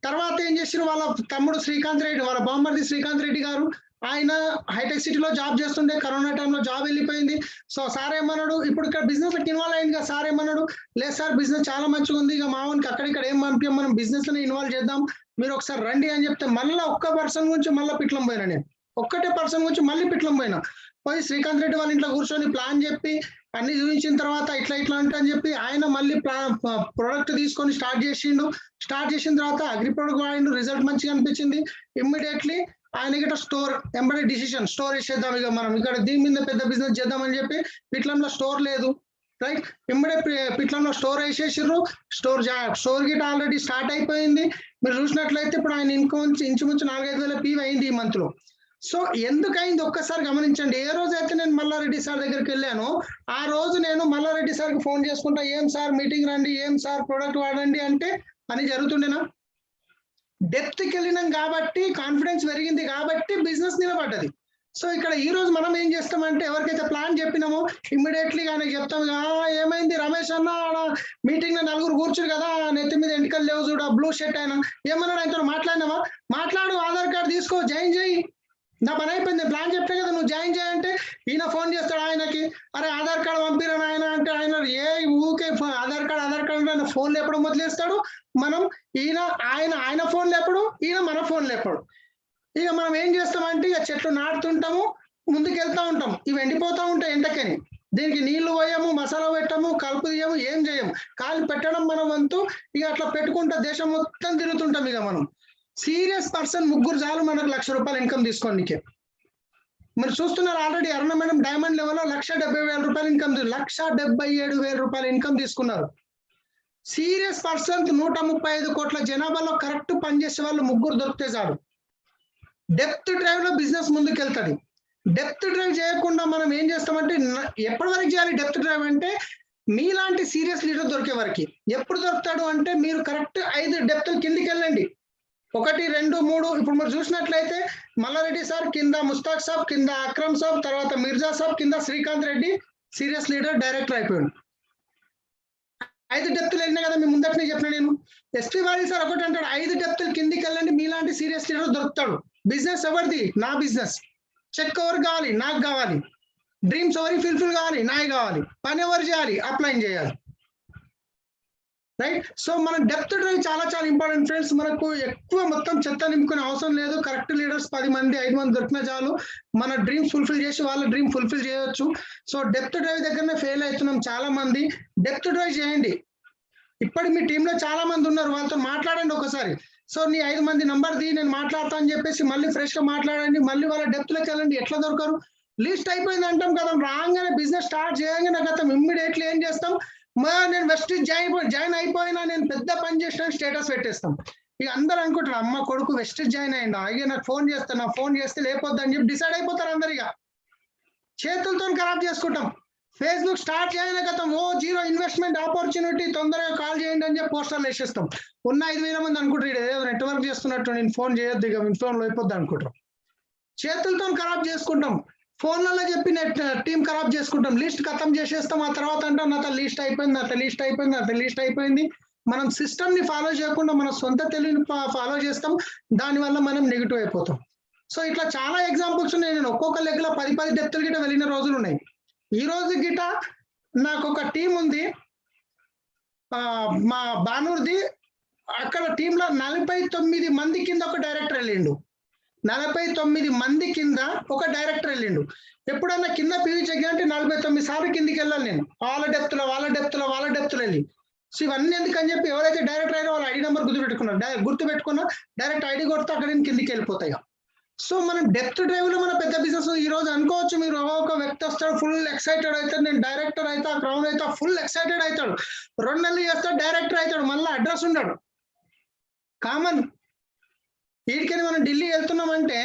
తర్వాత ఏం చేసారు, వాళ్ళ తమ్ముడు శ్రీకాంత్ రెడ్డి, వాళ్ళ బామ్మర్ది శ్రీకాంత్ రెడ్డి గారు, ఆయన హైటెక్ సిటీలో జాబ్ చేస్తుండే, కరోనా టైంలో జాబ్ వెళ్ళిపోయింది. సో సార్ ఏమన్నాడు, ఇప్పుడు ఇక్కడ బిజినెస్ లోకి ఇన్వాల్వ్ అయింది కదా, సార్ ఏమన్నాడు, లేదు సార్ బిజినెస్ చాలా మంచిగా ఉంది, ఇక మామూలుకి అక్కడిక్కడ ఏం పంపించాం, మనం బిజినెస్ లో ఇన్వాల్వ్ చేద్దాం, మీరు ఒకసారి రండి అని చెప్తే మళ్ళీ ఒక్క పర్సన్ గురించి మళ్ళీ పిట్లం పోయినా. నేను ఒక్కటే పర్సన్ గురించి మళ్ళీ పిట్లం పోయి శ్రీకాంత్ రెడ్డి వాళ్ళ ఇంట్లో కూర్చొని ప్లాన్ చెప్పి అన్ని చూపించిన తర్వాత ఇట్లా అని చెప్పి ఆయన మళ్ళీ ప్రొడక్ట్ తీసుకొని స్టార్ట్ చేసిన తర్వాత అగ్రి ప్రొడక్ట్ వాడిండు, రిజల్ట్ మంచిగా అనిపించింది. ఇమ్మీడియట్లీ ఆయన గిట్ట స్టోర్ ఎంబడే డిసిషన్, స్టోర్ ఇచ్చేద్దాం, ఇక మనం ఇక్కడ దీని మీద పెద్ద బిజినెస్ చేద్దామని చెప్పి. పిట్లంలో స్టోర్ లేదు, రైట్? ఇమ్మడే పిట్లంలో స్టోర్ వేసేసారు. స్టోర్ గిట్ట ఆల్రెడీ స్టార్ట్ అయిపోయింది. మీరు చూసినట్లయితే ఇప్పుడు ఆయన ఇంచుమించు 4-5 వేల పీవీ అయింది ఈ మంత్ లో. సో ఎందుకైంది ఒక్కసారి గమనించండి. ఏ రోజు అయితే నేను మల్లారెడ్డి సార్ దగ్గరికి వెళ్ళానో ఆ రోజు నేను మల్లారెడ్డి సార్కి ఫోన్ చేసుకుంటా, ఏం సార్ మీటింగ్ రండి, ఏం సార్ ప్రొడక్ట్ వాడండి అంటే అని జరుగుతుండేనా? డెప్త్కి వెళ్ళినాం కాబట్టి, కాన్ఫిడెన్స్ పెరిగింది కాబట్టి బిజినెస్ నిలబడ్డది. సో ఇక్కడ ఈ రోజు మనం ఏం చేస్తామంటే ఎవరికైతే ప్లాన్ చెప్పినామో ఇమ్మీడియట్లీ ఆయనకి చెప్తాం, ఏమైంది రమేష్ అన్న మీటింగ్ లో నలుగురు కూర్చురు కదా, నెత్తి మీద ఎంటికలు లేవు చూడ, బ్లూ షర్ట్ ఆయన ఏమన్నాడు, ఆయనతో మాట్లాడినావా, మాట్లాడు, ఆధార్ కార్డు తీసుకో, జాయిన్ చేయి, నా పని అయిపోయింది, ప్లాన్ చెప్పే కదా నువ్వు జాయిన్ చేయంటే ఈయన ఫోన్ చేస్తాడు ఆయనకి, అరే ఆధార్ కార్డు పంపిరని ఆయన అంటే ఆయన ఊకే ఆధార్ కార్డు ఆయన ఫోన్ లేపడం వదిలేస్తాడు, మనం ఆయన ఫోన్ లేపడు, ఈయన మన ఫోన్ లేపడు. ఇక మనం ఏం చేస్తామంటే ఇక చెట్లు నాటుతుంటాము, ముందుకు వెళ్తా ఉంటాం, ఇవి ఎండిపోతూ ఉంటాయి ఎండకని, దీనికి నీళ్లు పోయాము, మసాలా పెట్టాము, కలుపు తీయము, ఏం చేయము, కాలు పెట్టడం మన వంతు. ఇక అట్లా పెట్టుకుంటా దేశం మొత్తం తిరుగుతుంటాం. ఇక మనం సీరియస్ పర్సన్ ముగ్గురు చాలు మనకు ₹1,00,000 ఇన్కమ్ తీసుకోనికే. మీరు చూస్తున్నారు ఆల్రెడీ అరుణ మేడం డైమండ్ లెవెల్లో ₹1,70,000 ఇన్కమ్, ₹1,77,000 ఇన్కమ్ తీసుకున్నారు. సీరియస్ పర్సన్ 135 కోట్ల జనాభాలో కరెక్ట్ పనిచేసే వాళ్ళు ముగ్గురు దొరికితే చాలు. డెప్త్ డ్రైవ్ లో బిజినెస్ ముందుకు వెళ్తుంది. డెప్త్ డ్రైవ్ చేయకుండా మనం ఏం చేస్తామంటే ఎప్పటి వరకు చేయాలి డెప్త్ డ్రైవ్ అంటే మీలాంటి సీరియస్ లీడర్ దొరికే వరకు. ఎప్పుడు దొరుకుతాడు అంటే మీరు కరెక్ట్ 5 డెప్త్ కిందికి వెళ్ళండి, 1, 2, 3. ఇప్పుడు మీరు చూసినట్లయితే మల్లారెడ్డి సార్ కింద ముస్తాక్ సాబ్, కింద అక్రమ్ సాబ్, తర్వాత మిర్జా సాబ్, కింద Srikanth Reddy serious leader director అయిపోయాడు. 5 డెప్తులు వెళ్ళినా కదా మీ ముందటనే చెప్పిన నేను. ఎస్పీ వారి సార్ ఒకటి అంటాడు, 5 డెప్తులు కిందికి వెళ్ళండి, మీలాంటి సీరియస్ లీడర్ దొరుకుతాడు. బిజినెస్ ఎవరిది? నా బిజినెస్. చెక్ ఎవరు కావాలి? నాకు కావాలి. డ్రీమ్స్ ఎవరి ఫుల్ఫిల్ కావాలి? నాయి కావాలి. పని ఎవరు చేయాలి? అప్లై చేయాలి. రైట్. సో మన డెప్త్ డ్రైవ్ చాలా చాలా ఇంపార్టెంట్ ఫ్రెండ్స్. మనకు ఎక్కువ మొత్తం చెత్త నింపుకునే అవసరం లేదు. కరెక్ట్ లీడర్స్ 10 మంది 5 మంది దొరికినా చాలు, మన డ్రీమ్స్ ఫుల్ఫిల్ చేసి వాళ్ళ డ్రీమ్ ఫుల్ఫిల్ చేయొచ్చు. సో డెప్త్ డ్రైవ్ దగ్గరనే ఫెయిల్ అవుతున్నాం చాలా మంది. డెప్త్ డ్రైవ్ చేయండి. ఇప్పటి మీ టీంలో చాలా మంది ఉన్నారు, వాళ్ళతో మాట్లాడండి ఒకసారి. సో నీ 5 మంది నంబర్ ది, నేను మాట్లాడతా అని చెప్పేసి మళ్ళీ ఫ్రెష్ గా మాట్లాడండి, మళ్ళీ వాళ్ళ డెప్త్ లోకి వెళ్ళండి. ఎట్లా దొరకరు? లీస్ట్ అయిపోయింది అంటాం కదా, రాగానే బిజినెస్ స్టార్ట్ చేయగానే గతం ఇమ్మీడియట్లీ ఏం చేస్తాం, నేను వెస్టీజ్ జాయిన్ అయిపోయినా, నేను పెద్ద పని చేసిన స్టేటస్ పెట్టేస్తాం. ఇక అందరూ అనుకుంటారు, అమ్మ కొడుకు వెస్టీజ్ జాయిన్ అయ్యిందా, అయ్యే నాకు ఫోన్ చేస్తాను, ఫోన్ చేస్తే లేకపోద్దు అని చెప్పి డిసైడ్ అయిపోతారు అందరు. ఇక చేతులతో ఖరాబ్ చేసుకుంటాం. ఫేస్బుక్ స్టార్ట్ చేయని గతం 0 ఇన్వెస్ట్మెంట్ ఆపర్చునిటీ, తొందరగా కాల్ చేయండి అని చెప్పి పోస్టర్లు వేసేస్తాం. ఉన్న 5,000 మంది అనుకుంటారు ఏదో నెట్వర్క్ చేస్తున్నట్టు, నేను ఫోన్ చేయొద్దు, ఇక ఫోన్లో అయిపోద్ది అనుకుంటారు. చేతులతో ఖరాబ్ చేసుకుంటాం, ఫోన్లలో చెప్పి టీం ఖరాబ్ చేసుకుంటాం, లిస్ట్ ఖతం చేసేస్తాం. ఆ తర్వాత అంటాం నాతో లీస్ట్ అయిపోయింది. మనం సిస్టమ్ ని ఫాలో చేయకుండా మన సొంత తెలివిని ఫాలో చేస్తాం, దానివల్ల మనం నెగిటివ్ అయిపోతాం. సో ఇట్లా చాలా ఎగ్జాంపుల్స్ ఉన్నాయి. నేను ఒక్కొక్క లెగ్ లో 10 డెప్తులు గిట్ట వెళ్ళిన రోజులు ఉన్నాయి. ఈ రోజు గిట నాకు ఒక టీం ఉంది, మా బానూర్ది. అక్కడ టీంలో 49 మంది కింద ఒక డైరెక్టర్ వెళ్ళిండు. 49 మంది కింద ఒక డైరెక్టర్ వెళ్ళిండు. ఎప్పుడన్నా కింద పివి చెక్ అంటే 49 సార్లు కిందికి వెళ్ళాలి నేను, వాళ్ళ డెప్తులో వెళ్ళి. సో ఇవన్నీ ఎందుకని చెప్పి ఎవరైతే డైరెక్టర్ అయినా వాళ్ళ ఐడి నెంబర్ గుర్తుపెట్టుకున్నా డైరెక్ట్ ఐడి కొడితే అక్కడ కిందికి వెళ్ళిపోతాయి. సో మనం డెప్త్ డ్రైవ్ లో మన పెద్ద బిజినెస్ ఈ రోజు అనుకోవచ్చు మీరు, ఒక వ్యక్తి వస్తాడు ఫుల్ ఎక్సైటెడ్ అవుతాడు, నేను డైరెక్టర్ అవుతా, క్రౌన్ అవుతా, ఫుల్ ఎక్సైటెడ్ అవుతాడు, 2 నెలలు చేస్తాడు, డైరెక్టర్ అవుతాడు, మళ్ళీ అడ్రస్ ఉండడు. కామన్. వీడికని మనం ఢిల్లీ వెళ్తున్నామంటే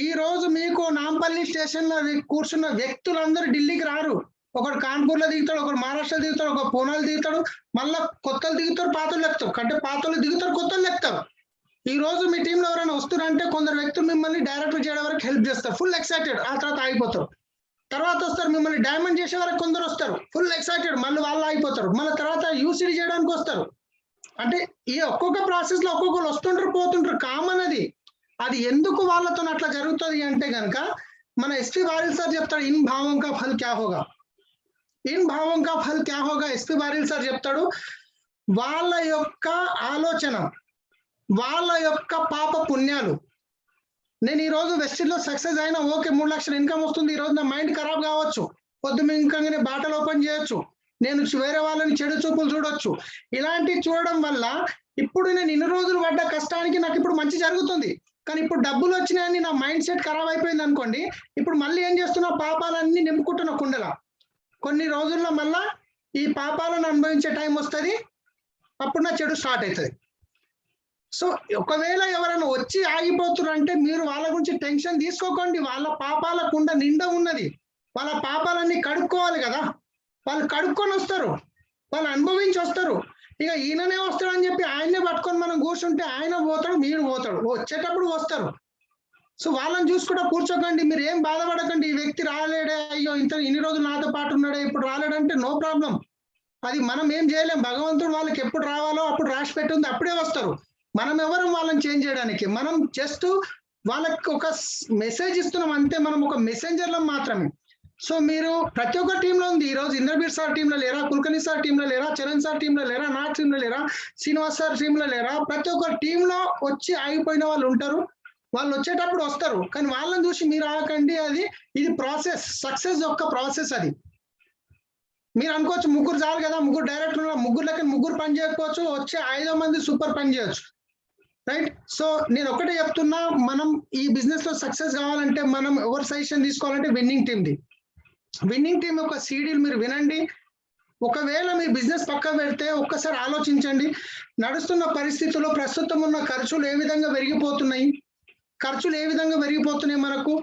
ఈ రోజు మీకు నాంపల్లి స్టేషన్ లో కూర్చున్న వ్యక్తులందరూ ఢిల్లీకి రారు. ఒకడు కాన్పూర్ లో దిగుతాడు, ఒకడు మహారాష్ట్రలో దిగుతాడు, ఒక పూనాలు దిగుతాడు, మళ్ళీ కొత్తలు దిగుతారు, పాతలు ఎక్కుతారు, అంటే పాతలు దిగుతారు, కొత్తలు ఎక్కుతారు. ఈ రోజు మీ టీంలో ఎవరైనా వస్తున్నారంటే కొందరు వ్యక్తులు మిమ్మల్ని డైరెక్టర్ చేయడం వరకు హెల్ప్ చేస్తారు, ఫుల్ ఎక్సైటెడ్, ఆ తర్వాత ఆగిపోతారు. తర్వాత వస్తారు మిమ్మల్ని డైమండ్ చేసే వరకు కొందరు వస్తారు, ఫుల్ ఎక్సైటెడ్, మళ్ళీ వాళ్ళు ఆగిపోతారు. మళ్ళీ తర్వాత యూసీడీ చేయడానికి వస్తారు. అంటే ఈ ఒక్కొక్క ప్రాసెస్ లో ఒక్కొక్కరు వస్తుంటారు పోతుంటారు, కామన్. అది ఎందుకు వాళ్ళతో అట్లా జరుగుతుంది అంటే గనక మన ఎస్పీ వారిల్ సార్ చెప్తాడు, ఇన్ భావం కా ఫల్ క్యా హోగా. ఎస్పీ వారిల్ సార్ చెప్తాడు, వాళ్ళ యొక్క ఆలోచన, వాళ్ళ యొక్క పాప పుణ్యాలు. నేను ఈ రోజు వెస్టిజ్ లో సక్సెస్ అయినా, ఓకే 3 లక్షల ఇన్కమ్ వస్తుంది, ఈ రోజు నా మైండ్ ఖరాబ్ కావచ్చు, పొద్దుమింకంగానే బాటలు ఓపెన్ చేయొచ్చు, నేను వేరే వాళ్ళని చెడు చూపులు చూడొచ్చు. ఇలాంటివి చూడడం వల్ల ఇప్పుడు నేను ఇన్ని రోజులు పడ్డ కష్టానికి నాకు ఇప్పుడు మంచి జరుగుతుంది. కానీ ఇప్పుడు డబ్బులు వచ్చినాయని నా మైండ్ సెట్ ఖరాబ్ అయిపోయింది అనుకోండి, ఇప్పుడు మళ్ళీ ఏం చేస్తున్నా, పాపాలన్నీ నింపుకుంటున్నా కుండల. కొన్ని రోజుల్లో మళ్ళా ఈ పాపాలను అనుభవించే టైం వస్తుంది, అప్పుడు నా చెడు స్టార్ట్ అవుతుంది. సో ఒకవేళ ఎవరైనా వచ్చి ఆగిపోతున్నారంటే మీరు వాళ్ళ గురించి టెన్షన్ తీసుకోకండి, వాళ్ళ పాపాల కుండ నిండా ఉన్నది, వాళ్ళ పాపాలన్నీ కడుక్కోవాలి కదా, వాళ్ళు కడుక్కొని వస్తారు, వాళ్ళు అనుభవించి వస్తారు. ఇక ఈయననే వస్తాడు అని చెప్పి ఆయన్నే పట్టుకొని మనం కూర్చుంటే ఆయన పోతాడు, మీరు పోతాడు, వచ్చేటప్పుడు వస్తారు. సో వాళ్ళని చూసి కూడా కూర్చోకండి, మీరు ఏం బాధపడకండి. ఈ వ్యక్తి రాలేడే, అయ్యో ఇన్ని రోజులు నాతో పాటు ఉన్నాడే ఇప్పుడు రాలేడంటే నో ప్రాబ్లం. అది మనం ఏం చేయలేం. భగవంతుడు వాళ్ళకి ఎప్పుడు రావాలో అప్పుడు రాసి పెట్టుంది, అప్పుడే వస్తారు. మనం ఎవరు వాళ్ళని చేంజ్ చేయడానికి? మనం జస్ట్ వాళ్ళకి ఒక మెసేజ్ ఇస్తున్నాం అంతే, మనం ఒక మెసెంజర్లం మాత్రమే. సో మీరు ప్రతి ఒక్క టీంలో ఉంది. ఈ రోజు ఇంద్రబీర్ సార్ టీంలో లేరా, కుల్కర్ణి సార్ టీంలో లేరా, చరణ్ సార్ టీంలో లేరా, నా టీంలో లేరా, శ్రీనివాస్ సార్ టీంలో లేరా? ప్రతి ఒక్క టీంలో వచ్చి ఆగిపోయిన వాళ్ళు ఉంటారు. వాళ్ళు వచ్చేటప్పుడు వస్తారు, కానీ వాళ్ళని చూసి మీరు ఆగకండి. ఇది ప్రాసెస్, సక్సెస్ యొక్క ప్రాసెస్. అది మీరు అనుకోవచ్చు ముగ్గురు చాలు కదా, ముగ్గురు డైరెక్టర్ ముగ్గురు లెక్క ముగ్గురు పని చేయకపోవచ్చు, వచ్చే 5 మంది సూపర్ పని చేయొచ్చు, రైట్? సో నేను ఒకటే చెప్తున్నా, మనం ఈ బిజినెస్ లో సక్సెస్ కావాలంటే మనం ఎవరు సజెషన్ తీసుకోవాలంటే విన్నింగ్ టీమ్ది. విన్నింగ్ టీమ్ యొక్క సీడీలు మీరు వినండి. ఒకవేళ మీ బిజినెస్ పక్క పెడితే ఒక్కసారి ఆలోచించండి, నడుస్తున్న పరిస్థితుల్లో ప్రస్తుతం ఉన్న ఖర్చులు ఏ విధంగా పెరిగిపోతున్నాయి మనకు,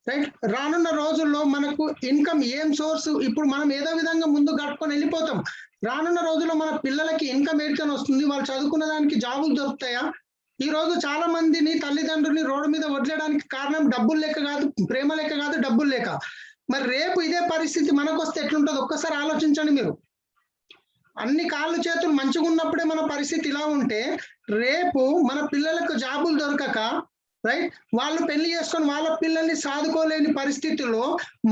రైట్? రానున్న రోజుల్లో మనకు ఇన్కమ్ ఏం సోర్స్, ఇప్పుడు మనం ఏదో విధంగా ముందు గడుపుకొని వెళ్ళిపోతాం. రానున్న రోజుల్లో మన పిల్లలకి ఇన్కమ్ ఎక్కడికైనా వస్తుంది, వాళ్ళు చదువుకున్న దానికి జాబులు దొరుకుతాయా? ఈ రోజు చాలా మందిని తల్లిదండ్రుల్ని రోడ్డు మీద వదిలేయడానికి కారణం డబ్బులు లేక కాదు, ప్రేమ లేక కాదు, డబ్బులు లేక. మరి రేపు ఇదే పరిస్థితి మనకు వస్తే ఎట్లుంటుంది ఒక్కసారి ఆలోచించండి మీరు. అన్ని కాళ్ళు చేతులు మంచిగా ఉన్నప్పుడే మన పరిస్థితి ఇలా ఉంటే, రేపు మన పిల్లలకు జాబులు దొరకక, రైట్, వాళ్ళు పెళ్లి చేసుకొని వాళ్ళ పిల్లల్ని సాదుకోలేని పరిస్థితుల్లో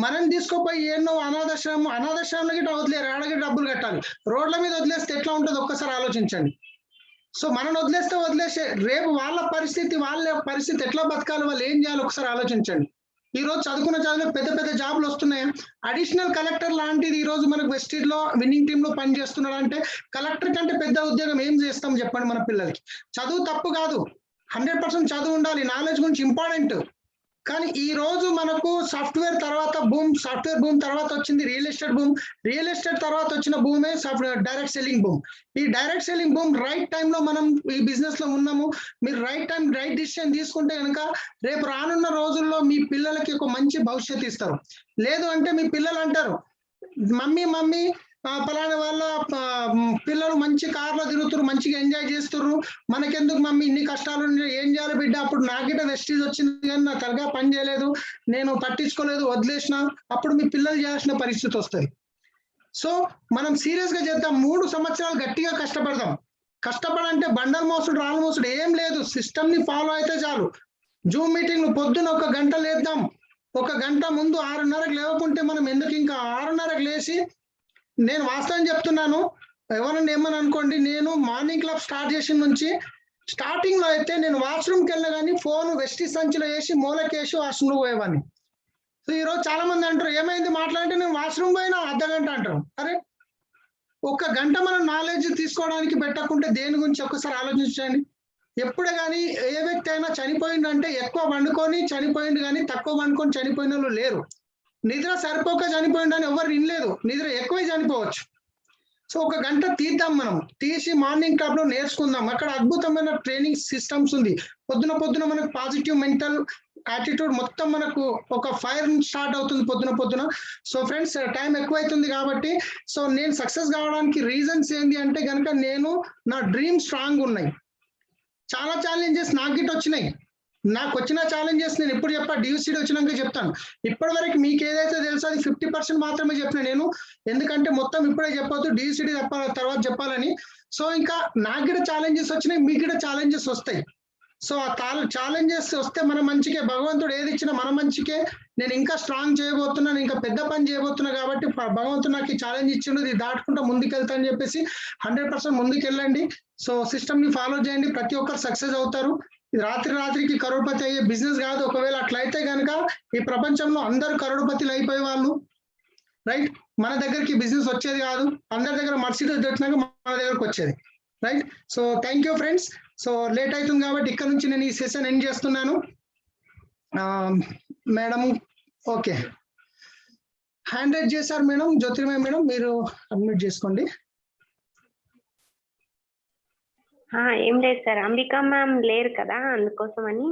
మనం తీసుకుపోయి ఎన్నో అనాథాశ్రమంలో గిట్ట వదిలేరు, ఆడకి డబ్బులు కట్టాలి. రోడ్ల మీద వదిలేస్తే ఎట్లా ఉంటుంది ఒక్కసారి ఆలోచించండి. సో మనం వదిలేసే రేపు వాళ్ళ పరిస్థితి ఎట్లా బతకాలి, వాళ్ళు ఏం చేయాలి ఒకసారి ఆలోచించండి. ఈ రోజు చదువుకున్న చదువులకు పెద్ద పెద్ద జాబులు వస్తున్నాయి. అడిషనల్ కలెక్టర్ లాంటిది ఈ రోజు మనకు వెస్టీజ్ లో విన్నింగ్ టీమ్ లో పని చేస్తున్నాడు అంటే, కలెక్టర్ కంటే పెద్ద ఉద్యోగం ఏం చేస్తాం చెప్పండి మన పిల్లలకి? చదువు తప్పు కాదు, 100% చదువు ఉండాలి, నాలెడ్జ్ గురించి ఇంపార్టెంట్. కానీ ఈ రోజు మనకు సాఫ్ట్వేర్ బూమ్ తర్వాత వచ్చింది రియల్ ఎస్టేట్ తర్వాత వచ్చిన భూమే డైరెక్ట్ సెల్లింగ్ బూమ్. ఈ డైరెక్ట్ సెల్లింగ్ బూమ్ రైట్ టైంలో మనం ఈ బిజినెస్ లో ఉన్నాము. మీరు రైట్ డిసిషన్ తీసుకుంటే కనుక రేపు రానున్న రోజుల్లో మీ పిల్లలకి ఒక మంచి భవిష్యత్తు ఇస్తారు. లేదు అంటే మీ పిల్లలు అంటారు, మమ్మీ పలానా వాళ్ళ పిల్లలు మంచి కార్లో తిరుగుతారు, మంచిగా ఎంజాయ్ చేస్తున్నారు, మనకెందుకు మమ్మీ ఇన్ని కష్టాలు, ఏం చేయాలి బిడ్డ? అప్పుడు నాకిట వెస్టీజ్ వచ్చింది కానీ నా తరగా పని చేయలేదు, నేను పట్టించుకోలేదు, వదిలేసిన. అప్పుడు మీ పిల్లలు చేయాల్సిన పరిస్థితి వస్తుంది. సో మనం సీరియస్ గా చేద్దాం, 3 సంవత్సరాలు గట్టిగా కష్టపడంటే బండలు మోసుడు రాళ్ళు మోసుడు ఏం లేదు, సిస్టమ్ ని ఫాలో అయితే చాలు. జూమ్ మీటింగ్ పొద్దున 1 గంట లేద్దాం, 1 గంట ముందు 6:30కి లేవకుంటే మనం ఎందుకు ఇంకా 6:30కి లేచి, నేను వాస్తవం చెప్తున్నాను, ఎవరన్నా ఏమని అనుకోండి, నేను మార్నింగ్ క్లబ్ స్టార్ట్ చేసిన నుంచి స్టార్టింగ్ లో అయితే నేను వాష్రూమ్కి వెళ్ళినా కానీ ఫోన్ వెస్టీ సంచిలో వేసి మూలకేసి వాష్రూమ్ పోయేవాడిని. సో ఈ రోజు చాలా మంది అంటారు, ఏమైంది మాట్లాడితే నేను వాష్రూమ్ పోయినా అర్ధగంట అంటారు. అరే 1 గంట మనం నాలెడ్జ్ తీసుకోవడానికి పెట్టకుంటే దేని గురించి ఒక్కసారి ఆలోచించండి. ఎప్పుడే కానీ ఏ వ్యక్తి అయినా చనిపోయిందంటే ఎక్కువ వండుకొని చనిపోయింది కానీ తక్కువ వండుకొని చనిపోయిన వాళ్ళు లేరు. నిద్ర సరిపోక చనిపోయిందని ఎవరు వినలేదు, నిద్ర ఎక్కువై చనిపోవచ్చు. సో 1 గంట తీద్దాం, మనం తీసి మార్నింగ్ క్లబ్ లో నేర్చుకుందాం. అక్కడ అద్భుతమైన ట్రైనింగ్ సిస్టమ్స్ ఉంది. పొద్దున మనకు పాజిటివ్ మెంటల్ యాటిట్యూడ్ మొత్తం మనకు ఒక ఫైర్ స్టార్ట్ అవుతుంది పొద్దున. సో ఫ్రెండ్స్, టైం ఎక్కువైతుంది కాబట్టి, సో నేను సక్సెస్ కావడానికి రీజన్స్ ఏంటి అంటే కనుక, నా డ్రీమ్ స్ట్రాంగ్ ఉన్నాయి. చాలా ఛాలెంజెస్ నాకు గిట్ట వచ్చినాయి. నాకు వచ్చిన ఛాలెంజెస్ నేను ఎప్పుడు చెప్పా, డియూసీడీ వచ్చినాక చెప్తాను. ఇప్పటి వరకు మీకు ఏదైతే తెలుసో అది 50% మాత్రమే చెప్పిన నేను, ఎందుకంటే మొత్తం ఇప్పుడే చెప్పొద్దు, డియూసీడీ తర్వాత చెప్పాలని. సో ఇంకా నాకు కూడా ఛాలెంజెస్ వచ్చినాయి, మీకు కూడా ఛాలెంజెస్ వస్తాయి. సో ఆ ఛాలెంజెస్ వస్తే మన మంచికే, భగవంతుడు ఏది ఇచ్చినా మన మంచికే. నేను ఇంకా స్ట్రాంగ్ చేయబోతున్నాను, ఇంకా పెద్ద పని చేయబోతున్నా కాబట్టి భగవంతుడు నాకు ఈ ఛాలెంజ్ ఇచ్చిండు, ఇది దాటుకుంటా ముందుకెళ్తా అని చెప్పేసి 100% ముందుకెళ్ళండి. సో సిస్టమ్ ని ఫాలో చేయండి, ప్రతి ఒక్కరు సక్సెస్ అవుతారు. ఇది రాత్రికి కరోడ్పతి అయ్యే బిజినెస్ కాదు. ఒకవేళ అట్లయితే కనుక ఈ ప్రపంచంలో అందరు కరోడ్పతిలు అయిపోయే వాళ్ళు, రైట్? మన దగ్గరికి బిజినెస్ వచ్చేది కాదు, అందరి దగ్గర మర్సిడీస్ వచ్చినాక మన దగ్గరకు వచ్చేది, right? So thank you friends. So late అవుతుంది కాబట్టి ఇక్కడ నుంచి నేను ఈ సెషన్ ఎండ్ చేస్తున్నాను. మేడం ఓకే, హ్యాండ్ రైజ్ చేశారు మేడం, జ్యోతిర్మయ మేడం, మీరు అడ్మిట్ చేసుకోండి. ఏం లేదు సార్, అంబికా మ్యామ్ లేరు కదా, అందుకోసమని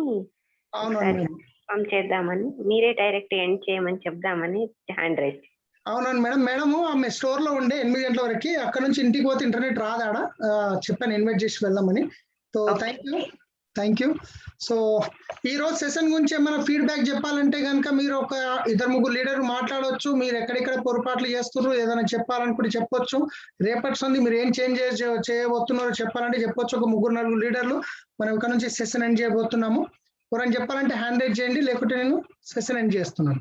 చేద్దామని, మీరే డైరెక్ట్ ఎండ్ చేయమని చెప్దామని హ్యాండ్ రైజ్. అవునండి మేడం, ఆమె స్టోర్ లో ఉండే 8 గంటల వరకు, అక్కడ నుంచి ఇంటికి పోతే ఇంటర్నెట్ రాదాడ, చెప్పాను ఇన్వైట్ చేసి వెళ్దామని. So thank you. Thank you. So ఈ రోజు సెషన్ గురించి ఏమైనా ఫీడ్బ్యాక్ చెప్పాలంటే కనుక మీరు ఒక 2-3 లీడర్ మాట్లాడవచ్చు. మీరు ఎక్కడెక్కడ పొరపాట్లు చేస్తున్నారు ఏదైనా చెప్పాలనుకుంటే చెప్పొచ్చు. రేపటి సంది మీరు ఏం చేంజ్ చేయబోతున్నారో చెప్పాలంటే చెప్పొచ్చు. ఒక 3-4 లీడర్లు మనం ఇక్కడ నుంచి సెషన్ ఎండ్ చేయబోతున్నాము. ఎవరైనా చెప్పాలంటే హ్యాండ్ రైజ్ చేయండి, లేకుంటే నేను సెషన్ ఎండ్ చేస్తున్నాను.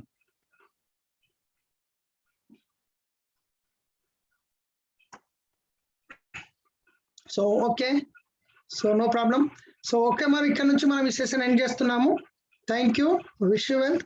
So okay, so no problem. So okay, మరి ఇక్కడ నుంచి మనం ఈ సెషన్ ఎండ్ చేస్తున్నాము. Thank you, wish you well.